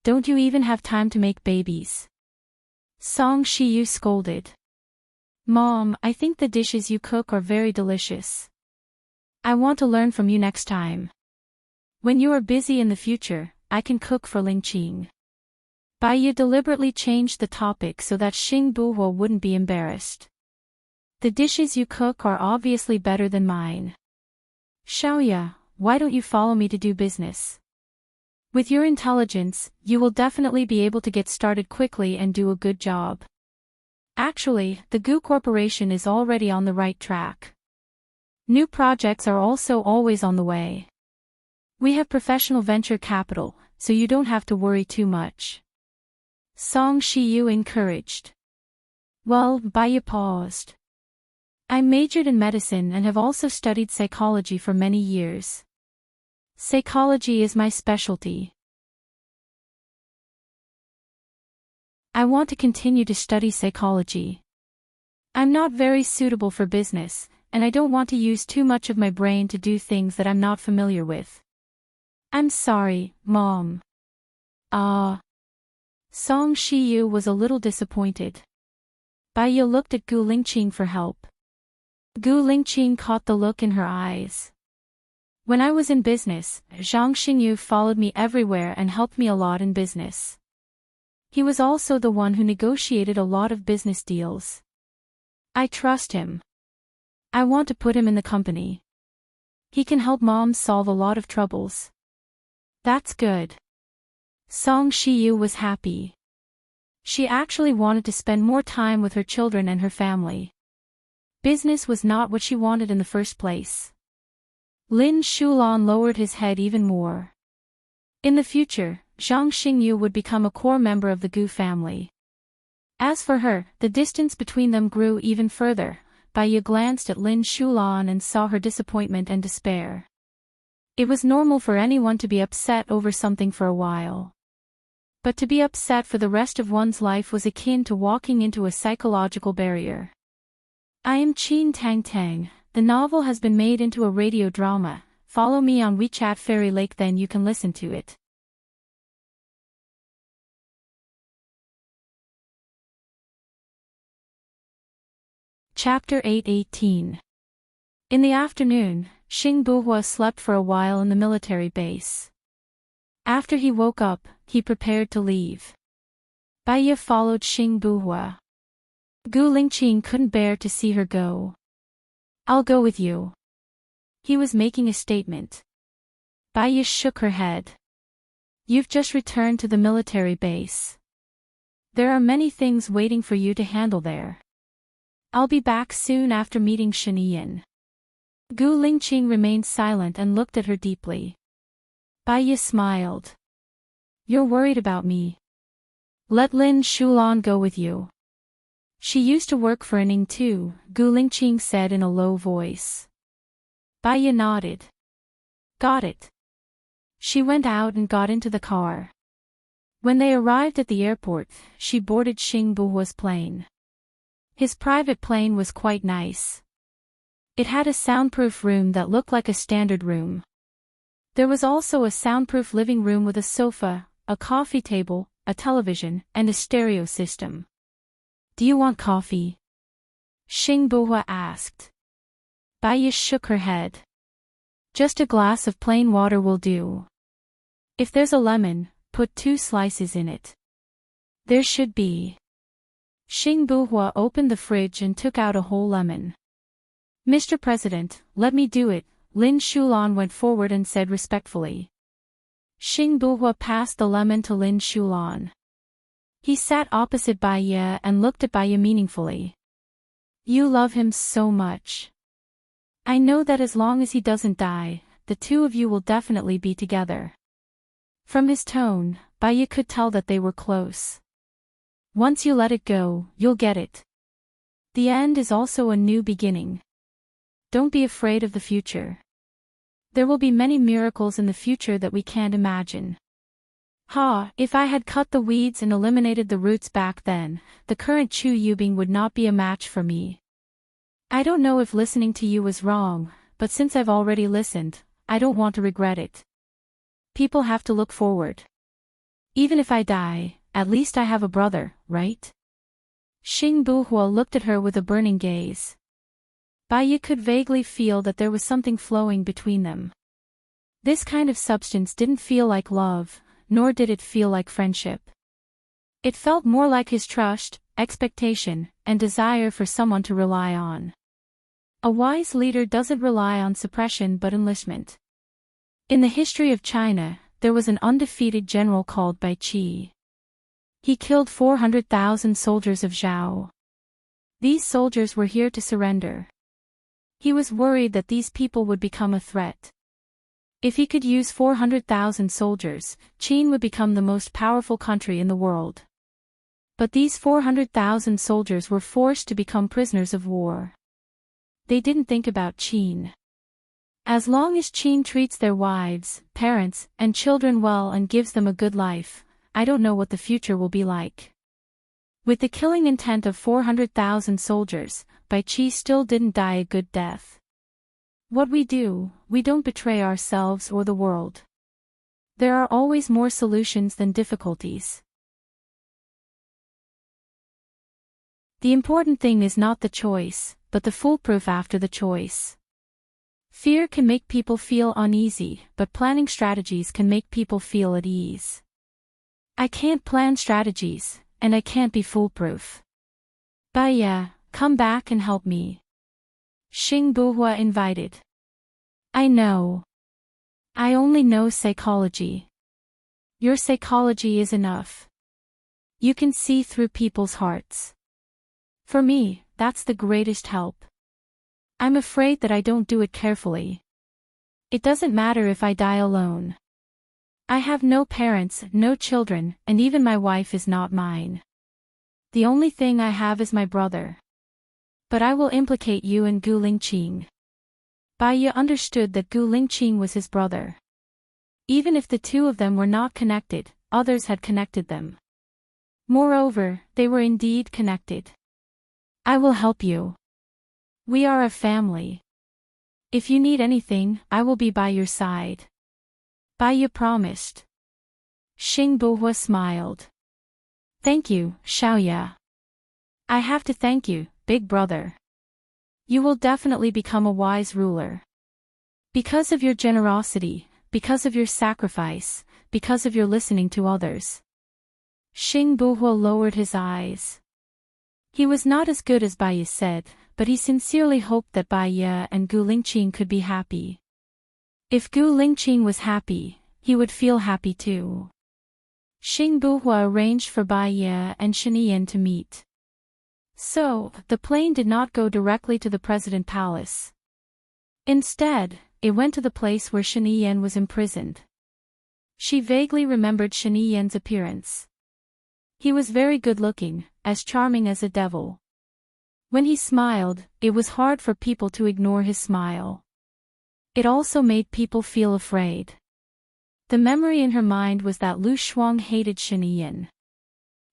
Don't you even have time to make babies? Song Shiyu scolded. Mom, I think the dishes you cook are very delicious. I want to learn from you next time. When you are busy in the future, I can cook for Lingqing. Baiya deliberately changed the topic so that Xing Buhua wouldn't be embarrassed. The dishes you cook are obviously better than mine. Xiaoya, why don't you follow me to do business? With your intelligence, you will definitely be able to get started quickly and do a good job. Actually, the Gu Corporation is already on the right track. New projects are also always on the way. We have professional venture capital, so you don't have to worry too much. Song Shiyu encouraged. Well, Baiya paused. I majored in medicine and have also studied psychology for many years. Psychology is my specialty. I want to continue to study psychology. I'm not very suitable for business, and I don't want to use too much of my brain to do things that I'm not familiar with. I'm sorry, Mom. Song Shiyu was a little disappointed. Baiya looked at Gu Lingqing for help. Gu Lingqing caught the look in her eyes. When I was in business, Zhang Xingyu followed me everywhere and helped me a lot in business. He was also the one who negotiated a lot of business deals. I trust him. I want to put him in the company. He can help Mom solve a lot of troubles. That's good. Song Shiyu was happy. She actually wanted to spend more time with her children and her family. Business was not what she wanted in the first place. Lin Shulan lowered his head even more. In the future, Zhang Xingyu would become a core member of the Gu family. As for her, the distance between them grew even further. Baiye glanced at Lin Shulan and saw her disappointment and despair. It was normal for anyone to be upset over something for a while. But to be upset for the rest of one's life was akin to walking into a psychological barrier. I am Qin Tang Tang. The novel has been made into a radio drama. Follow me on WeChat Fairy Lake, then you can listen to it. Chapter 8:18. In the afternoon, Xing Buhua slept for a while in the military base. After he woke up, he prepared to leave. Baiye followed Xing Buhua. Gu Lingqing couldn't bear to see her go. I'll go with you. He was making a statement. Baiye shook her head. You've just returned to the military base. There are many things waiting for you to handle there. I'll be back soon after meeting Shaniyan. Gu Lingqing remained silent and looked at her deeply. Baiye smiled. You're worried about me. Let Lin Shulan go with you. She used to work for Ning too, Gu Lingqing said in a low voice. Baiye nodded. Got it. She went out and got into the car. When they arrived at the airport, she boarded Xing Buhua's plane. His private plane was quite nice. It had a soundproof room that looked like a standard room. There was also a soundproof living room with a sofa, a coffee table, a television, and a stereo system. Do you want coffee? Xing Buhua asked. Baiye shook her head. Just a glass of plain water will do. If there's a lemon, put 2 slices in it. There should be. Xing Buhua opened the fridge and took out a whole lemon. Mr. President, let me do it, Lin Shulan went forward and said respectfully. Xing Buhua passed the lemon to Lin Shulan. He sat opposite Baiye and looked at Baiye meaningfully. You love him so much. I know that as long as he doesn't die, the two of you will definitely be together. From his tone, Baiye could tell that they were close. Once you let it go, you'll get it. The end is also a new beginning. Don't be afraid of the future. There will be many miracles in the future that we can't imagine. If I had cut the weeds and eliminated the roots back then, the current Chu Yubing would not be a match for me. I don't know if listening to you was wrong, but since I've already listened, I don't want to regret it. People have to look forward. Even if I die, at least I have a brother, right? Xing Buhua looked at her with a burning gaze. Baiye could vaguely feel that there was something flowing between them. This kind of substance didn't feel like love, nor did it feel like friendship. It felt more like his trust, expectation, and desire for someone to rely on. A wise leader doesn't rely on suppression but enlistment. In the history of China, there was an undefeated general called Bai Qi. He killed 400,000 soldiers of Zhao. These soldiers were here to surrender. He was worried that these people would become a threat. If he could use 400,000 soldiers, Qin would become the most powerful country in the world. But these 400,000 soldiers were forced to become prisoners of war. They didn't think about Qin. As long as Qin treats their wives, parents, and children well and gives them a good life, I don't know what the future will be like. With the killing intent of 400,000 soldiers, Bai Qi still didn't die a good death. What we do, we don't betray ourselves or the world. There are always more solutions than difficulties. The important thing is not the choice, but the foolproof after the choice. Fear can make people feel uneasy, but planning strategies can make people feel at ease. I can't plan strategies, and I can't be foolproof. Baiye, come back and help me. Xing Buhua invited. I know. I only know psychology. Your psychology is enough. You can see through people's hearts. For me, that's the greatest help. I'm afraid that I don't do it carefully. It doesn't matter if I die alone. I have no parents, no children, and even my wife is not mine. The only thing I have is my brother. But I will implicate you and Gu Lingqing. Bai Ye understood that Gu Lingqing was his brother. Even if the two of them were not connected, others had connected them. Moreover, they were indeed connected. I will help you. We are a family. If you need anything, I will be by your side. Bai Ye promised. Xing Buhua smiled. Thank you, Xiaoya. I have to thank you, big brother. You will definitely become a wise ruler. Because of your generosity, because of your sacrifice, because of your listening to others. Xing Buhua lowered his eyes. He was not as good as Bai Ye said, but he sincerely hoped that Bai Ye and Gu Lingqing could be happy. If Gu Lingqing was happy, he would feel happy too. Xing Buhua arranged for Bai Ye and Shinian to meet. So, the plane did not go directly to the President Palace. Instead, it went to the place where Shinian was imprisoned. She vaguely remembered Shinian's appearance. He was very good-looking, as charming as a devil. When he smiled, it was hard for people to ignore his smile. It also made people feel afraid. The memory in her mind was that Lu Shuang hated Shinian.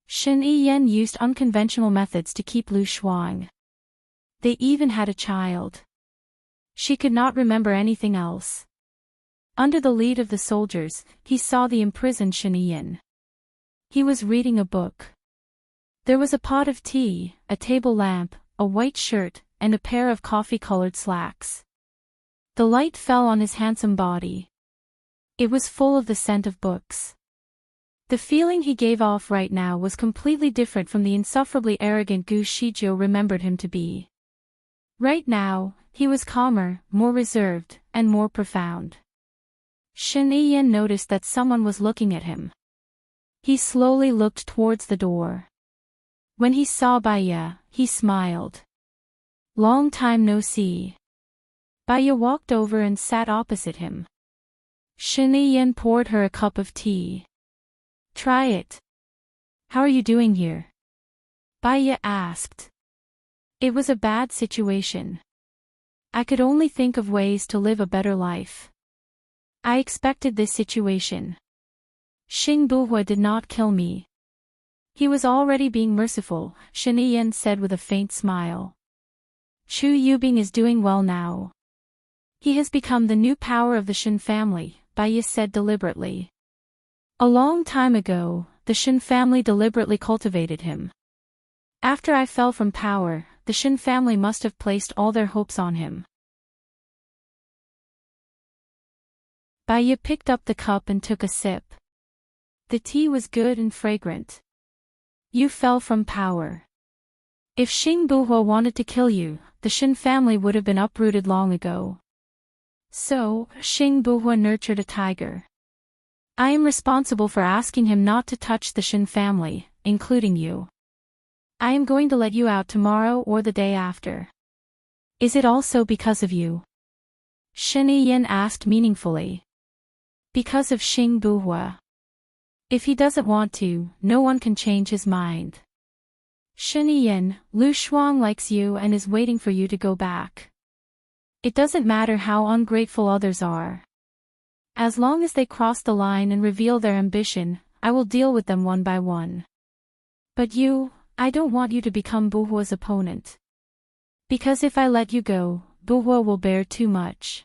Shinian used unconventional methods to keep Lu Shuang. They even had a child. She could not remember anything else. Under the lead of the soldiers, he saw the imprisoned Shinian. He was reading a book. There was a pot of tea, a table lamp, a white shirt, and a pair of coffee-colored slacks. The light fell on his handsome body. It was full of the scent of books. The feeling he gave off right now was completely different from the insufferably arrogant Gu Shijiu remembered him to be. Right now, he was calmer, more reserved, and more profound. Shen Yiyan noticed that someone was looking at him. He slowly looked towards the door. When he saw Bai Ye, he smiled. Long time no see. Bai Ye walked over and sat opposite him. Shen Yiyan poured her a cup of tea. Try it. How are you doing here? Bai Ye asked. It was a bad situation. I could only think of ways to live a better life. I expected this situation. Xing Buhua did not kill me. He was already being merciful, Shen Yiyan said with a faint smile. Chu Yubing is doing well now. He has become the new power of the Shen family, Bai Ye said deliberately. A long time ago, the Shen family deliberately cultivated him. After I fell from power, the Shen family must have placed all their hopes on him. Bai Ye picked up the cup and took a sip. The tea was good and fragrant. You fell from power. If Xing Buhua wanted to kill you, the Shen family would have been uprooted long ago. So, Xing Buhua nurtured a tiger. I am responsible for asking him not to touch the Shen family, including you. I am going to let you out tomorrow or the day after. Is it also because of you? Shen Yiyan asked meaningfully. Because of Xing Buhua. If he doesn't want to, no one can change his mind. Shen Yiyan, Lu Shuang likes you and is waiting for you to go back. It doesn't matter how ungrateful others are. As long as they cross the line and reveal their ambition, I will deal with them one by one. But you, I don't want you to become Buhua's opponent. Because if I let you go, Buhua will bear too much.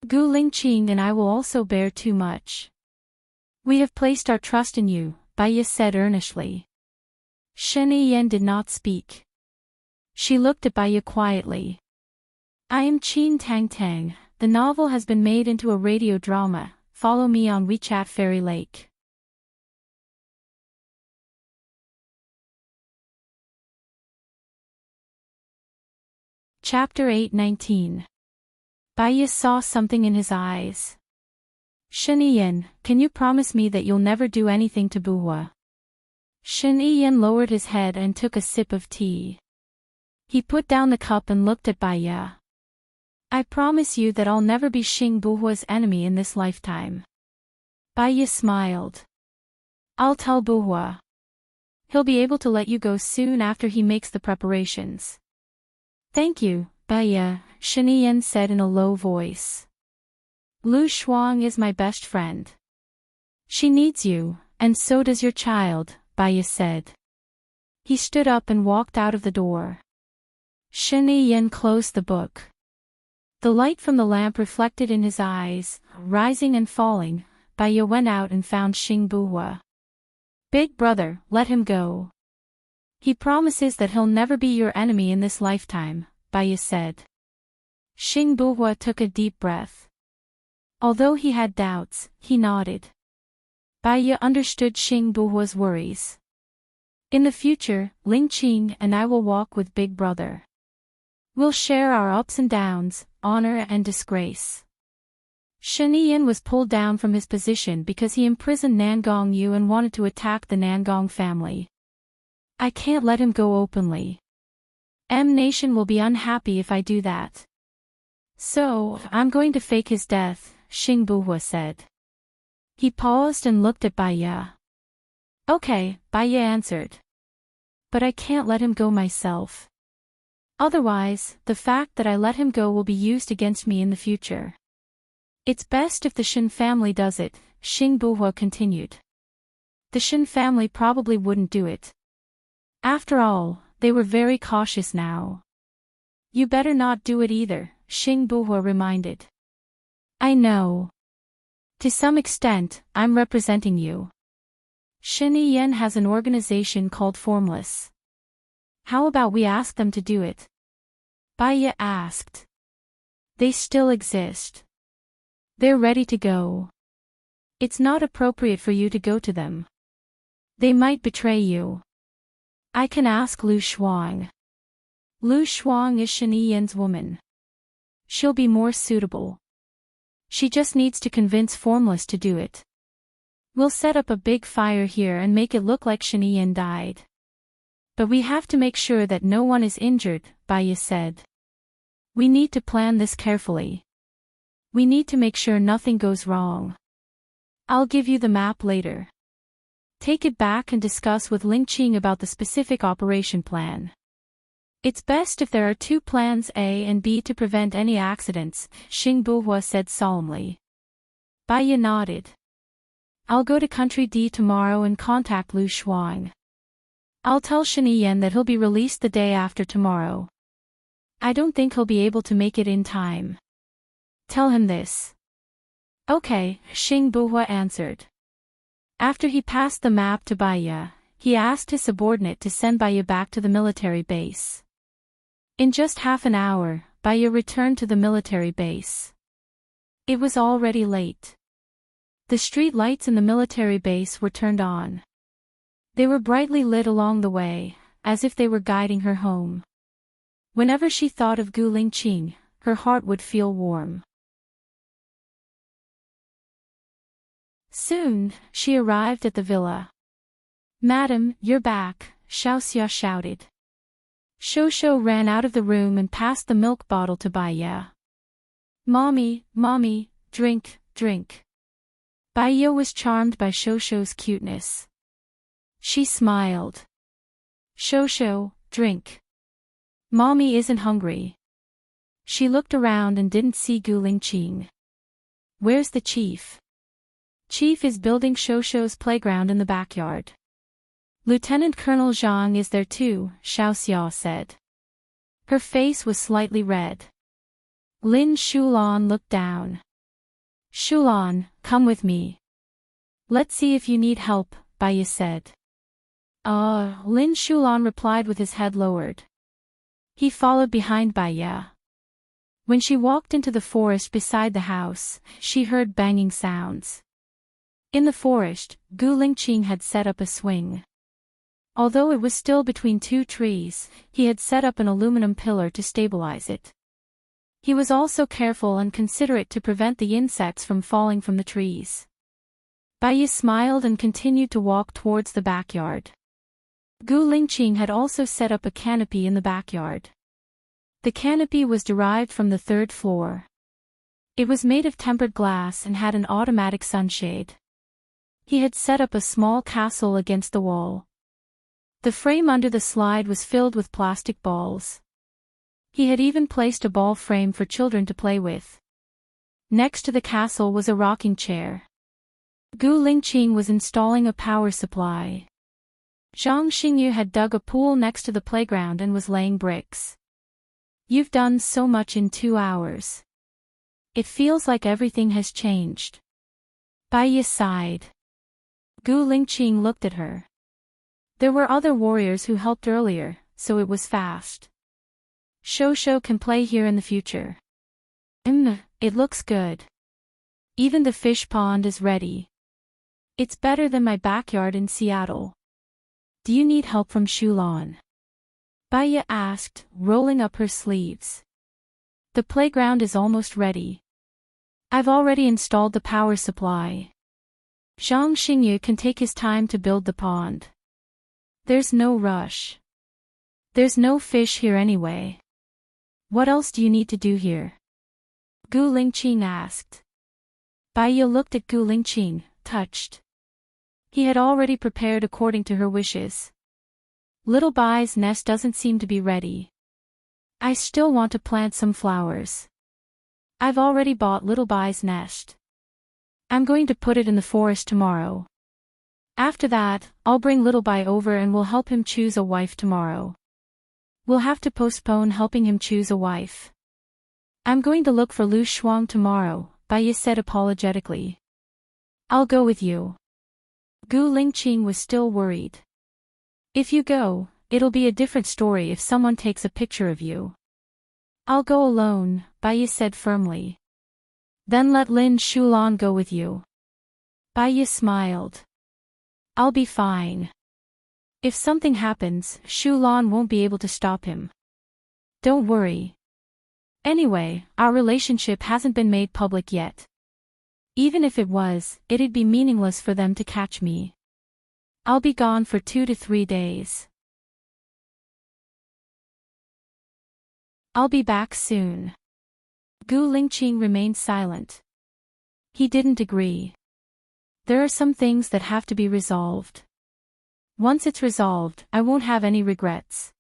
Gu Lingqing and I will also bear too much. We have placed our trust in you, Bai Ye said earnestly. Shen Yiyan did not speak. She looked at Bai Ye quietly. I am Qin Tang Tang. The novel has been made into a radio drama. Follow me on WeChat Fairy Lake. Chapter 8:19. Bai Ye saw something in his eyes. Shen Yiyan, can you promise me that you'll never do anything to Buhua? Shen Yiyan lowered his head and took a sip of tea. He put down the cup and looked at Bai Ye. I promise you that I'll never be Xing Buhua's enemy in this lifetime. Bai Ye smiled. I'll tell Buhua. He'll be able to let you go soon after he makes the preparations. Thank you, Baya, Shinian said in a low voice. Lu Shuang is my best friend. She needs you, and so does your child, Baya said. He stood up and walked out of the door. Shinian closed the book. The light from the lamp reflected in his eyes, rising and falling. Baya went out and found Xing Buhua. Big brother, let him go. He promises that he'll never be your enemy in this lifetime, Baya said. Xing Buhua took a deep breath. Although he had doubts, he nodded. Baya understood Xing Buhua's worries. In the future, Ling Qing and I will walk with Big Brother. We'll share our ups and downs, honor and disgrace. Shinian was pulled down from his position because he imprisoned Nangong Yu and wanted to attack the Nangong family. I can't let him go openly. M Nation will be unhappy if I do that. So, I'm going to fake his death, Xing Buhua said. He paused and looked at Baya. Okay, Baya answered. But I can't let him go myself. Otherwise, the fact that I let him go will be used against me in the future. It's best if the Shin family does it, Xing Buhua continued. The Shin family probably wouldn't do it. After all, they were very cautious now. You better not do it either, Xing Buhua reminded. I know. To some extent, I'm representing you. Shinian has an organization called Formless. How about we ask them to do it? Baya asked. They still exist. They're ready to go. It's not appropriate for you to go to them. They might betray you. I can ask Lu Shuang. Lu Shuang is Shinian's woman. She'll be more suitable. She just needs to convince Formless to do it. We'll set up a big fire here and make it look like Shinian died. But we have to make sure that no one is injured, Baya said. We need to plan this carefully. We need to make sure nothing goes wrong. I'll give you the map later. Take it back and discuss with Ling Qing about the specific operation plan. It's best if there are two plans A and B to prevent any accidents, Xing Buhua said solemnly. Baya nodded. I'll go to Country D tomorrow and contact Lu Shuang. I'll tell Shinian that he'll be released the day after tomorrow. I don't think he'll be able to make it in time. Tell him this. Okay, Xing Buhua answered. After he passed the map to Baya, he asked his subordinate to send Baya back to the military base. In just half an hour, Baya returned to the military base. It was already late. The street lights in the military base were turned on. They were brightly lit along the way, as if they were guiding her home. Whenever she thought of Gu Lingqing, her heart would feel warm. Soon, she arrived at the villa. Madam, you're back, Xiaoxia shouted. Shosho ran out of the room and passed the milk bottle to Baya. Mommy, mommy, drink, drink. Baya was charmed by Shosho's cuteness. She smiled. Shosho, drink. Mommy isn't hungry. She looked around and didn't see Gu Lingqing. Where's the chief? Chief is building Shosho's playground in the backyard. Lieutenant Colonel Zhang is there too, Xiaoxia said. Her face was slightly red. Lin Shulan looked down. Shulan, come with me. Let's see if you need help, Baya said. Lin Shulan replied with his head lowered. He followed behind Baya. When she walked into the forest beside the house, she heard banging sounds. In the forest, Gu Lingqing had set up a swing. Although it was still between two trees, he had set up an aluminum pillar to stabilize it. He was also careful and considerate to prevent the insects from falling from the trees. Baya smiled and continued to walk towards the backyard. Gu Lingqing had also set up a canopy in the backyard. The canopy was derived from the third floor. It was made of tempered glass and had an automatic sunshade. He had set up a small castle against the wall. The frame under the slide was filled with plastic balls. He had even placed a ball frame for children to play with. Next to the castle was a rocking chair. Gu Lingqing was installing a power supply. Zhang Xingyu had dug a pool next to the playground and was laying bricks. You've done so much in 2 hours. It feels like everything has changed. Baiye sighed. Gu Lingqing looked at her. There were other warriors who helped earlier, so it was fast. Shosho can play here in the future. It looks good. Even the fish pond is ready. It's better than my backyard in Seattle. Do you need help from Shulan? Baiye asked, rolling up her sleeves. The playground is almost ready. I've already installed the power supply. Zhang Xingyu can take his time to build the pond. There's no rush. There's no fish here anyway. What else do you need to do here? Gu Lingqing asked. Baiye looked at Gu Lingqing, touched. He had already prepared according to her wishes. Little Bai's nest doesn't seem to be ready. I still want to plant some flowers. I've already bought Little Bai's nest. I'm going to put it in the forest tomorrow. After that, I'll bring Little Bai over and we'll help him choose a wife tomorrow. We'll have to postpone helping him choose a wife. I'm going to look for Lu Shuang tomorrow, Baiye said apologetically. I'll go with you. Gu Lingqing was still worried. If you go, it'll be a different story if someone takes a picture of you. I'll go alone, Baiye said firmly. Then let Lin Shulan go with you. Baiye smiled. I'll be fine. If something happens, Shulan won't be able to stop him. Don't worry. Anyway, our relationship hasn't been made public yet. Even if it was, it'd be meaningless for them to catch me. I'll be gone for 2 to 3 days. I'll be back soon. Gu Lingqing remained silent. He didn't agree. There are some things that have to be resolved. Once it's resolved, I won't have any regrets.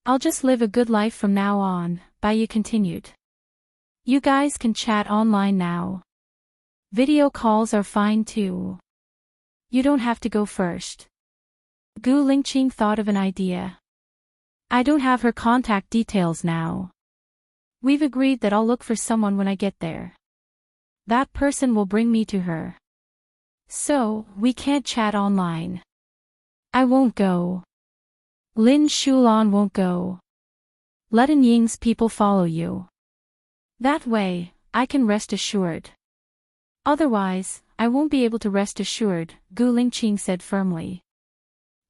I'll just live a good life from now on, Baiye continued. You guys can chat online now. Video calls are fine too. You don't have to go first. Gu Lingqing thought of an idea. I don't have her contact details now. We've agreed that I'll look for someone when I get there. That person will bring me to her. So, we can't chat online. I won't go. Lin Shulan won't go. Let An Ying's people follow you. That way, I can rest assured. Otherwise, I won't be able to rest assured, Gu Lingqing said firmly.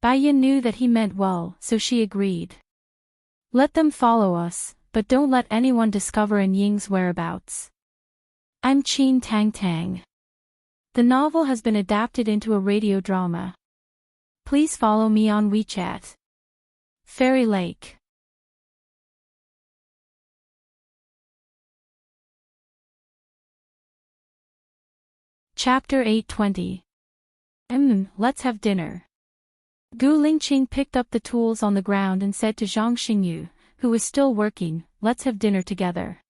Baiye knew that he meant well, so she agreed. Let them follow us, but don't let anyone discover An Ying's whereabouts. I'm Qin Tang Tang. The novel has been adapted into a radio drama. Please follow me on WeChat. Fairy Lake. Chapter 820. Let's have dinner. Gu Lingqing picked up the tools on the ground and said to Zhang Xingyu, who was still working, let's have dinner together.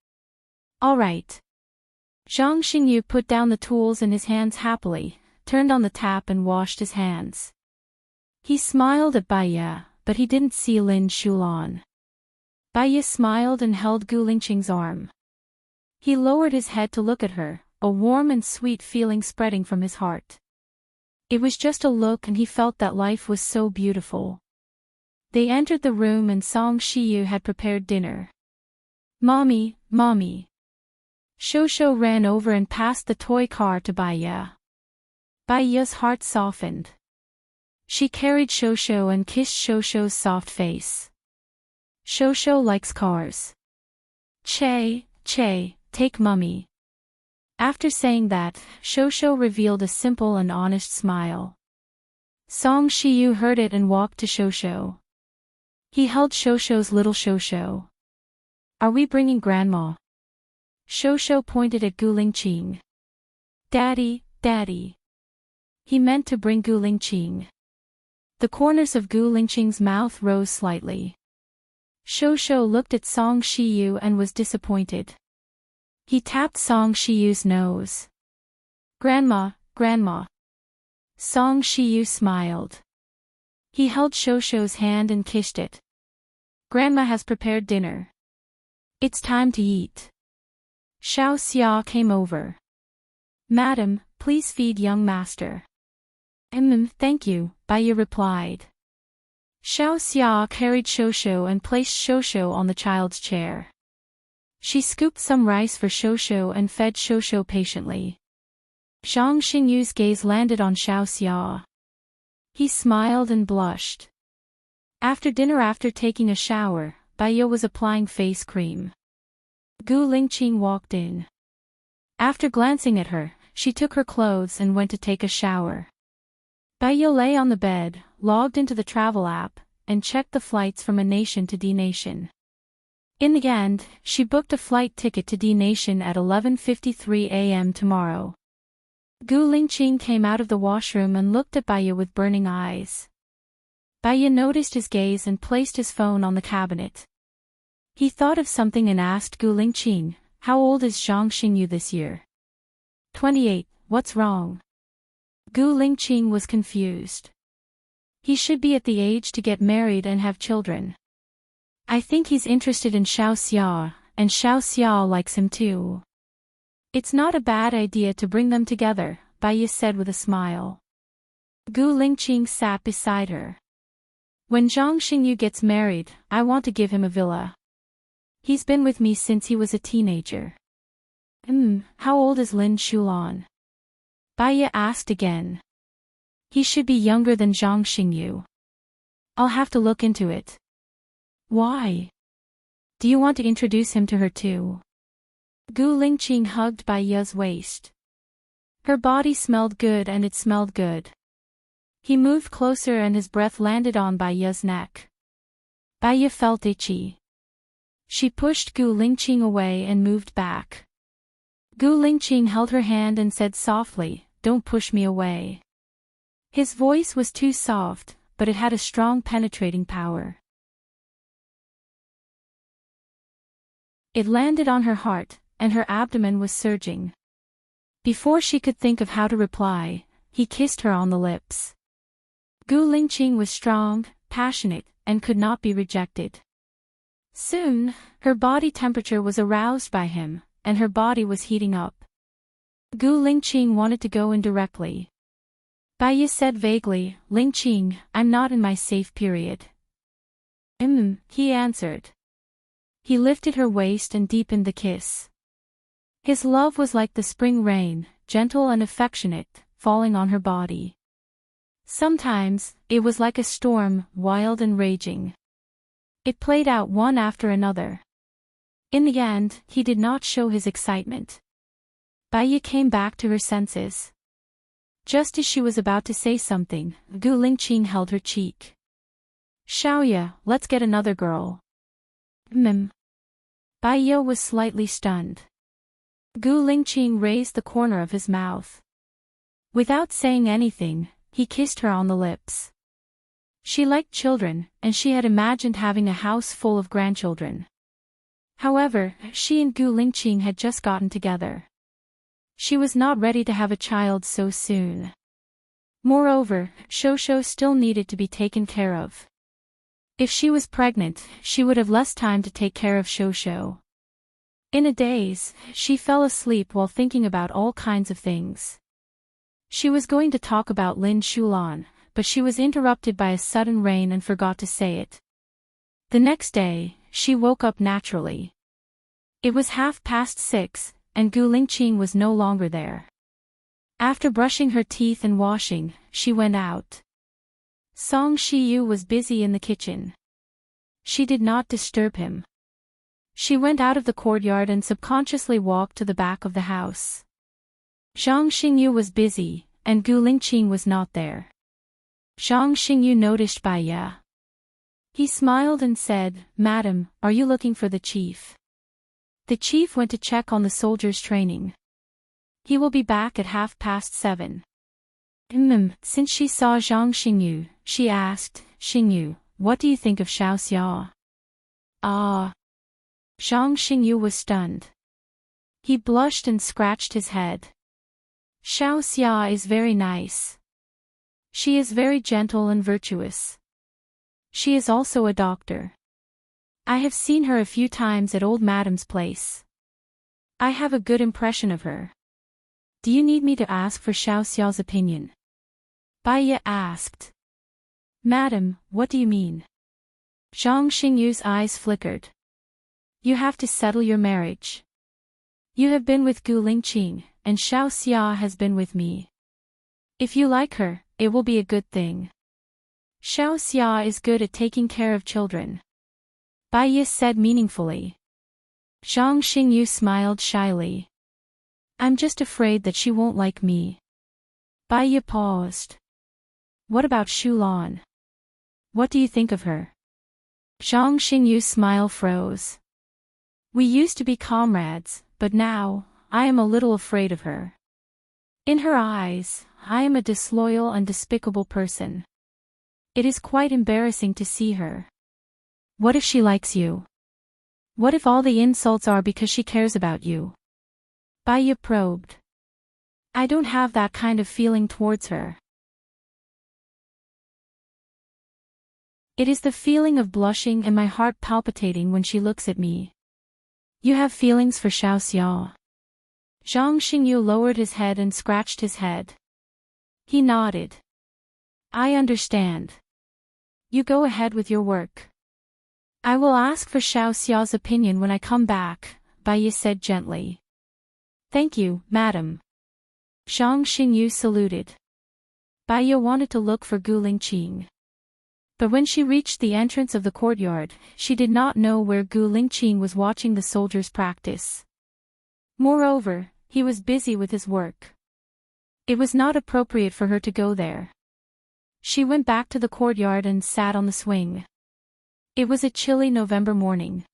All right. Zhang Xingyu put down the tools in his hands happily, turned on the tap and washed his hands. He smiled at Baiye, but he didn't see Lin Shulan. Baiye smiled and held Gu Lingqing's arm. He lowered his head to look at her, a warm and sweet feeling spreading from his heart. It was just a look and he felt that life was so beautiful. They entered the room and Song Shiyu had prepared dinner. Mommy, Mommy. Shosho ran over and passed the toy car to Baiye. Baiye's heart softened. She carried Shosho and kissed Shosho's soft face. Shosho likes cars. Che, take Mummy. After saying that, Shosho revealed a simple and honest smile. Song Shiyu heard it and walked to Shosho. He held Shosho's little Shosho. Are we bringing Grandma? Shosho pointed at Gu Lingqing. Daddy. He meant to bring Gu Lingqing. The corners of Gu Lingqing's mouth rose slightly. Shou looked at Song Shiyu and was disappointed. He tapped Song Shiyu's nose. "Grandma, Grandma." Song Shiyu smiled. He held Shou's hand and kissed it. "Grandma has prepared dinner. It's time to eat." Xiao Xia came over. "Madam, please feed young master." Thank you," Baiye replied. Xiao Xia carried Shou and placed Shou on the child's chair. She scooped some rice for Shou and fed Shou patiently. Zhang Xingyu's gaze landed on Xiao Xia. He smiled and blushed. After dinner, after taking a shower, Baiye was applying face cream. Gu Lingqing walked in. After glancing at her, she took her clothes and went to take a shower. Baiye lay on the bed, logged into the travel app, and checked the flights from A Nation to D Nation. In the end, she booked a flight ticket to D Nation at 11:53 a.m. tomorrow. Gu Lingqing came out of the washroom and looked at Baiye with burning eyes. Baiye noticed his gaze and placed his phone on the cabinet. He thought of something and asked Gu Lingqing, "How old is Zhang Xingyu this year?" 28, what's wrong? Gu Lingqing was confused. He should be at the age to get married and have children. I think he's interested in Xiao Xia, and Xiao Xia likes him too. It's not a bad idea to bring them together, Baiye said with a smile. Gu Lingqing sat beside her. When Zhang Xingyu gets married, I want to give him a villa. He's been with me since he was a teenager. How old is Lin Shulan? Baiye asked again. He should be younger than Zhang Xingyu. I'll have to look into it. Why? Do you want to introduce him to her too? Gu Lingqing hugged Baiye's waist. Her body smelled good and it smelled good. He moved closer and his breath landed on Baiye's neck. Baiye felt itchy. She pushed Gu Lingqing away and moved back. Gu Lingqing held her hand and said softly, "Don't push me away." His voice was too soft, but it had a strong penetrating power. It landed on her heart, and her abdomen was surging. Before she could think of how to reply, he kissed her on the lips. Gu Lingqing was strong, passionate, and could not be rejected. Soon, her body temperature was aroused by him, and her body was heating up. Gu Lingqing wanted to go in directly. Baiye said vaguely, "Lingqing, I'm not in my safe period." He answered. He lifted her waist and deepened the kiss. His love was like the spring rain, gentle and affectionate, falling on her body. Sometimes, it was like a storm, wild and raging. It played out one after another. In the end, he did not show his excitement. Baiye came back to her senses. Just as she was about to say something, Gu Lingqing held her cheek. "Xiaoya, let's get another girl." Baiye was slightly stunned. Gu Lingqing raised the corner of his mouth. Without saying anything, he kissed her on the lips. She liked children, and she had imagined having a house full of grandchildren. However, she and Gu Lingqing had just gotten together. She was not ready to have a child so soon. Moreover, Shou still needed to be taken care of. If she was pregnant, she would have less time to take care of Shou. In a daze, she fell asleep while thinking about all kinds of things. She was going to talk about Lin Shulan, but she was interrupted by a sudden rain and forgot to say it. The next day, she woke up naturally. It was 6:30, and Gu Lingqing was no longer there. After brushing her teeth and washing, she went out. Song Shiyu was busy in the kitchen. She did not disturb him. She went out of the courtyard and subconsciously walked to the back of the house. Zhang Xingyu was busy, and Gu Lingqing was not there. Zhang Xingyu noticed Baiye. He smiled and said, "Madam, are you looking for the chief?" The chief went to check on the soldiers' training. He will be back at 7:30. Since she saw Zhang Xingyu, she asked, Xingyu, what do you think of Xiao Xia? Ah. Zhang Xingyu was stunned. He blushed and scratched his head. Xiao Xia is very nice. She is very gentle and virtuous. She is also a doctor. I have seen her a few times at old madam's place. I have a good impression of her. Do you need me to ask for Xiao Xiao's opinion? Bai Ye asked. Madam, what do you mean? Zhang Xingyu's eyes flickered. You have to settle your marriage. You have been with Gu Lingqing, and Xiao Xia has been with me. If you like her, it will be a good thing. Xiao Xia is good at taking care of children. Bai Ye said meaningfully. Zhang Xingyu smiled shyly. I'm just afraid that she won't like me. Bai Ye paused. What about Shulan? What do you think of her? Zhang Xingyu's smile froze. We used to be comrades, but now, I am a little afraid of her. In her eyes, I am a disloyal and despicable person. It is quite embarrassing to see her. What if she likes you? What if all the insults are because she cares about you? Bai Ye probed. I don't have that kind of feeling towards her. It is the feeling of blushing and my heart palpitating when she looks at me. You have feelings for Xiao Xia. Zhang Xingyu lowered his head and scratched his head. He nodded. I understand. You go ahead with your work. I will ask for Xiao Xiao's opinion when I come back, Bai Ye said gently. Thank you, madam. Zhang Xingyu saluted. Bai Ye wanted to look for Gu Lingqing. But when she reached the entrance of the courtyard, she did not know where Gu Lingqing was watching the soldiers practice. Moreover, he was busy with his work. It was not appropriate for her to go there. She went back to the courtyard and sat on the swing. It was a chilly November morning.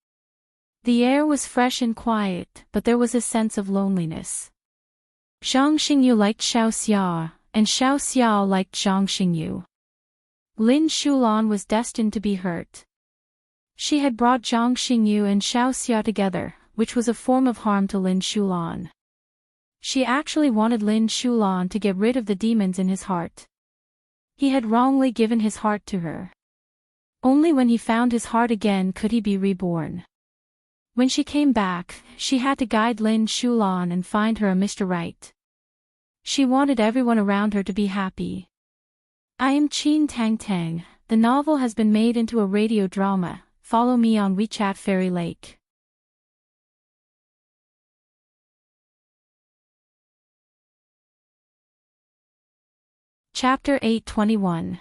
The air was fresh and quiet, but there was a sense of loneliness. Zhang Xingyu liked Xiao Xia, and Xiao Xia liked Zhang Xingyu. Lin Shulan was destined to be hurt. She had brought Zhang Xingyu and Xiao Xia together, which was a form of harm to Lin Shulan. She actually wanted Lin Shulan to get rid of the demons in his heart. He had wrongly given his heart to her. Only when he found his heart again could he be reborn. When she came back, she had to guide Lin Shulan and find her a Mr. Right. She wanted everyone around her to be happy. I am Qin Tang Tang. The novel has been made into a radio drama. Follow me on WeChat Fairy Lake. Chapter 821.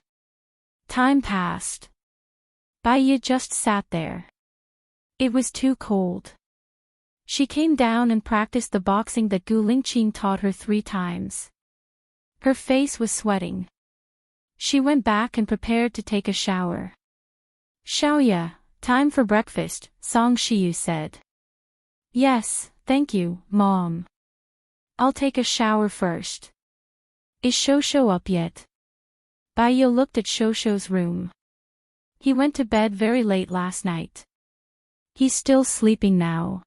Time passed. Bai Ye just sat there. It was too cold. She came down and practiced the boxing that Gu Lingqing taught her 3 times. Her face was sweating. She went back and prepared to take a shower. Xiaoya, time for breakfast, Song Shiyu said. Yes, thank you, Mom. I'll take a shower first. Is Shosho up yet? Bai Ye looked at Shosho's room. He went to bed very late last night. He's still sleeping now.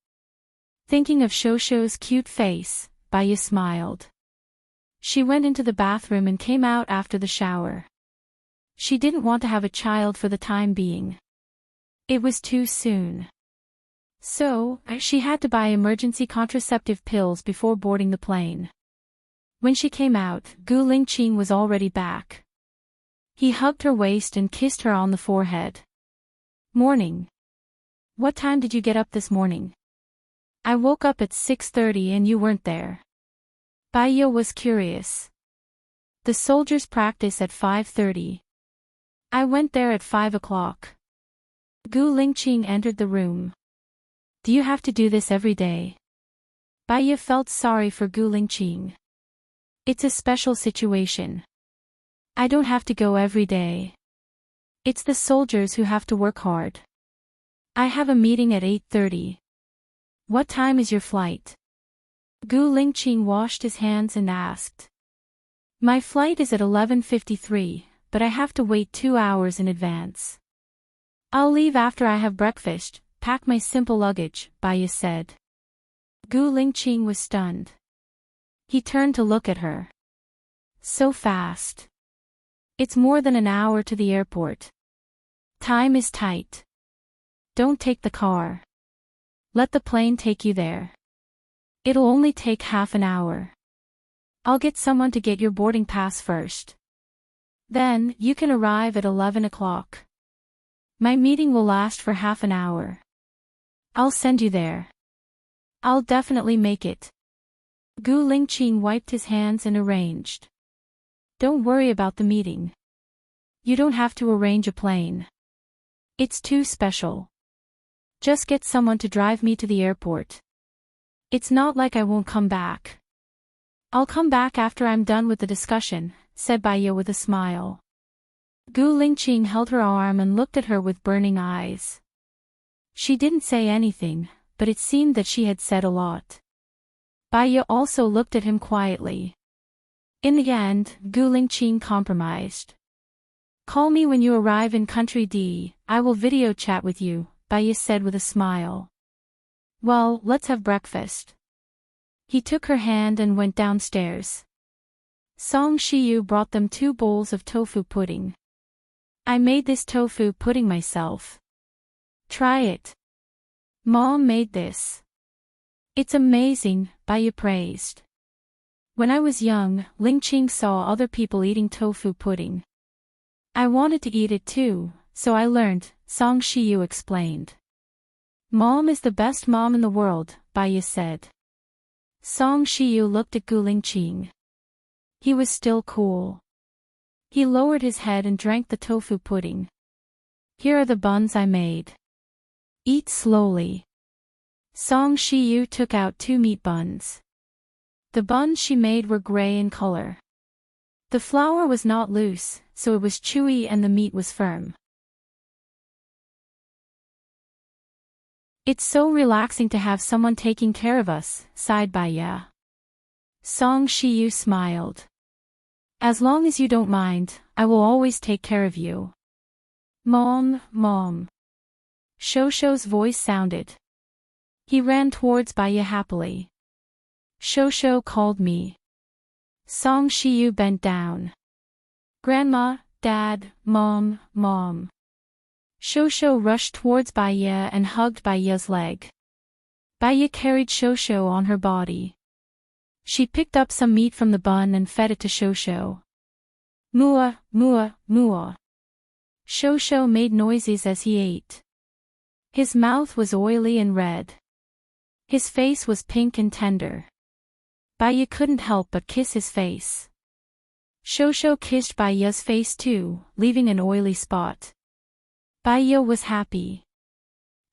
Thinking of Shosho's cute face, Bai Ye smiled. She went into the bathroom and came out after the shower. She didn't want to have a child for the time being. It was too soon. So, she had to buy emergency contraceptive pills before boarding the plane. When she came out, Gu Lingqing was already back. He hugged her waist and kissed her on the forehead. Morning. What time did you get up this morning? I woke up at 6:30 and you weren't there. Bai Ye was curious. The soldiers practice at 5:30. I went there at 5 o'clock. Gu Lingqing entered the room. Do you have to do this every day? Bai Ye felt sorry for Gu Lingqing. It's a special situation. I don't have to go every day. It's the soldiers who have to work hard. I have a meeting at 8:30. What time is your flight? Gu Lingqing washed his hands and asked. My flight is at 11:53, but I have to wait 2 hours in advance. I'll leave after I have breakfast, pack my simple luggage, Baya said. Gu Lingqing was stunned. He turned to look at her. So fast. It's more than an hour to the airport. Time is tight. Don't take the car. Let the plane take you there. It'll only take half an hour. I'll get someone to get your boarding pass first. Then, you can arrive at 11 o'clock. My meeting will last for half an hour. I'll send you there. I'll definitely make it. Gu Lingqing wiped his hands and arranged. Don't worry about the meeting. You don't have to arrange a plane. It's too special. Just get someone to drive me to the airport. It's not like I won't come back. I'll come back after I'm done with the discussion, said Baya with a smile. Gu Lingqing held her arm and looked at her with burning eyes. She didn't say anything, but it seemed that she had said a lot. Baya also looked at him quietly. In the end, Gu Lingqing compromised. Call me when you arrive in Country D, I will video chat with you, Baya said with a smile. Well, let's have breakfast. He took her hand and went downstairs. Song Shiyu brought them 2 bowls of tofu pudding. I made this tofu pudding myself. Try it. Mom made this. It's amazing, Baya praised. When I was young, Lingqing saw other people eating tofu pudding. I wanted to eat it too, so I learned, Song Shiyu explained. Mom is the best mom in the world, Baya said. Song Shiyu looked at Gu Lingqing. He was still cool. He lowered his head and drank the tofu pudding. Here are the buns I made. Eat slowly. Song Shiyu took out 2 meat buns. The buns she made were gray in color. The flour was not loose, so it was chewy and the meat was firm. It's so relaxing to have someone taking care of us, sighed Baya. Song Shiyu smiled. As long as you don't mind, I will always take care of you. Mom, Mom. Shosho's voice sounded. He ran towards Baya happily. Shosho called me. Song Shiyu bent down. Grandma, Dad, Mom, Mom. Shosho rushed towards Baya and hugged Baya's leg. Baya carried Shosho on her body. She picked up some meat from the bun and fed it to Shosho. Mua, mua, mua. Shosho made noises as he ate. His mouth was oily and red. His face was pink and tender. Baya couldn't help but kiss his face. Shosho kissed Baya's face too, leaving an oily spot. Baya was happy.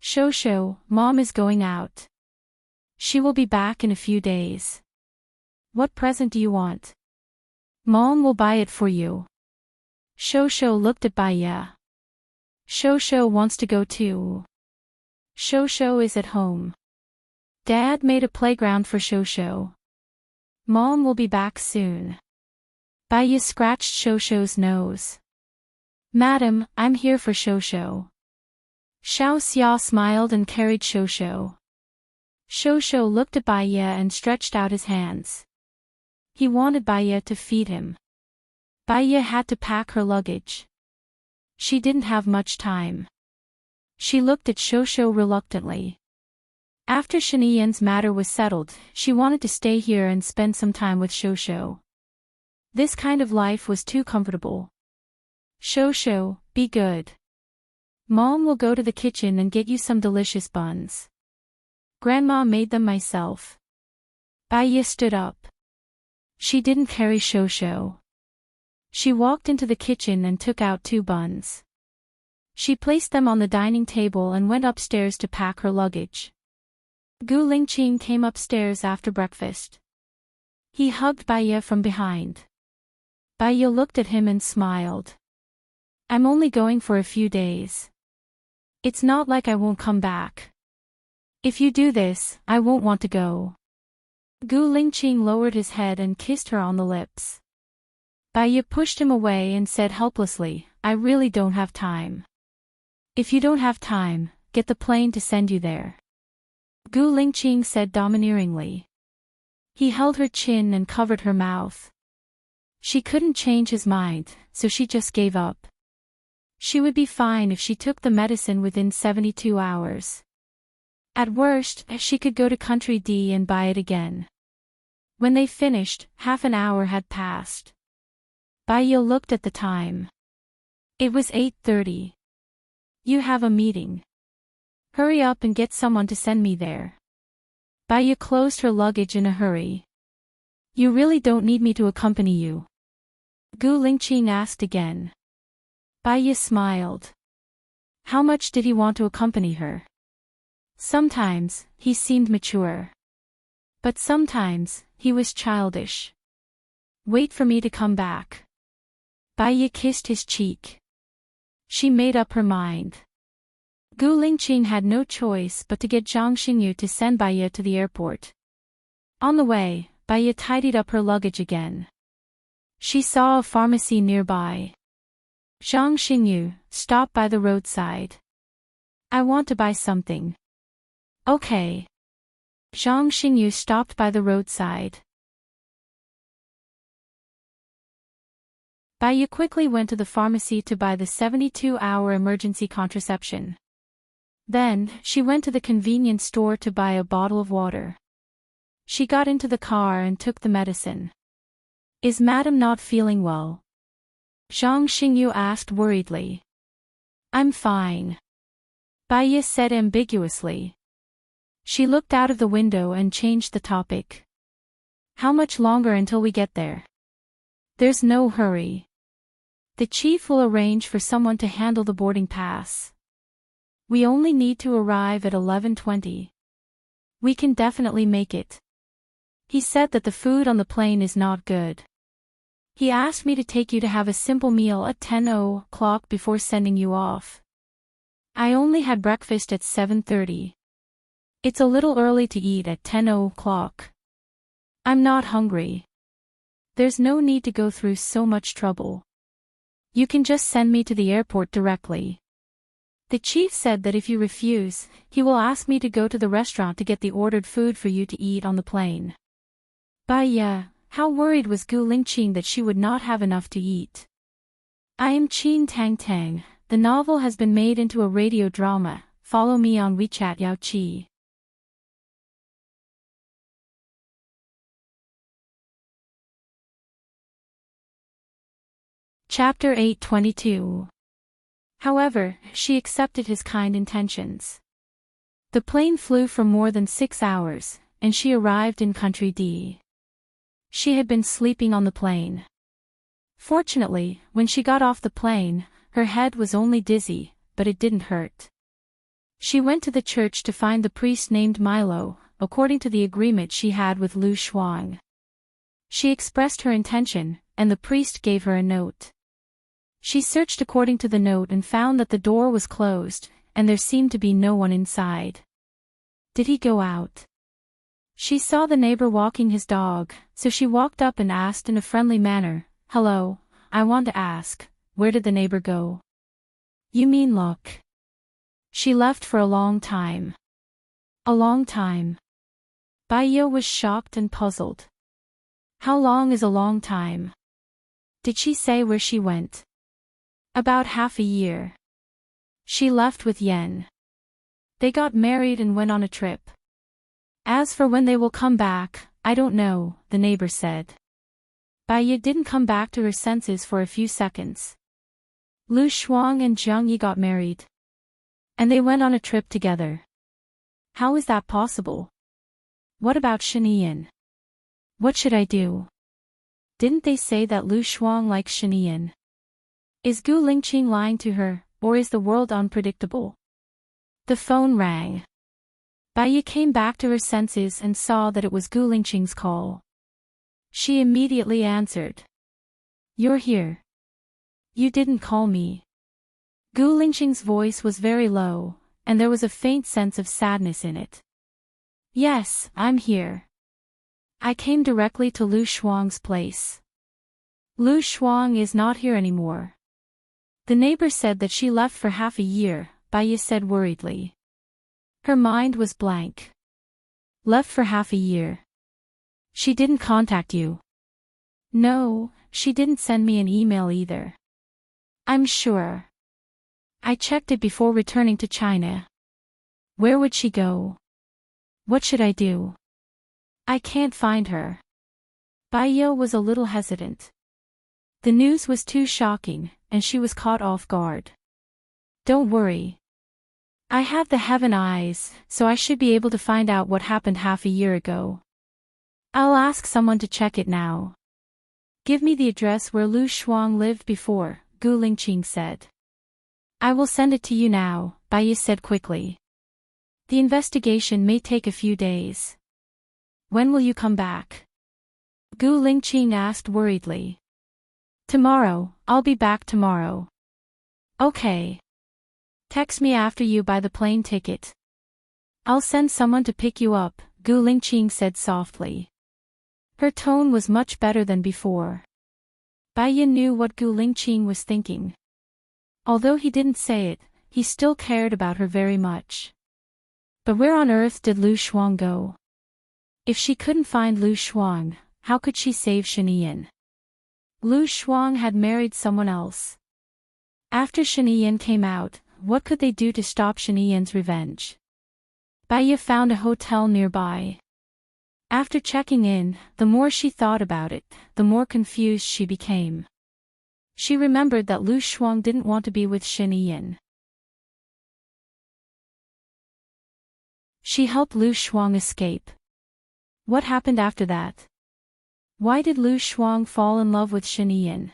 Shosho, Mom is going out. She will be back in a few days. What present do you want? Mom will buy it for you. Shosho looked at Baya. Shosho wants to go too. Shosho is at home. Dad made a playground for Shosho. Mom will be back soon. Baya scratched Shosho's nose. Madam, I'm here for Shosho. Xiao Xia smiled and carried Shosho. Shosho looked at Baya and stretched out his hands. He wanted Baya to feed him. Baya had to pack her luggage. She didn't have much time. She looked at Shosho reluctantly. After Shiniyan's matter was settled, she wanted to stay here and spend some time with Shosho. This kind of life was too comfortable. Shosho, be good. Mom will go to the kitchen and get you some delicious buns. Grandma made them myself. Baya stood up. She didn't carry Shosho. She walked into the kitchen and took out 2 buns. She placed them on the dining table and went upstairs to pack her luggage. Gu Lingqing came upstairs after breakfast. He hugged Baya from behind. Baya looked at him and smiled. I'm only going for a few days. It's not like I won't come back. If you do this, I won't want to go. Gu Lingqing lowered his head and kissed her on the lips. Baiye pushed him away and said helplessly, I really don't have time. If you don't have time, get the plane to send you there. Gu Lingqing said domineeringly. He held her chin and covered her mouth. She couldn't change his mind, so she just gave up. She would be fine if she took the medicine within 72 hours. At worst, she could go to Country D and buy it again. When they finished, half an hour had passed. Baiye looked at the time. It was 8:30. You have a meeting. Hurry up and get someone to send me there. Baiye closed her luggage in a hurry. You really don't need me to accompany you? Gu Lingqing asked again. Baiye smiled. How much did he want to accompany her? Sometimes, he seemed mature. But sometimes, he was childish. Wait for me to come back. Baiye kissed his cheek. She made up her mind. Gu Lingqing had no choice but to get Zhang Xingyu to send Baiye to the airport. On the way, Baiye tidied up her luggage again. She saw a pharmacy nearby. Zhang Xingyu, stop by the roadside. I want to buy something. Okay. Zhang Xingyu stopped by the roadside. Baiye quickly went to the pharmacy to buy the 72-hour emergency contraception. Then, she went to the convenience store to buy a bottle of water. She got into the car and took the medicine. Is Madam not feeling well? Zhang Xingyu asked worriedly. I'm fine. Baiye said ambiguously. She looked out of the window and changed the topic. How much longer until we get there? There's no hurry. The chief will arrange for someone to handle the boarding pass. We only need to arrive at 11:20. We can definitely make it. He said that the food on the plane is not good. He asked me to take you to have a simple meal at 10 o'clock before sending you off. I only had breakfast at 7:30. It's a little early to eat at 10 o'clock. I'm not hungry. There's no need to go through so much trouble. You can just send me to the airport directly. The chief said that if you refuse, he will ask me to go to the restaurant to get the ordered food for you to eat on the plane. Baiye, how worried was Gu Lingqing that she would not have enough to eat. I am Qin Tang Tang. The novel has been made into a radio drama. Follow me on WeChat Yao Qi. Chapter 822. However, she accepted his kind intentions. The plane flew for more than 6 hours, and she arrived in Country D. She had been sleeping on the plane. Fortunately, when she got off the plane, her head was only dizzy, but it didn't hurt. She went to the church to find the priest named Milo, according to the agreement she had with Lu Shuang. She expressed her intention, and the priest gave her a note. She searched according to the note and found that the door was closed, and there seemed to be no one inside. Did he go out? She saw the neighbor walking his dog, so she walked up and asked in a friendly manner, Hello, I want to ask, where did the neighbor go? You mean look. She left for a long time. A long time. Baiye was shocked and puzzled. How long is a long time? Did she say where she went? About half a year. She left with Yen. They got married and went on a trip. As for when they will come back, I don't know, the neighbor said. Baiye didn't come back to her senses for a few seconds. Lu Shuang and Zhang Yi got married. And they went on a trip together. How is that possible? What about Shinian? What should I do? Didn't they say that Lu Shuang likes Shinian? Is Gu Lingqing lying to her, or is the world unpredictable? The phone rang. Baiye came back to her senses and saw that it was Gu Lingqing's call. She immediately answered. You're here. You didn't call me. Gu Lingqing's voice was very low, and there was a faint sense of sadness in it. Yes, I'm here. I came directly to Lu Shuang's place. Lu Shuang is not here anymore. The neighbor said that she left for half a year, Baiya said worriedly. Her mind was blank. Left for half a year. She didn't contact you. No, she didn't send me an email either. I'm sure. I checked it before returning to China. Where would she go? What should I do? I can't find her. Baiya was a little hesitant. The news was too shocking, and she was caught off guard. Don't worry. I have the heaven eyes, so I should be able to find out what happened half a year ago. I'll ask someone to check it now. Give me the address where Lu Shuang lived before, Gu Lingqing said. I will send it to you now, Baiya said quickly. The investigation may take a few days. When will you come back? Gu Lingqing asked worriedly. Tomorrow, I'll be back tomorrow. Okay. Text me after you buy the plane ticket. I'll send someone to pick you up, Gu Lingqing said softly. Her tone was much better than before. Baiya knew what Gu Lingqing was thinking. Although he didn't say it, he still cared about her very much. But where on earth did Lu Shuang go? If she couldn't find Lu Shuang, how could she save Shinian? Lu Shuang had married someone else. After Shinian came out, what could they do to stop Shinian's revenge? Baiya found a hotel nearby. After checking in, the more she thought about it, the more confused she became. She remembered that Lu Shuang didn't want to be with Shinian. She helped Lu Shuang escape. What happened after that? Why did Lu Shuang fall in love with Shinian?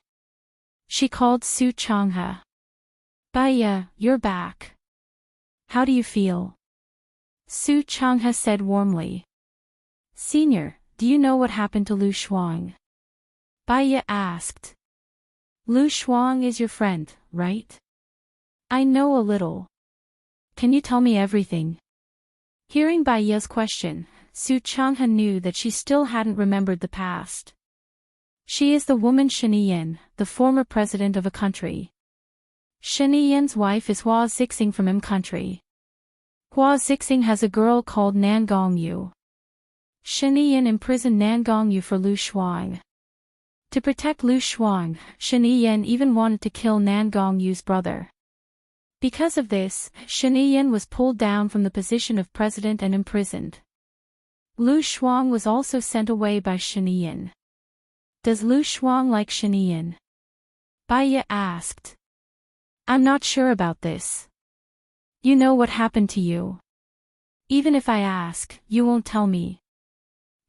She called Su Changhe. Baiya, you're back. How do you feel? Su Changhe said warmly. Senior, do you know what happened to Lu Shuang? Baiya asked. Lu Shuang is your friend, right? I know a little. Can you tell me everything? Hearing Baiya's question, Su Changhe knew that she still hadn't remembered the past. She is the woman Shinian, the former president of a country. Shinian's wife is Hua Zixing from M country. Hua Zixing has a girl called Nan Gongyu. Shinian imprisoned Nan Gongyu for Lu Shuang. To protect Lu Shuang, Shinian even wanted to kill Nan Gongyu's brother. Because of this, Shinian was pulled down from the position of president and imprisoned. Lu Shuang was also sent away by Shinian. Does Lu Shuang like Shinian? Baiya asked. I'm not sure about this. You know what happened to you. Even if I ask, you won't tell me.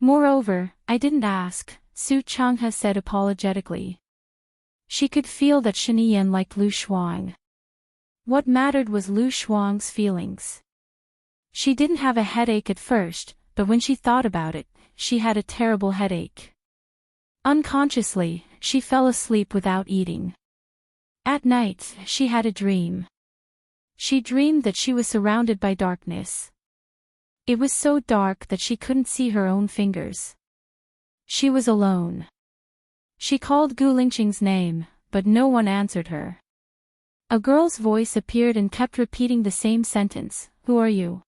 Moreover, I didn't ask, Su Changhe said apologetically. She could feel that Shinian liked Lu Shuang. What mattered was Lu Shuang's feelings. She didn't have a headache at first, but when she thought about it, she had a terrible headache. Unconsciously, she fell asleep without eating. At night, she had a dream. She dreamed that she was surrounded by darkness. It was so dark that she couldn't see her own fingers. She was alone. She called Gu Lingqing's name, but no one answered her. A girl's voice appeared and kept repeating the same sentence, Who are you?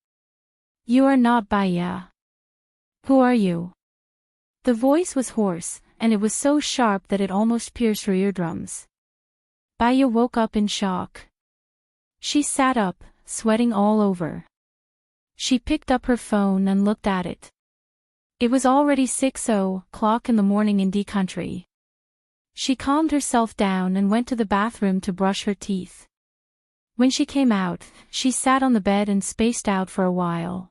You are not Baiya. Who are you? The voice was hoarse, and it was so sharp that it almost pierced her eardrums. Baiya woke up in shock. She sat up, sweating all over. She picked up her phone and looked at it. It was already 6:00 in the morning in D country. She calmed herself down and went to the bathroom to brush her teeth. When she came out, she sat on the bed and spaced out for a while.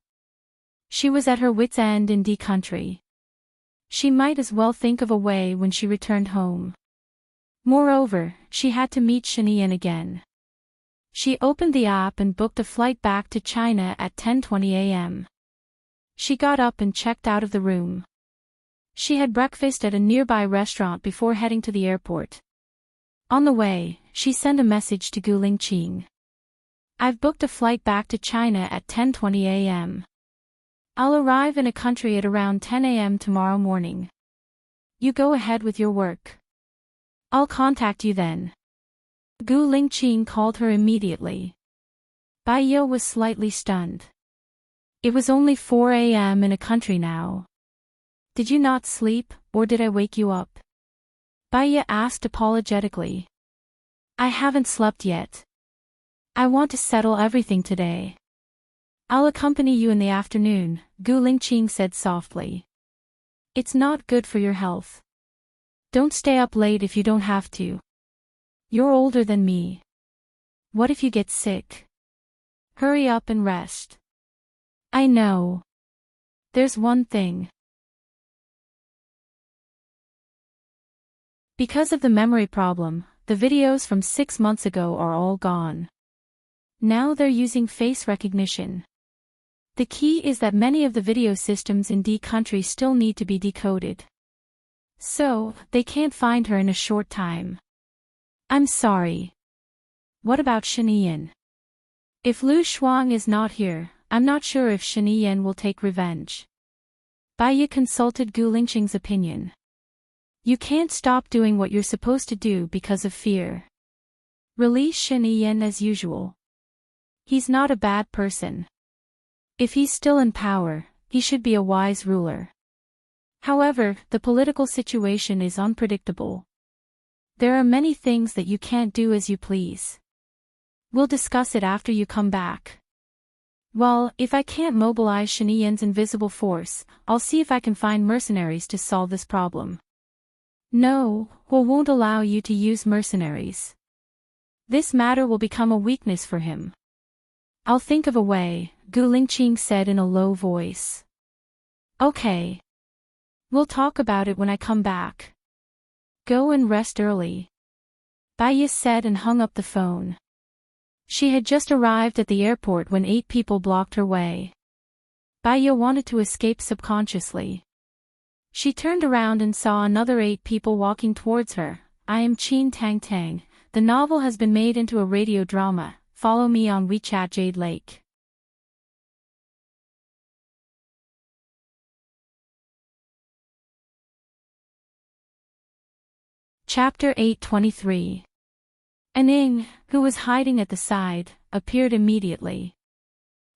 She was at her wit's end in D country. She might as well think of a way when she returned home. Moreover, she had to meet Shinian again. She opened the app and booked a flight back to China at 10:20 a.m. She got up and checked out of the room. She had breakfast at a nearby restaurant before heading to the airport. On the way, she sent a message to Gu Lingqing. I've booked a flight back to China at 10:20 a.m. I'll arrive in a country at around 10 a.m. tomorrow morning. You go ahead with your work. I'll contact you then. Gu Lingqing called her immediately. Bai Ye was slightly stunned. It was only 4 a.m. in a country now. Did you not sleep, or did I wake you up? Bai Ye asked apologetically. I haven't slept yet. I want to settle everything today. I'll accompany you in the afternoon, Gu Lingqing said softly. It's not good for your health. Don't stay up late if you don't have to. You're older than me. What if you get sick? Hurry up and rest. I know. There's one thing. Because of the memory problem, the videos from 6 months ago are all gone. Now they're using face recognition. The key is that many of the video systems in D country still need to be decoded. So, they can't find her in a short time. I'm sorry. What about Shaniyan? If Lu Shuang is not here, I'm not sure if Shaniyan will take revenge. Bai Ye consulted Gu Lingqing's opinion. You can't stop doing what you're supposed to do because of fear. Release Shaniyan as usual. He's not a bad person. If he's still in power, he should be a wise ruler. However, the political situation is unpredictable. There are many things that you can't do as you please. We'll discuss it after you come back. Well, if I can't mobilize Shaniyan's invisible force, I'll see if I can find mercenaries to solve this problem. No, we won't allow you to use mercenaries. This matter will become a weakness for him. I'll think of a way, Gu Lingqing said in a low voice. Okay. We'll talk about it when I come back. Go and rest early. Bai Ye said and hung up the phone. She had just arrived at the airport when 8 people blocked her way. Bai Ye wanted to escape subconsciously. She turned around and saw another 8 people walking towards her. I am Qin Tang Tang. The novel has been made into a radio drama. Follow me on WeChat Jade Lake. Chapter 823. Aning, who was hiding at the side, appeared immediately.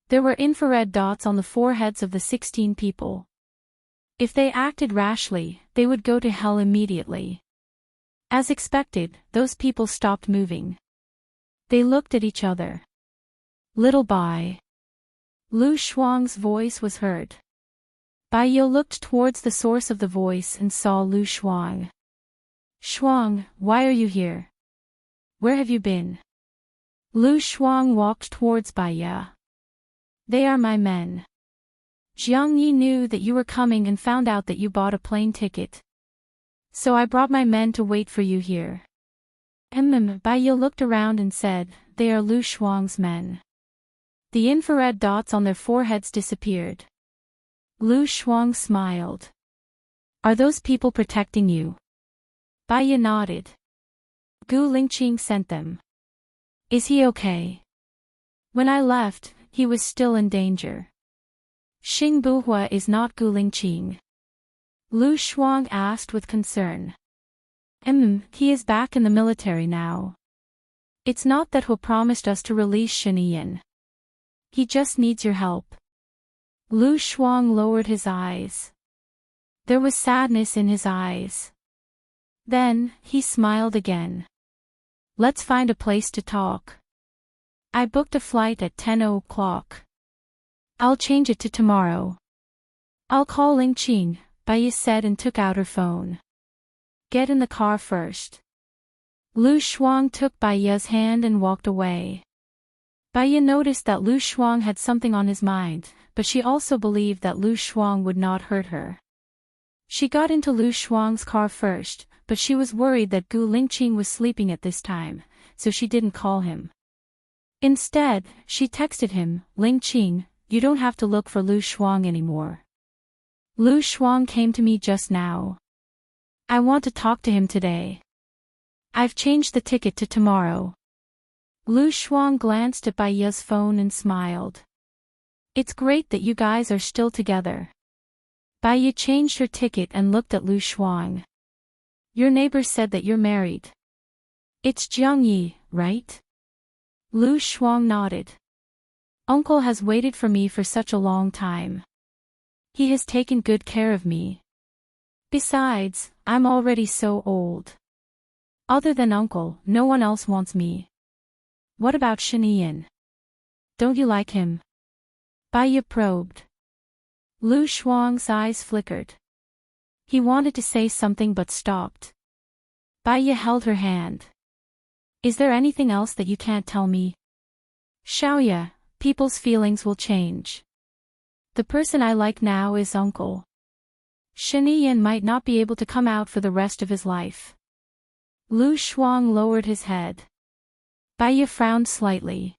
There were infrared dots on the foreheads of the 16 people. If they acted rashly, they would go to hell immediately. As expected, those people stopped moving. They looked at each other. Little Bai. Lu Shuang's voice was heard. Bai Ye looked towards the source of the voice and saw Lu Shuang. Shuang, why are you here? Where have you been? Lu Shuang walked towards Bai Ye. They are my men. Jiang Yi knew that you were coming and found out that you bought a plane ticket. So I brought my men to wait for you here. Bai Ye looked around and said, they are Lu Shuang's men. The infrared dots on their foreheads disappeared. Lu Shuang smiled. Are those people protecting you? Bai Ye nodded. Gu Lingqing sent them. Is he okay? When I left, he was still in danger. Xing Buhua is not Gu Lingqing. Lu Shuang asked with concern. He is back in the military now. It's not that he promised us to release Shaniyan. He just needs your help. Lu Shuang lowered his eyes. There was sadness in his eyes. Then, he smiled again. Let's find a place to talk. I booked a flight at 10 o'clock. I'll change it to tomorrow. I'll call Lingqing, Bai Ye said and took out her phone. Get in the car first. Lu Shuang took Bai Ye's hand and walked away. Bai Ye noticed that Lu Shuang had something on his mind, but she also believed that Lu Shuang would not hurt her. She got into Lu Shuang's car first, but she was worried that Gu Lingqing was sleeping at this time, so she didn't call him. Instead, she texted him, Lingqing, you don't have to look for Lu Shuang anymore. Lu Shuang came to me just now. I want to talk to him today. I've changed the ticket to tomorrow. Lu Shuang glanced at Bai Ye's phone and smiled. It's great that you guys are still together. Bai Ye changed her ticket and looked at Lu Shuang. Your neighbor said that you're married. It's Jiangyi, right? Lu Shuang nodded. Uncle has waited for me for such a long time. He has taken good care of me. Besides, I'm already so old. Other than uncle, no one else wants me. What about Shinian? Don't you like him? Baiya probed. Lu Shuang's eyes flickered. He wanted to say something but stopped. Baiya held her hand. Is there anything else that you can't tell me? Xiaoya, people's feelings will change. The person I like now is uncle. Shinian might not be able to come out for the rest of his life. Lu Shuang lowered his head. Baiya frowned slightly.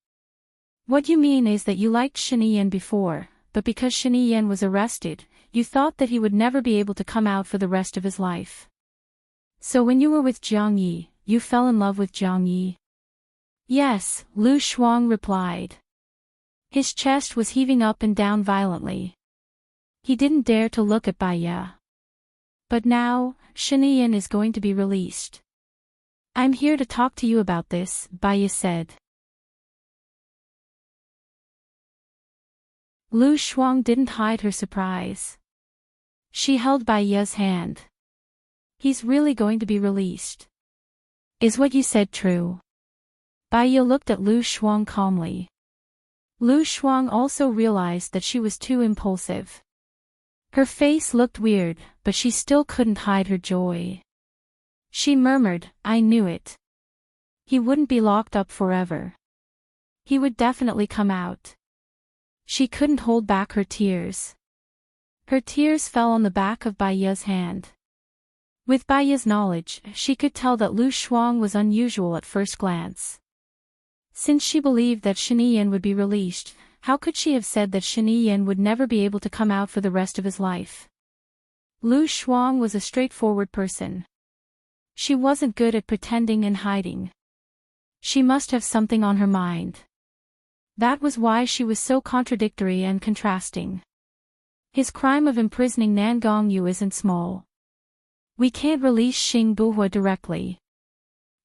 What you mean is that you liked Shinian before, but because Shinian was arrested, you thought that he would never be able to come out for the rest of his life. So when you were with Jiangyi, you fell in love with Jiangyi? Yes, Lu Shuang replied. His chest was heaving up and down violently. He didn't dare to look at Baiya. But now, Shinian is going to be released. I'm here to talk to you about this, Baiya said. Lu Shuang didn't hide her surprise. She held Baiya's hand. He's really going to be released. Is what you said true? Baiya looked at Lu Shuang calmly. Lu Shuang also realized that she was too impulsive. Her face looked weird, but she still couldn't hide her joy. She murmured, I knew it. He wouldn't be locked up forever. He would definitely come out. She couldn't hold back her tears. Her tears fell on the back of Baiya's hand. With Baiya's knowledge, she could tell that Lu Shuang was unusual at first glance. Since she believed that Shinian would be released, how could she have said that Shinian would never be able to come out for the rest of his life? Lu Shuang was a straightforward person. She wasn't good at pretending and hiding. She must have something on her mind. That was why she was so contradictory and contrasting. His crime of imprisoning Nan Gongyu isn't small. We can't release Xing Buhua directly.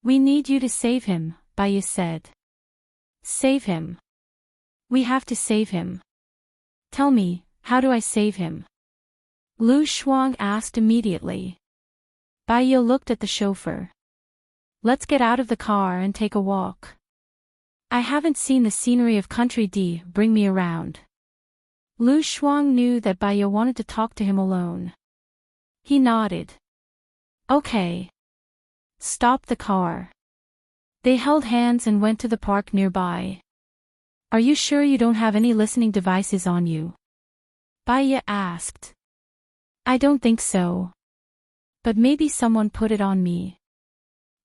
We need you to save him, Baiya said. Save him. We have to save him. Tell me, how do I save him? Lu Shuang asked immediately. Baiya looked at the chauffeur. Let's get out of the car and take a walk. I haven't seen the scenery of Country D, bring me around. Lu Shuang knew that Baiya wanted to talk to him alone. He nodded. Okay. Stop the car. They held hands and went to the park nearby. Are you sure you don't have any listening devices on you? Baiya asked. I don't think so. But maybe someone put it on me.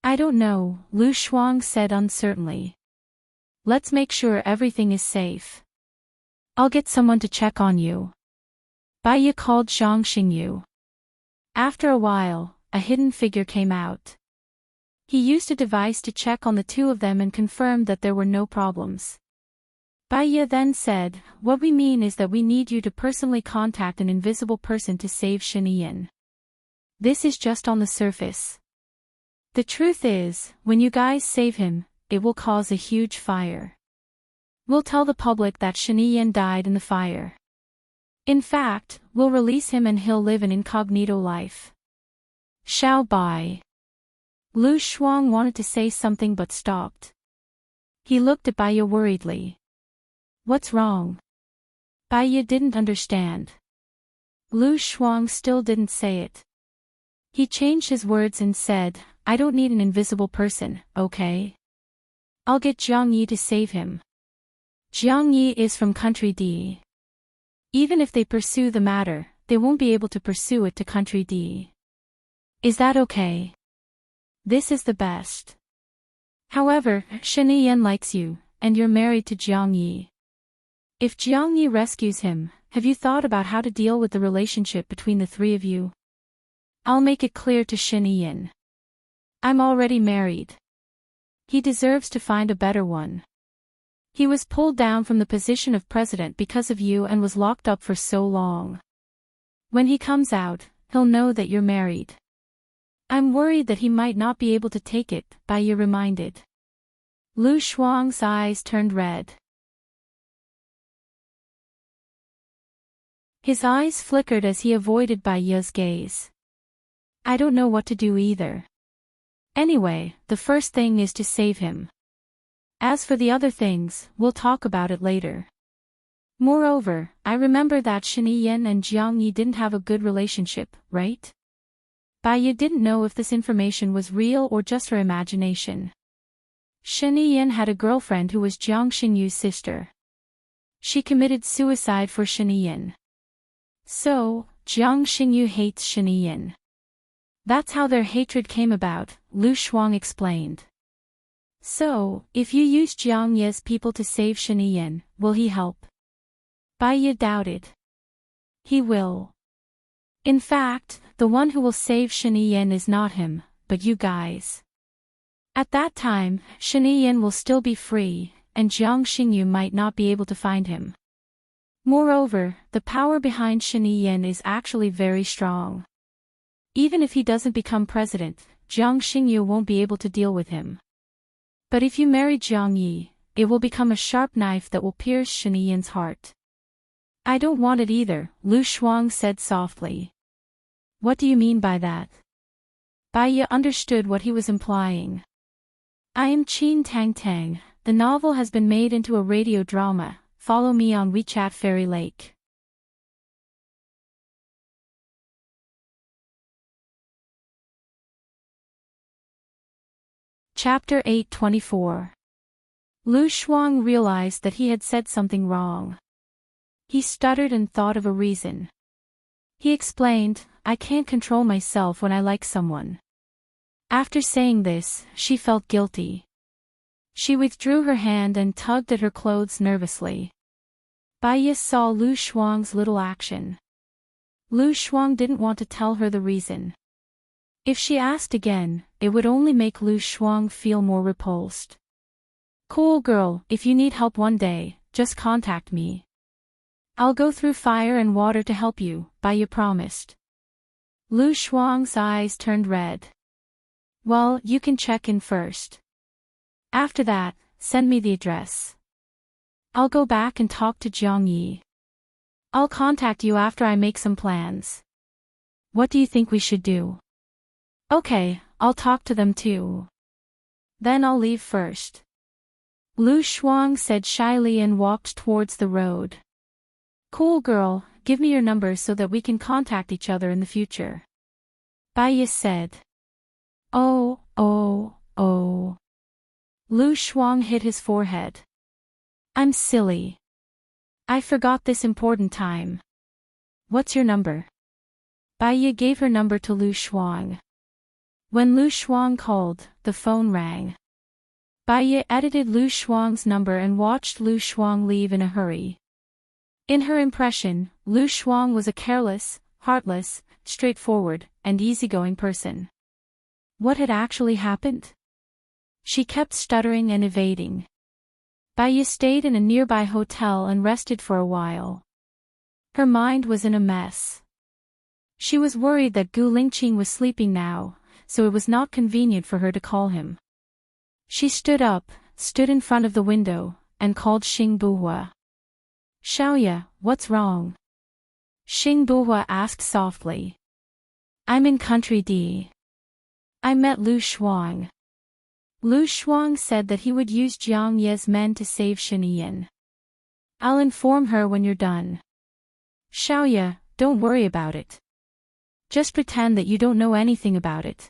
I don't know, Lu Shuang said uncertainly. Let's make sure everything is safe. I'll get someone to check on you. Baiya called Zhang Xingyu. After a while, a hidden figure came out. He used a device to check on the two of them and confirmed that there were no problems. Baiya then said, what we mean is that we need you to personally contact an invisible person to save Shinian. This is just on the surface. The truth is, when you guys save him, it will cause a huge fire. We'll tell the public that Shinian died in the fire. In fact, we'll release him and he'll live an incognito life. Xiao Bai. Lu Shuang wanted to say something but stopped. He looked at Baiya worriedly. What's wrong? Baiya didn't understand. Lu Shuang still didn't say it. He changed his words and said, I don't need an invisible person, okay? I'll get Jiangyi to save him. Jiangyi is from Country D. Even if they pursue the matter, they won't be able to pursue it to Country D. Is that okay? This is the best. However, Shinian likes you, and you're married to Jiangyi. If Jiangyi rescues him, have you thought about how to deal with the relationship between the three of you? I'll make it clear to Shinian. I'm already married. He deserves to find a better one. He was pulled down from the position of president because of you and was locked up for so long. When he comes out, he'll know that you're married. I'm worried that he might not be able to take it, Bai Yi reminded. Lu Shuang's eyes turned red. His eyes flickered as he avoided Bai Yi's gaze. I don't know what to do either. Anyway, the first thing is to save him. As for the other things, we'll talk about it later. Moreover, I remember that Shen Yin and Jiang Yi didn't have a good relationship, right? Bai Yi didn't know if this information was real or just her imagination. Shen Yin had a girlfriend who was Jiang Xingyu's sister. She committed suicide for Shen Yin. So, Jiang Xingyu hates Shen Yin. That's how their hatred came about, Lu Shuang explained. So, if you use Jiang Yi's people to save Shen Yin, will he help? Bai Yi doubted. He will. In fact, the one who will save Shen Yin is not him, but you guys. At that time, Shen Yin will still be free, and Jiang Xingyu might not be able to find him. Moreover, the power behind Shen Yin is actually very strong. Even if he doesn't become president, Jiang Xingyu won't be able to deal with him. But if you marry Jiang Yi, it will become a sharp knife that will pierce Shen Yin's heart. I don't want it either, Lu Shuang said softly. What do you mean by that? Bai Yi understood what he was implying. I am Qin Tang Tang. The novel has been made into a radio drama. Follow me on WeChat Fairy Lake. Chapter 824. Lu Shuang realized that he had said something wrong. He stuttered and thought of a reason. He explained, I can't control myself when I like someone. After saying this, she felt guilty. She withdrew her hand and tugged at her clothes nervously. Bai Yi saw Lu Shuang's little action. Lu Shuang didn't want to tell her the reason. If she asked again, it would only make Lu Shuang feel more repulsed. Cool girl, if you need help one day, just contact me. I'll go through fire and water to help you, Bai Yi promised. Lu Shuang's eyes turned red. Well, you can check in first. After that, send me the address. I'll go back and talk to Jiang Yi. I'll contact you after I make some plans. What do you think we should do? Okay, I'll talk to them too. Then I'll leave first. Lu Shuang said shyly and walked towards the road. Cool girl, give me your number so that we can contact each other in the future. Bai Yi said. Oh. Lu Shuang hit his forehead. I'm silly. I forgot this important time. What's your number? Bai Yi gave her number to Lu Shuang. When Lu Shuang called, the phone rang. Bai Yi edited Lu Shuang's number and watched Lu Shuang leave in a hurry. In her impression, Lu Shuang was a careless, heartless, straightforward, and easygoing person. What had actually happened? She kept stuttering and evading. Bai Yi stayed in a nearby hotel and rested for a while. Her mind was in a mess. She was worried that Gu Lingqing was sleeping now, so it was not convenient for her to call him. She stood up, stood in front of the window, and called Xing Buhua. Xiaoya, what's wrong? Xing Buhua asked softly. I'm in Country D. I met Lu Shuang. Lu Shuang said that he would use Jiang Yi's men to save Shen Yin. I'll inform her when you're done. Xiaoya, don't worry about it. Just pretend that you don't know anything about it.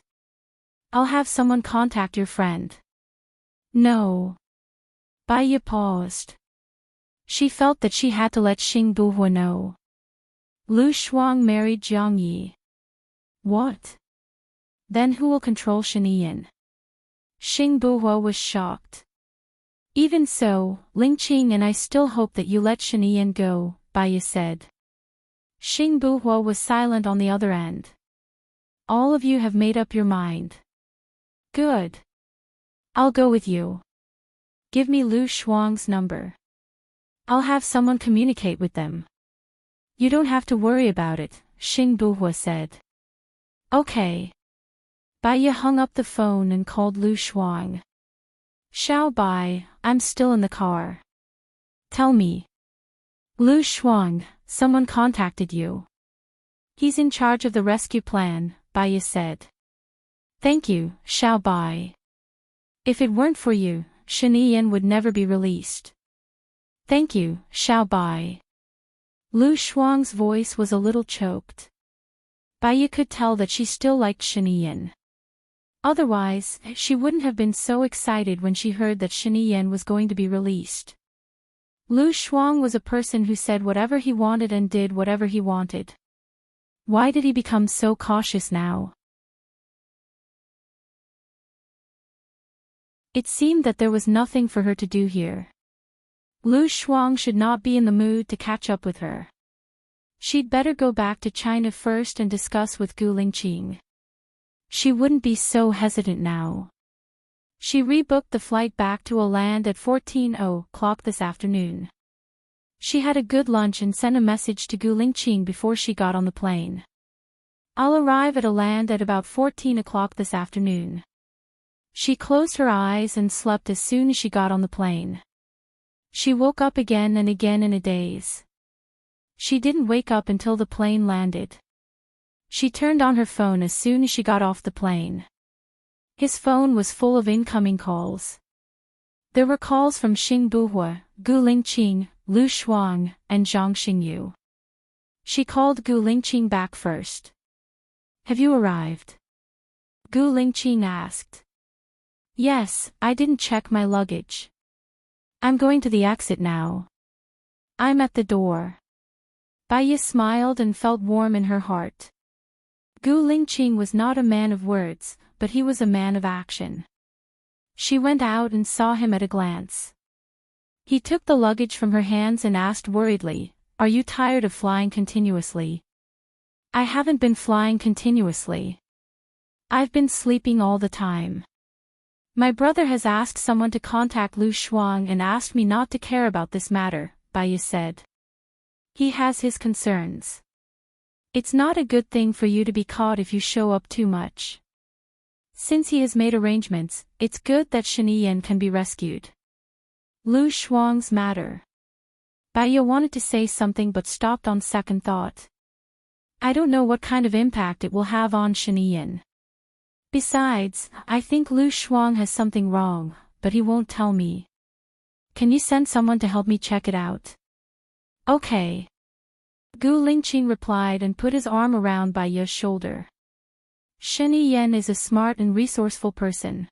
I'll have someone contact your friend. No. Bai Yi paused. She felt that she had to let Xing Buhua know. Lu Shuang married Jiang Yi. What? Then who will control Shen Yin? Xing Buhua was shocked. Even so, Lingqing and I still hope that you let Shen Yin go, Bai Yi said. Xing Buhua was silent on the other end. All of you have made up your mind. Good. I'll go with you. Give me Lu Shuang's number. I'll have someone communicate with them. You don't have to worry about it, Xing Buhua said. Okay. Baiya hung up the phone and called Lu Shuang. Xiao Bai, I'm still in the car. Tell me. Lu Shuang, someone contacted you. He's in charge of the rescue plan, Baiya said. Thank you, Xiao Bai. If it weren't for you, Shiniyan would never be released. Thank you, Xiao Bai. Lu Shuang's voice was a little choked. Baiya could tell that she still liked Shiniyan. Otherwise, she wouldn't have been so excited when she heard that Shiniyan was going to be released. Lu Shuang was a person who said whatever he wanted and did whatever he wanted. Why did he become so cautious now? It seemed that there was nothing for her to do here. Lu Shuang should not be in the mood to catch up with her. She'd better go back to China first and discuss with Gu Lingqing. She wouldn't be so hesitant now. She rebooked the flight back to Oland at 14:00 this afternoon. She had a good lunch and sent a message to Gu Lingqing before she got on the plane. I'll arrive at Oland at about 14:00 this afternoon. She closed her eyes and slept as soon as she got on the plane. She woke up again and again in a daze. She didn't wake up until the plane landed. She turned on her phone as soon as she got off the plane. His phone was full of incoming calls. There were calls from Xing Buhua, Gu Lingqing, Lu Shuang, and Zhang Xingyu. She called Gu Lingqing back first. Have you arrived? Gu Lingqing asked. Yes, I didn't check my luggage. I'm going to the exit now. I'm at the door. Baiya smiled and felt warm in her heart. Gu Lingqing was not a man of words, but he was a man of action. She went out and saw him at a glance. He took the luggage from her hands and asked worriedly, "Are you tired of flying continuously?" "I haven't been flying continuously. I've been sleeping all the time. My brother has asked someone to contact Lu Shuang and asked me not to care about this matter," Baiya said. "He has his concerns. It's not a good thing for you to be caught if you show up too much. Since he has made arrangements, it's good that Shiniyan can be rescued." Lu Shuang's matter. Baiya wanted to say something but stopped on second thought. I don't know what kind of impact it will have on Shiniyan. Besides, I think Lu Shuang has something wrong, but he won't tell me. Can you send someone to help me check it out? Okay. Gu Lingqing replied and put his arm around Baiya's shoulder. Shiniyan is a smart and resourceful person.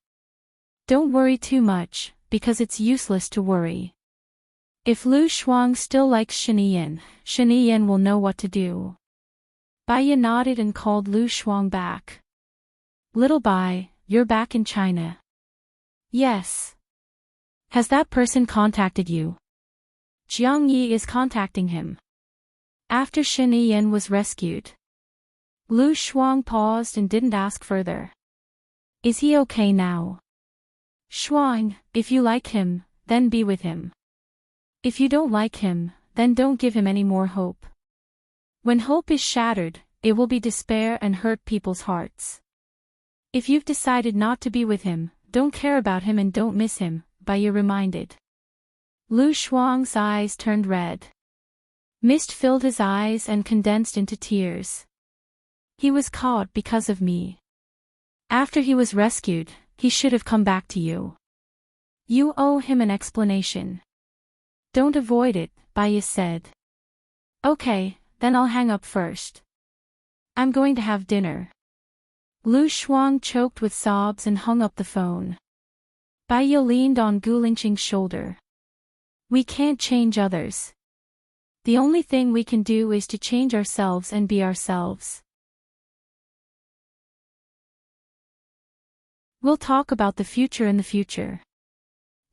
Don't worry too much, because it's useless to worry. If Lu Shuang still likes Shiniyan, Shiniyan will know what to do. Baiya nodded and called Lu Shuang back. Little Bai, you're back in China. Yes. Has that person contacted you? Jiang Yi is contacting him. After Shiniyan was rescued. Lu Shuang paused and didn't ask further. Is he okay now? Shuang, if you like him, then be with him. If you don't like him, then don't give him any more hope. When hope is shattered, it will be despair and hurt people's hearts. If you've decided not to be with him, don't care about him and don't miss him, Baiya reminded. Lu Shuang's eyes turned red. Mist filled his eyes and condensed into tears. He was caught because of me. After he was rescued, he should have come back to you. You owe him an explanation. Don't avoid it, Baiya said. Okay, then I'll hang up first. I'm going to have dinner. Lu Shuang choked with sobs and hung up the phone. Baiya leaned on Gu Lingqing's shoulder. We can't change others. The only thing we can do is to change ourselves and be ourselves. We'll talk about the future in the future.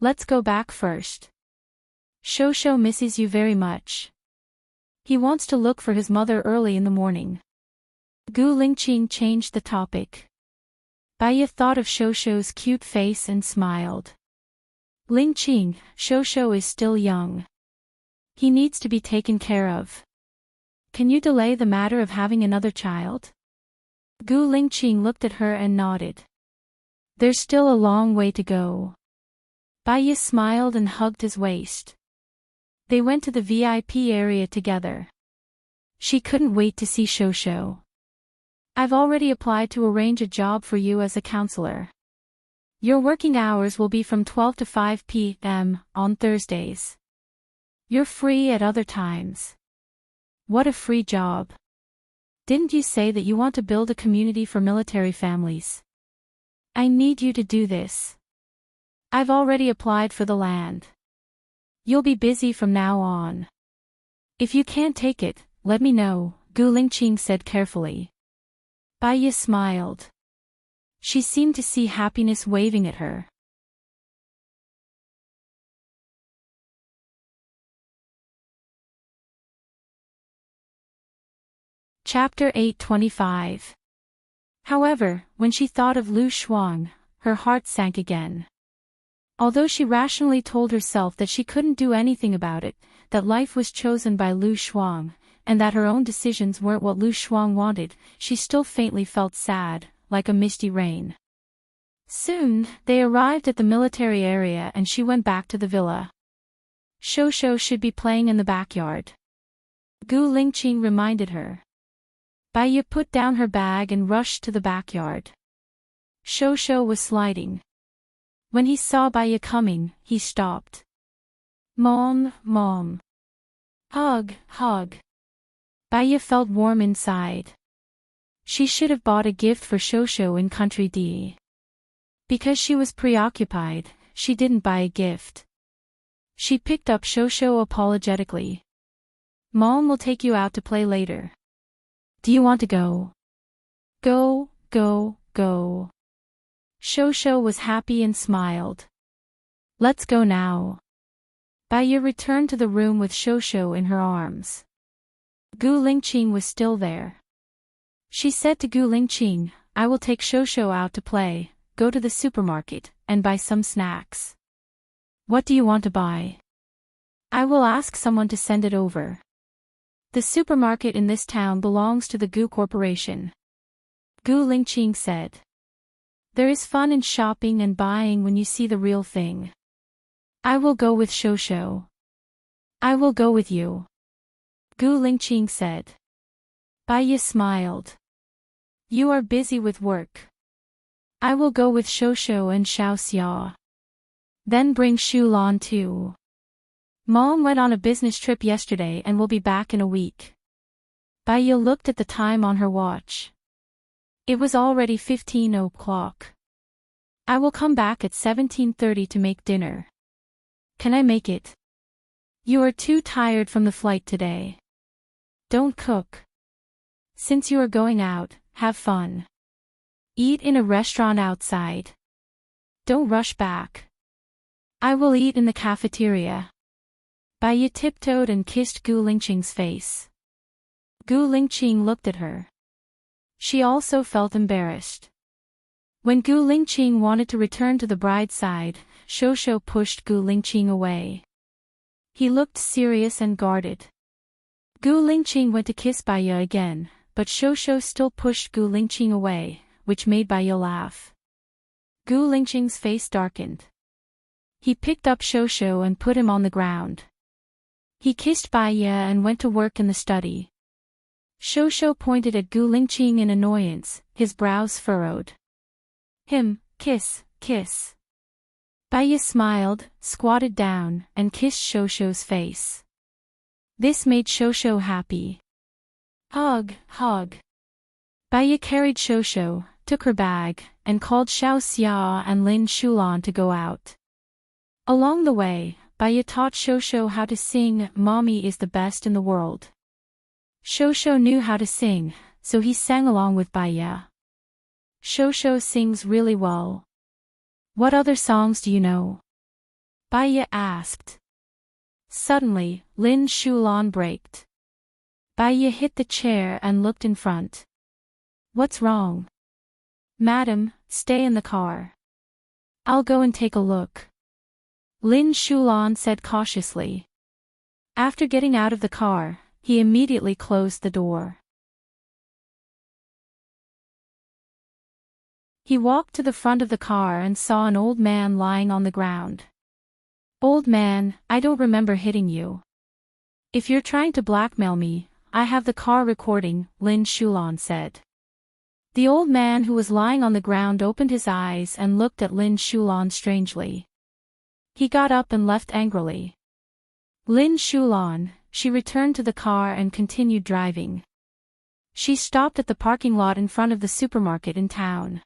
Let's go back first. Shosho misses you very much. He wants to look for his mother early in the morning. Gu Lingqing changed the topic. Baiya thought of Shosho's cute face and smiled. Lingqing, Shosho is still young. He needs to be taken care of. Can you delay the matter of having another child? Gu Lingqing looked at her and nodded. There's still a long way to go. Bai Yi smiled and hugged his waist. They went to the VIP area together. She couldn't wait to see Shosho. I've already applied to arrange a job for you as a counselor. Your working hours will be from 12 to 5 p.m. on Thursdays. You're free at other times. What a free job. Didn't you say that you want to build a community for military families? I need you to do this. I've already applied for the land. You'll be busy from now on. If you can't take it, let me know, Gu Lingqing said carefully. Bai Yi smiled. She seemed to see happiness waving at her. Chapter 825. However, when she thought of Lu Shuang, her heart sank again. Although she rationally told herself that she couldn't do anything about it, that life was chosen by Lu Shuang, and that her own decisions weren't what Lu Shuang wanted, she still faintly felt sad, like a misty rain. Soon, they arrived at the military area and she went back to the villa. Shosho should be playing in the backyard. Gu Lingqing reminded her. Bai Yi put down her bag and rushed to the backyard. Shosho was sliding. When he saw Bai Yi coming, he stopped. Mom, Mom. Hug, hug. Bai Yi felt warm inside. She should have bought a gift for Shosho in Country D. Because she was preoccupied, she didn't buy a gift. She picked up Shosho apologetically. Mom will take you out to play later. Do you want to go? Go, go, go. Shosho was happy and smiled. Let's go now. Bai Yi returned to the room with Shosho in her arms. Gu Lingqing was still there. She said to Gu Lingqing, I will take Shosho out to play, go to the supermarket, and buy some snacks. What do you want to buy? I will ask someone to send it over. The supermarket in this town belongs to the Gu Corporation. Gu Lingqing said. There is fun in shopping and buying when you see the real thing. I will go with Shosho. I will go with you. Gu Lingqing said. Bai Yi smiled. You are busy with work. I will go with Shosho and Xiao Xia. Then bring Shu Lan too. Mom went on a business trip yesterday and will be back in a week. Bai Yi looked at the time on her watch. It was already 15 o'clock. I will come back at 17:30 to make dinner. Can I make it? You are too tired from the flight today. Don't cook. Since you are going out, have fun. Eat in a restaurant outside. Don't rush back. I will eat in the cafeteria. Bai Yi tiptoed and kissed Gu Lingqing's face. Gu Lingqing looked at her. She also felt embarrassed. When Gu Lingqing wanted to return to the bride's side, Shosho pushed Gu Lingqing away. He looked serious and guarded. Gu Lingqing went to kiss Bai Yi again, but Shosho still pushed Gu Lingqing away, which made Bai Yi laugh. Gu Lingqing's face darkened. He picked up Shosho and put him on the ground. He kissed Bai Yi and went to work in the study. Shosho pointed at Gu Lingqing in annoyance, his brows furrowed. Kiss, kiss. Bai Yi smiled, squatted down, and kissed Shosho's face. This made Shosho happy. Hug, hug. Bai Yi carried Shosho, took her bag, and called Xiao Xia and Lin Shulan to go out. Along the way, Bai Yi taught Shosho how to sing Mommy is the best in the world. Shosho knew how to sing, so he sang along with Bai Yi. Shosho sings really well. What other songs do you know? Bai Yi asked. Suddenly, Lin Shulan braked. Bai Yi hit the chair and looked in front. What's wrong? Madam, stay in the car. I'll go and take a look. Lin Shulan said cautiously. After getting out of the car, he immediately closed the door. He walked to the front of the car and saw an old man lying on the ground. "Old man, I don't remember hitting you. If you're trying to blackmail me, I have the car recording," Lin Shulan said. The old man who was lying on the ground opened his eyes and looked at Lin Shulan strangely. He got up and left angrily. Lin Shulan, she returned to the car and continued driving. She stopped at the parking lot in front of the supermarket in town.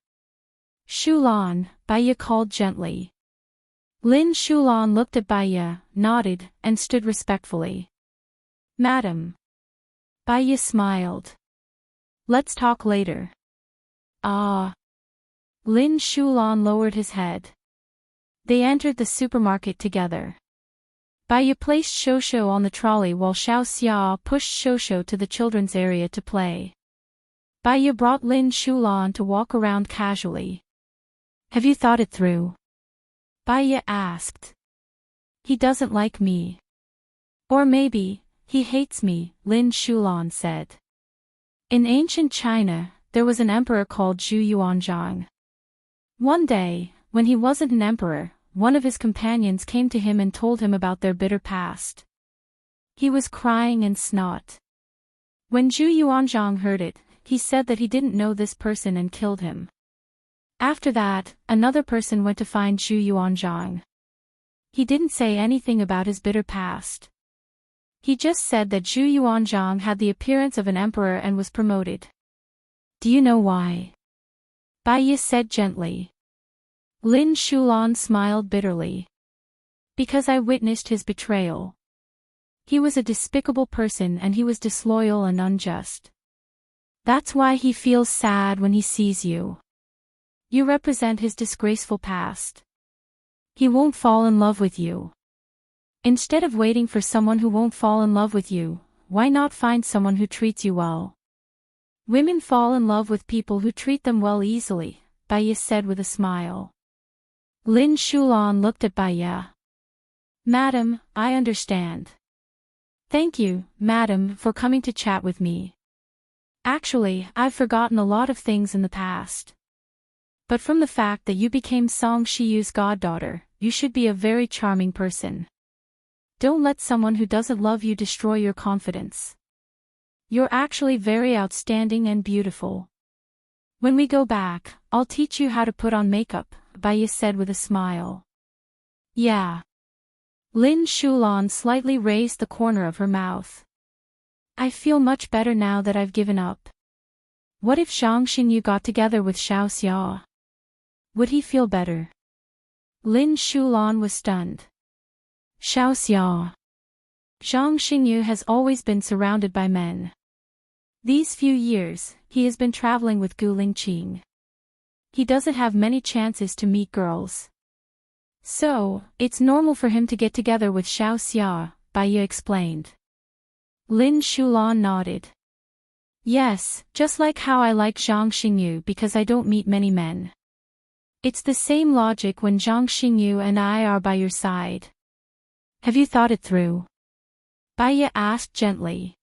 "Shulan," Baya called gently. Lin Shulan looked at Baya, nodded, and stood respectfully. "Madam." Baya smiled. "Let's talk later." "Ah." Lin Shulan lowered his head. They entered the supermarket together. Baya placed Shosho on the trolley while Xiao Xia pushed Shosho to the children's area to play. Baya brought Lin Shulan to walk around casually. "Have you thought it through?" Baya asked. "He doesn't like me. Or maybe, he hates me," Lin Shulan said. In ancient China, there was an emperor called Zhu Yuanzhang. One day, when he wasn't an emperor, one of his companions came to him and told him about their bitter past. He was crying and snot. When Zhu Yuanzhang heard it, he said that he didn't know this person and killed him. After that, another person went to find Zhu Yuanzhang. He didn't say anything about his bitter past. He just said that Zhu Yuanzhang had the appearance of an emperor and was promoted. "Do you know why?" Baya said gently. Lin Shulan smiled bitterly. "Because I witnessed his betrayal. He was a despicable person and he was disloyal and unjust. That's why he feels sad when he sees you. You represent his disgraceful past. He won't fall in love with you. Instead of waiting for someone who won't fall in love with you, why not find someone who treats you well? Women fall in love with people who treat them well easily," Baya said with a smile. Lin Shulan looked at Baya. "Madam, I understand. Thank you, madam, for coming to chat with me. Actually, I've forgotten a lot of things in the past. But from the fact that you became Song Shiyu's goddaughter, you should be a very charming person. Don't let someone who doesn't love you destroy your confidence. You're actually very outstanding and beautiful. When we go back, I'll teach you how to put on makeup," Baya said with a smile. "Yeah." Lin Shulan slightly raised the corner of her mouth. "I feel much better now that I've given up. What if Zhang Xingyu got together with Xiao Xia? Would he feel better?" Lin Shulan was stunned. Xiao Xia. Zhang Xingyu has always been surrounded by men. These few years, he has been traveling with Gu Lingqing. He doesn't have many chances to meet girls. So, it's normal for him to get together with Xiao Xia, Baya explained. Lin Shulan nodded. "Yes, just like how I like Zhang Xingyu because I don't meet many men. It's the same logic when Zhang Xingyu and I are by your side. Have you thought it through?" Baya asked gently.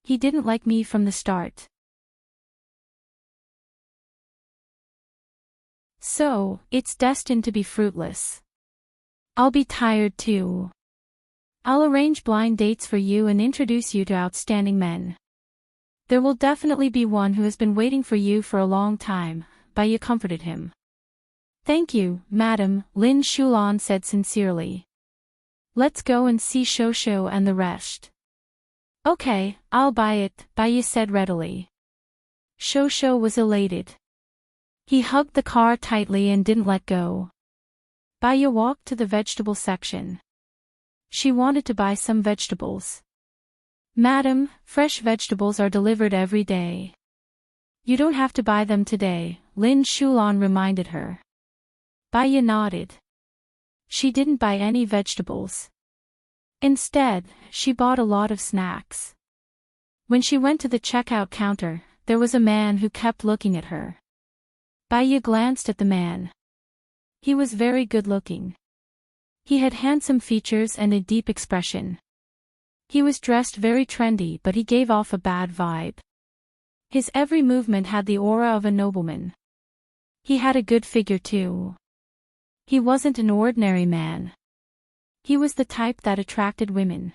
"He didn't like me from the start. So, it's destined to be fruitless. I'll be tired too. I'll arrange blind dates for you and introduce you to outstanding men. There will definitely be one who has been waiting for you for a long time," Baya comforted him. "Thank you, madam," Lin Shulan said sincerely. "Let's go and see Shosho and the rest." "Okay, I'll buy it," Baya said readily. Shosho was elated. He hugged the car tightly and didn't let go. Baya walked to the vegetable section. She wanted to buy some vegetables. "Madam, fresh vegetables are delivered every day. You don't have to buy them today," Lin Shulan reminded her. Baya nodded. She didn't buy any vegetables. Instead, she bought a lot of snacks. When she went to the checkout counter, there was a man who kept looking at her. Baya glanced at the man. He was very good-looking. He had handsome features and a deep expression. He was dressed very trendy, but he gave off a bad vibe. His every movement had the aura of a nobleman. He had a good figure too. He wasn't an ordinary man. He was the type that attracted women.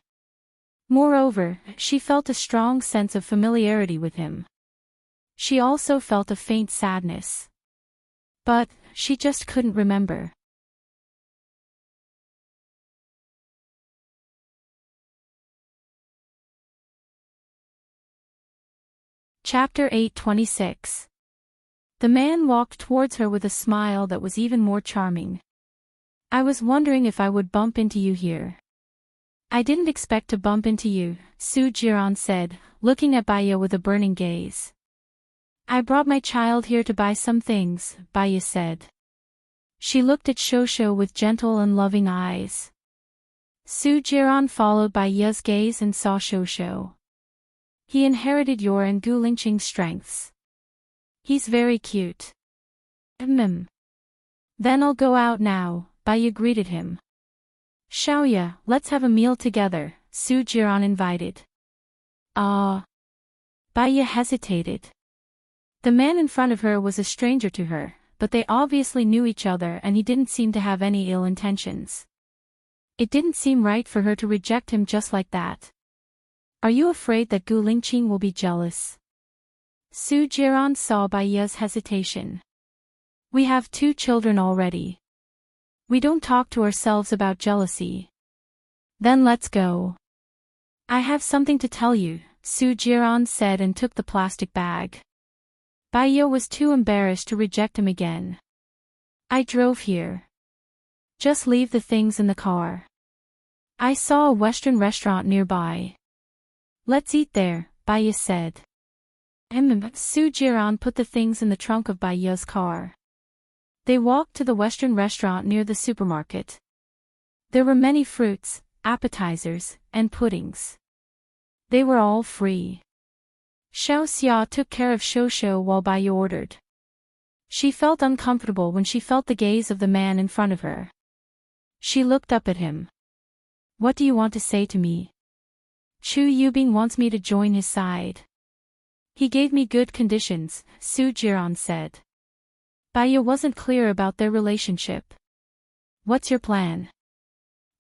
Moreover, she felt a strong sense of familiarity with him. She also felt a faint sadness. But, she just couldn't remember. Chapter 8:26. The man walked towards her with a smile that was even more charming. I was wondering if I would bump into you here. I didn't expect to bump into you, Su Jiran said, looking at Baya with a burning gaze. I brought my child here to buy some things, Baya said. She looked at Shosho with gentle and loving eyes. Su Jiran followed Baya's gaze and saw Shosho. He inherited your and Gu Lingqing's strengths. He's very cute. Then I'll go out now, Baya greeted him. Xiaoya, let's have a meal together, Su Jiran invited. Baya hesitated. The man in front of her was a stranger to her, but they obviously knew each other and he didn't seem to have any ill intentions. It didn't seem right for her to reject him just like that. Are you afraid that Gu Lingqing will be jealous? Su Jiran saw Baya's hesitation. We have 2 children already. We don't talk to ourselves about jealousy. Then let's go. I have something to tell you, Su Jiran said and took the plastic bag. Baya was too embarrassed to reject him again. I drove here. Just leave the things in the car. I saw a Western restaurant nearby. Let's eat there, Baya said. Su Jiran put the things in the trunk of Baya's car. They walked to the Western restaurant near the supermarket. There were many fruits, appetizers, and puddings. They were all free. Xiao Xia took care of Shosho while Baya ordered. She felt uncomfortable when she felt the gaze of the man in front of her. She looked up at him. What do you want to say to me? Chu Yubing wants me to join his side. He gave me good conditions, Su Jiran said. Baya wasn't clear about their relationship. What's your plan?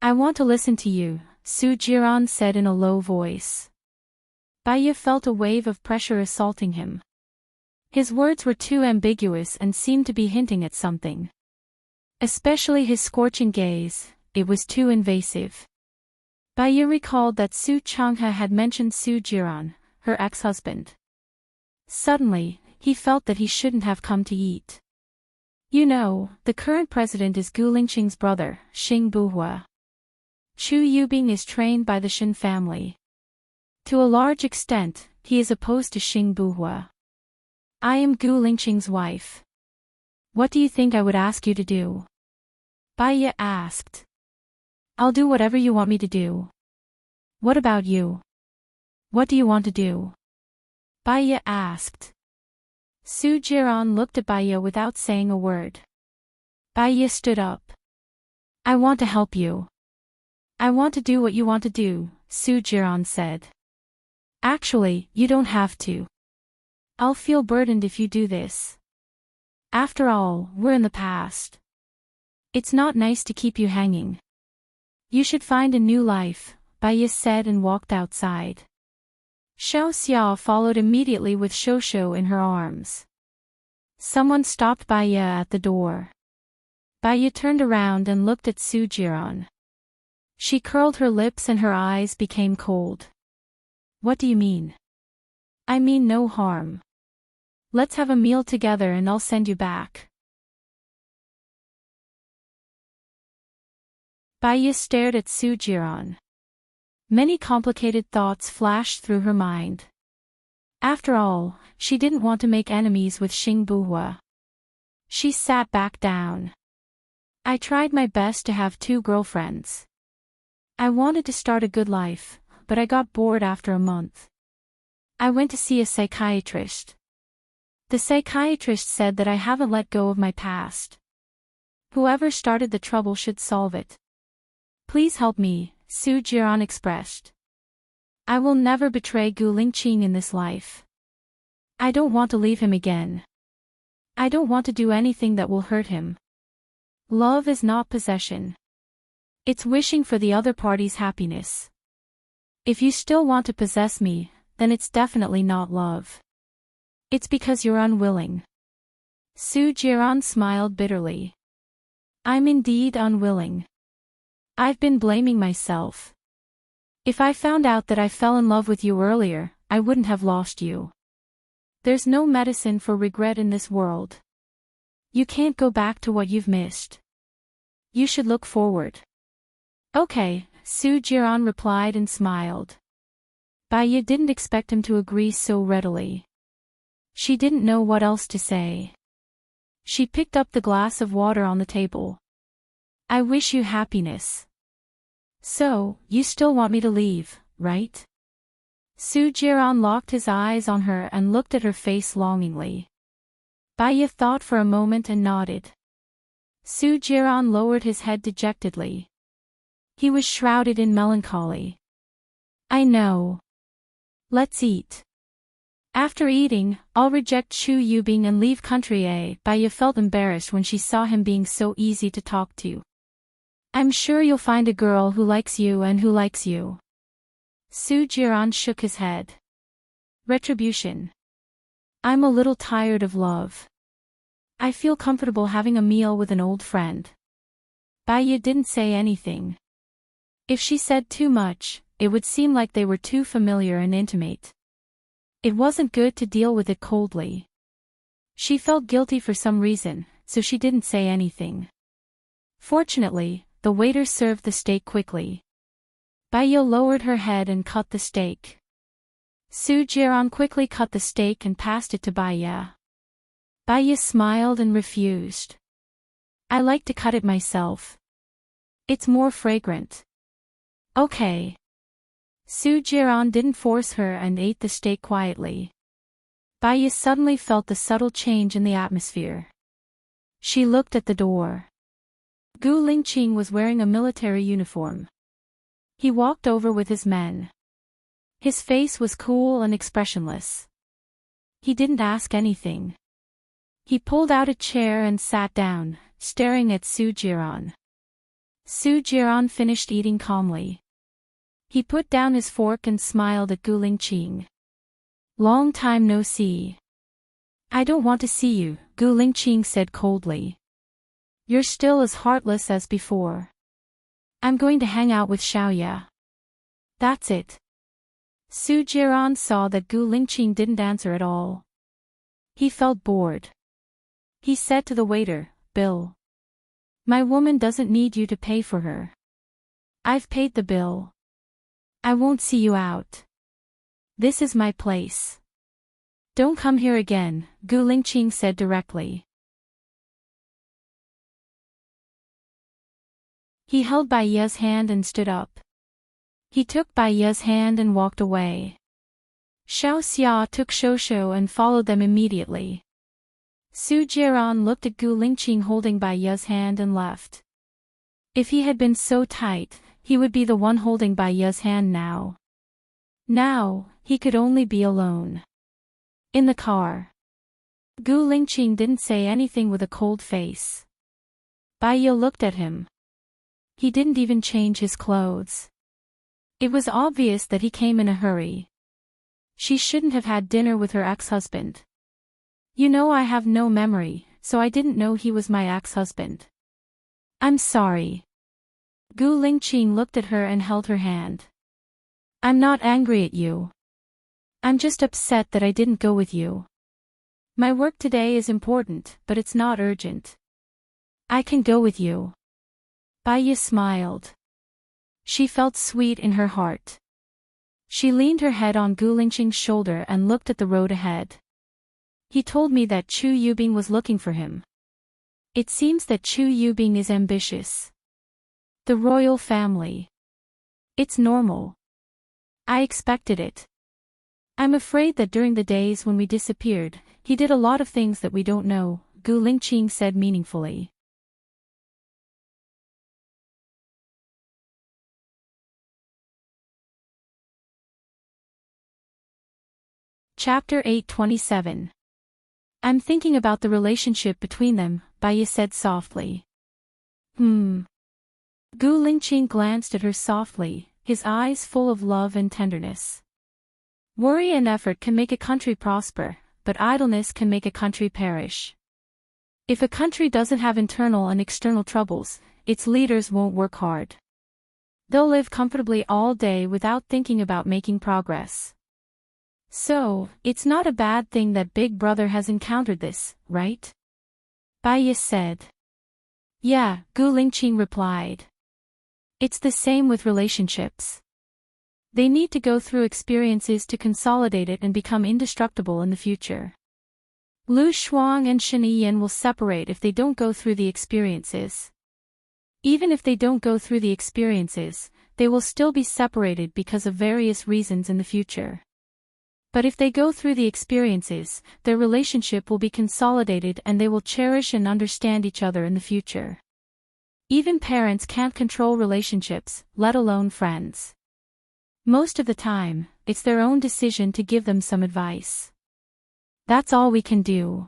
I want to listen to you, Su Jiran said in a low voice. Baya felt a wave of pressure assaulting him. His words were too ambiguous and seemed to be hinting at something. Especially his scorching gaze, it was too invasive. Baya recalled that Su Changhe had mentioned Su Jiran, her ex-husband. Suddenly, he felt that he shouldn't have come to eat. You know, the current president is Gu Lingqing's brother, Xing Buhua. Chu Yubing is trained by the Shen family. To a large extent, he is opposed to Xing Buhua. I am Gu Lingqing's wife. What do you think I would ask you to do? Baya asked. I'll do whatever you want me to do. What about you? What do you want to do? Baya asked. Su Jiran looked at Baya without saying a word. Baya stood up. I want to help you. I want to do what you want to do, Su Jiran said. Actually, you don't have to. I'll feel burdened if you do this. After all, we're in the past. It's not nice to keep you hanging. You should find a new life, Baya said and walked outside. Xiao Xia followed immediately with Shosho in her arms. Someone stopped Baya at the door. Baya turned around and looked at Su Jiran. She curled her lips and her eyes became cold. What do you mean? I mean no harm. Let's have a meal together and I'll send you back. Baya stared at Su Jiran. Many complicated thoughts flashed through her mind. After all, she didn't want to make enemies with Xing Buhua. She sat back down. I tried my best to have 2 girlfriends. I wanted to start a good life, but I got bored after a month. I went to see a psychiatrist. The psychiatrist said that I haven't let go of my past. Whoever started the trouble should solve it. Please help me, Su Jiran expressed. I will never betray Gu Lingqing in this life. I don't want to leave him again. I don't want to do anything that will hurt him. Love is not possession. It's wishing for the other party's happiness. If you still want to possess me, then it's definitely not love. It's because you're unwilling. Su Jiran smiled bitterly. I'm indeed unwilling. I've been blaming myself. If I found out that I fell in love with you earlier, I wouldn't have lost you. There's no medicine for regret in this world. You can't go back to what you've missed. You should look forward. Okay, Su Jiran replied and smiled. Baiya didn't expect him to agree so readily. She didn't know what else to say. She picked up the glass of water on the table. I wish you happiness. So, you still want me to leave, right? Su Jiran locked his eyes on her and looked at her face longingly. Baiya thought for a moment and nodded. Su Jiran lowered his head dejectedly. He was shrouded in melancholy. I know. Let's eat. After eating, I'll reject Chu Yubing and leave country A. Baiya felt embarrassed when she saw him being so easy to talk to. I'm sure you'll find a girl who likes you and who likes you. Su Jiran shook his head. Retribution. I'm a little tired of love. I feel comfortable having a meal with an old friend. Baiya didn't say anything. If she said too much, it would seem like they were too familiar and intimate. It wasn't good to deal with it coldly. She felt guilty for some reason, so she didn't say anything. Fortunately, the waiter served the steak quickly. Baiya lowered her head and cut the steak. Su Jiran quickly cut the steak and passed it to Baiya. Baiya smiled and refused. I like to cut it myself. It's more fragrant. Okay. Su Jiran didn't force her and ate the steak quietly. Baiya suddenly felt the subtle change in the atmosphere. She looked at the door. Gu Lingqing was wearing a military uniform. He walked over with his men. His face was cool and expressionless. He didn't ask anything. He pulled out a chair and sat down, staring at Su Jiran. Su Jiran finished eating calmly. He put down his fork and smiled at Gu Lingqing. Long time no see. I don't want to see you, Gu Lingqing said coldly. You're still as heartless as before. I'm going to hang out with Xiaoya. That's it. Su Jiran saw that Gu Lingqing didn't answer at all. He felt bored. He said to the waiter, Bill. My woman doesn't need you to pay for her. I've paid the bill. I won't see you out. This is my place. Don't come here again, Gu Lingqing said directly. He held Baiya's hand and stood up. He took Baiya's hand and walked away. Xiao Xia took Shosho and followed them immediately. Su Jiran looked at Gu Lingqing holding Baiya's hand and left. If he had been so tight, he would be the one holding Baiya's hand now. Now, he could only be alone. In the car. Gu Lingqing didn't say anything with a cold face. Baiya looked at him. He didn't even change his clothes. It was obvious that he came in a hurry. She shouldn't have had dinner with her ex-husband. You know, I have no memory, so I didn't know he was my ex-husband. I'm sorry. Gu Lingqing looked at her and held her hand. I'm not angry at you. I'm just upset that I didn't go with you. My work today is important, but it's not urgent. I can go with you. Baiya smiled. She felt sweet in her heart. She leaned her head on Gu Lingqing's shoulder and looked at the road ahead. He told me that Chu Yubing was looking for him. It seems that Chu Yubing is ambitious. The royal family. It's normal. I expected it. I'm afraid that during the days when we disappeared, he did a lot of things that we don't know, Gu Lingqing said meaningfully. Chapter 827. I'm thinking about the relationship between them, Baiya said softly. Gu Lingqing glanced at her softly, his eyes full of love and tenderness. Worry and effort can make a country prosper, but idleness can make a country perish. If a country doesn't have internal and external troubles, its leaders won't work hard. They'll live comfortably all day without thinking about making progress. So, it's not a bad thing that Big Brother has encountered this, right? Baiya said. Yeah, Gu Lingqing replied. It's the same with relationships. They need to go through experiences to consolidate it and become indestructible in the future. Lu Shuang and Shen Yiyan will separate if they don't go through the experiences. Even if they don't go through the experiences, they will still be separated because of various reasons in the future. But if they go through the experiences, their relationship will be consolidated and they will cherish and understand each other in the future. Even parents can't control relationships, let alone friends. Most of the time, it's their own decision to give them some advice. That's all we can do.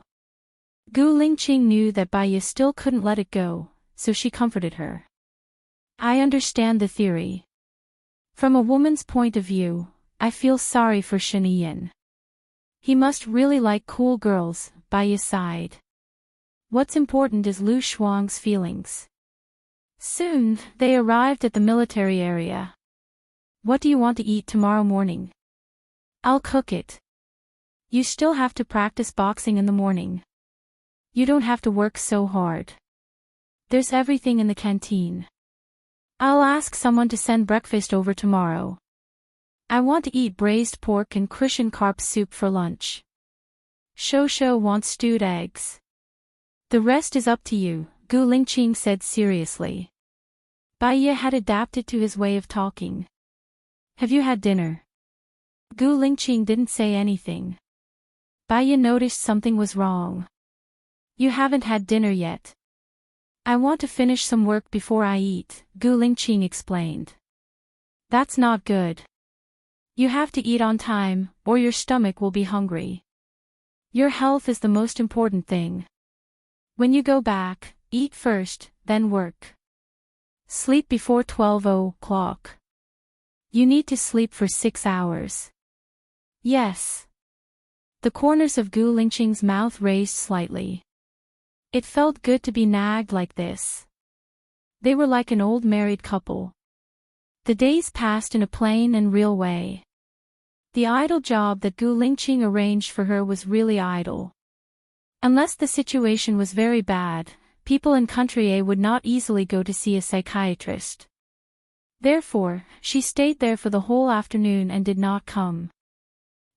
Gu Lingqing knew that Baiya still couldn't let it go, so she comforted her. I understand the theory. From a woman's point of view, I feel sorry for Shen Yiyan. He must really like cool girls, Baiya sighed. What's important is Lu Shuang's feelings. Soon, they arrived at the military area. What do you want to eat tomorrow morning? I'll cook it. You still have to practice boxing in the morning. You don't have to work so hard. There's everything in the canteen. I'll ask someone to send breakfast over tomorrow. I want to eat braised pork and cushion carp soup for lunch. Shosho wants stewed eggs. The rest is up to you, Gu Lingqing said seriously. Baiya had adapted to his way of talking. Have you had dinner? Gu Lingqing didn't say anything. Baiya noticed something was wrong. You haven't had dinner yet. I want to finish some work before I eat, Gu Lingqing explained. That's not good. You have to eat on time, or your stomach will be hungry. Your health is the most important thing. When you go back, eat first, then work. Sleep before 12 o'clock. You need to sleep for 6 hours. Yes. The corners of Gu Lingqing's mouth raised slightly. It felt good to be nagged like this. They were like an old married couple. The days passed in a plain and real way. The idle job that Gu Lingqing arranged for her was really idle. Unless the situation was very bad, people in Country A would not easily go to see a psychiatrist. Therefore, she stayed there for the whole afternoon and did not come.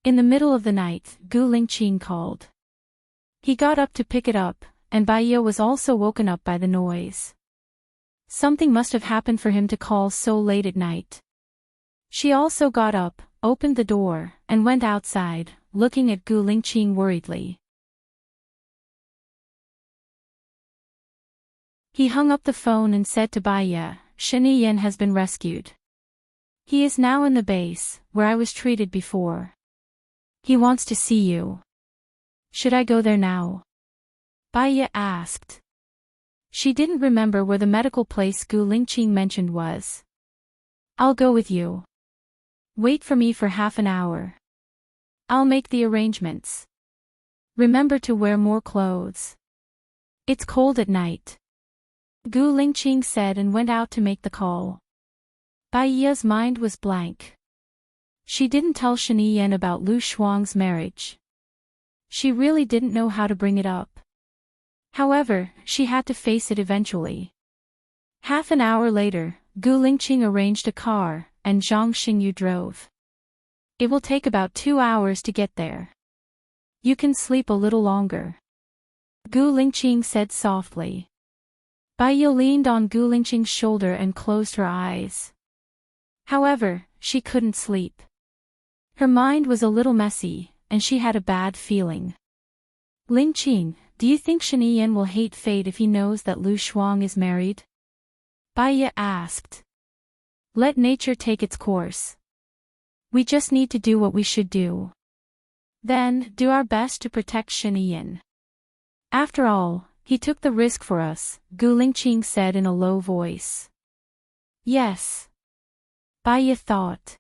In the middle of the night, Gu Lingqing called. He got up to pick it up, and Baiya was also woken up by the noise. Something must have happened for him to call so late at night. She also got up, opened the door, and went outside, looking at Gu Lingqing worriedly. He hung up the phone and said to Baiya, Shen Yiyan has been rescued. He is now in the base, where I was treated before. He wants to see you. Should I go there now? Baiya asked. She didn't remember where the medical place Gu Lingqing mentioned was. I'll go with you. Wait for me for half an hour. I'll make the arrangements. Remember to wear more clothes. It's cold at night. Gu Lingqing said and went out to make the call. Baiya's mind was blank. She didn't tell Shen Yiyan about Lu Shuang's marriage. She really didn't know how to bring it up. However, she had to face it eventually. Half an hour later, Gu Lingqing arranged a car, and Zhang Xingyu drove. It will take about 2 hours to get there. You can sleep a little longer. Gu Lingqing said softly. Baiya leaned on Gu Lingqing's shoulder and closed her eyes. However, she couldn't sleep. Her mind was a little messy, and she had a bad feeling. Lingqing, do you think Shen Yiyan will hate fate if he knows that Lu Shuang is married? Baiya asked. Let nature take its course. We just need to do what we should do. Then, do our best to protect Shen Yiyan. After all, he took the risk for us, Gu Lingqing said in a low voice. Yes. Bai Yi thought.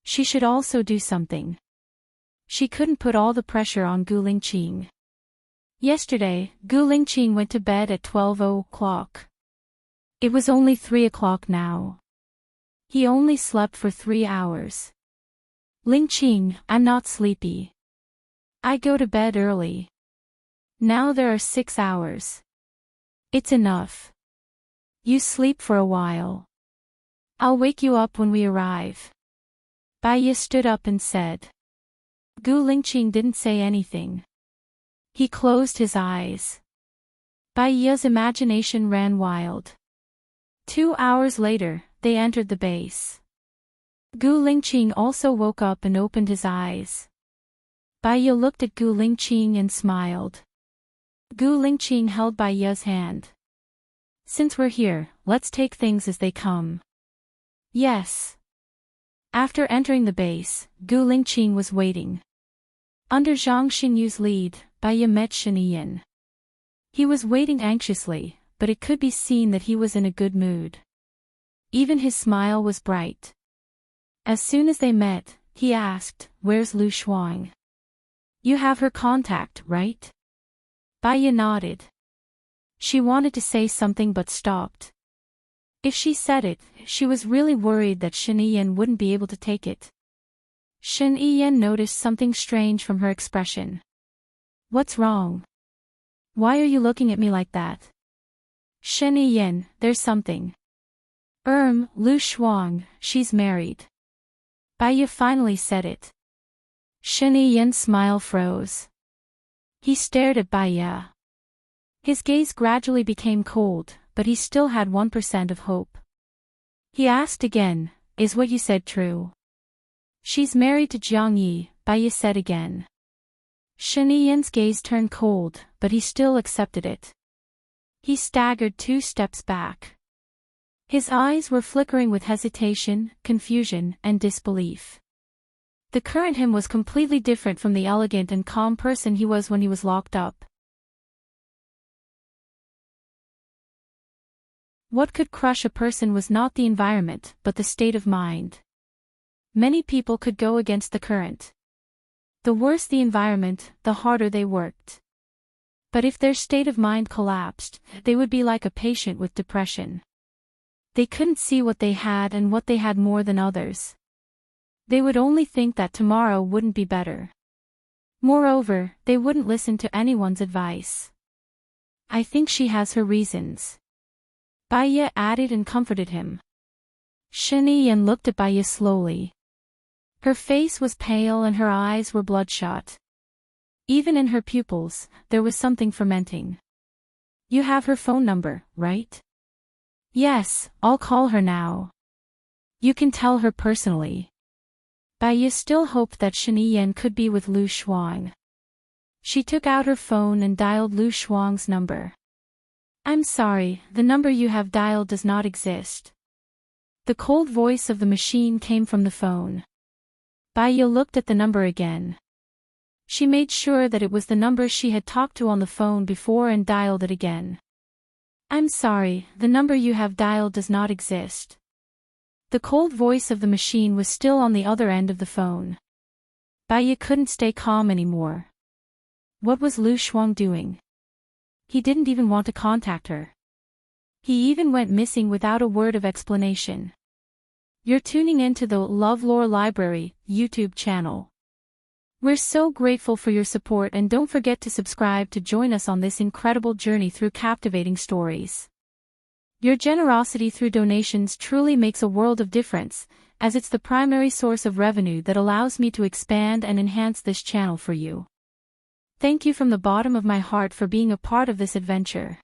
She should also do something. She couldn't put all the pressure on Gu Lingqing. Yesterday, Gu Lingqing went to bed at 12 o'clock. It was only 3 o'clock now. He only slept for 3 hours. Lingqing, I'm not sleepy. I go to bed early. Now there are 6 hours. It's enough. You sleep for a while. I'll wake you up when we arrive. Bai Yi stood up and said. Gu Lingqing didn't say anything. He closed his eyes. Bai Yi's imagination ran wild. 2 hours later, they entered the base. Gu Lingqing also woke up and opened his eyes. Bai Yi looked at Gu Lingqing and smiled. Gu Lingqing held Bai Yi's hand. Since we're here, let's take things as they come. Yes. After entering the base, Gu Lingqing was waiting. Under Zhang Xinyu's lead, Bai Yi met Shen Yiyan. He was waiting anxiously, but it could be seen that he was in a good mood. Even his smile was bright. As soon as they met, he asked, "Where's Lu Shuang?" "You have her contact, right?" Bai Yi nodded. She wanted to say something but stopped. If she said it, she was really worried that Shen Yiyan wouldn't be able to take it. Shen Yiyan noticed something strange from her expression. "What's wrong? Why are you looking at me like that?" "Shen Yiyan, there's something." Lu Shuang, she's married." Bai Yi finally said it. Shen Yiyan's smile froze. He stared at Bai Yi. His gaze gradually became cold, but he still had 1% of hope. He asked again, "Is what you said true?" "She's married to Jiang Yi," Bai Yi said again. Shen Yiyan's gaze turned cold, but he still accepted it. He staggered 2 steps back. His eyes were flickering with hesitation, confusion, and disbelief. The current him was completely different from the elegant and calm person he was when he was locked up. What could crush a person was not the environment, but the state of mind. Many people could go against the current. The worse the environment, the harder they worked. But if their state of mind collapsed, they would be like a patient with depression. They couldn't see what they had and what they had more than others. They would only think that tomorrow wouldn't be better. Moreover, they wouldn't listen to anyone's advice. "I think she has her reasons," Bai Yi added and comforted him. Shen Yiyan looked at Bai Yi slowly. Her face was pale and her eyes were bloodshot. Even in her pupils, there was something fermenting. "You have her phone number, right?" "Yes, I'll call her now." "You can tell her personally." Bai Yi still hoped that Shen Yiyan could be with Lu Shuang. She took out her phone and dialed Lu Shuang's number. "I'm sorry, the number you have dialed does not exist." The cold voice of the machine came from the phone. Bai Yi looked at the number again. She made sure that it was the number she had talked to on the phone before and dialed it again. "I'm sorry, the number you have dialed does not exist." The cold voice of the machine was still on the other end of the phone. Bai Yi couldn't stay calm anymore. What was Lu Shuang doing? He didn't even want to contact her. He even went missing without a word of explanation. You're tuning into the LoveLore Library YouTube channel. We're so grateful for your support, and don't forget to subscribe to join us on this incredible journey through captivating stories. Your generosity through donations truly makes a world of difference, as it's the primary source of revenue that allows me to expand and enhance this channel for you. Thank you from the bottom of my heart for being a part of this adventure.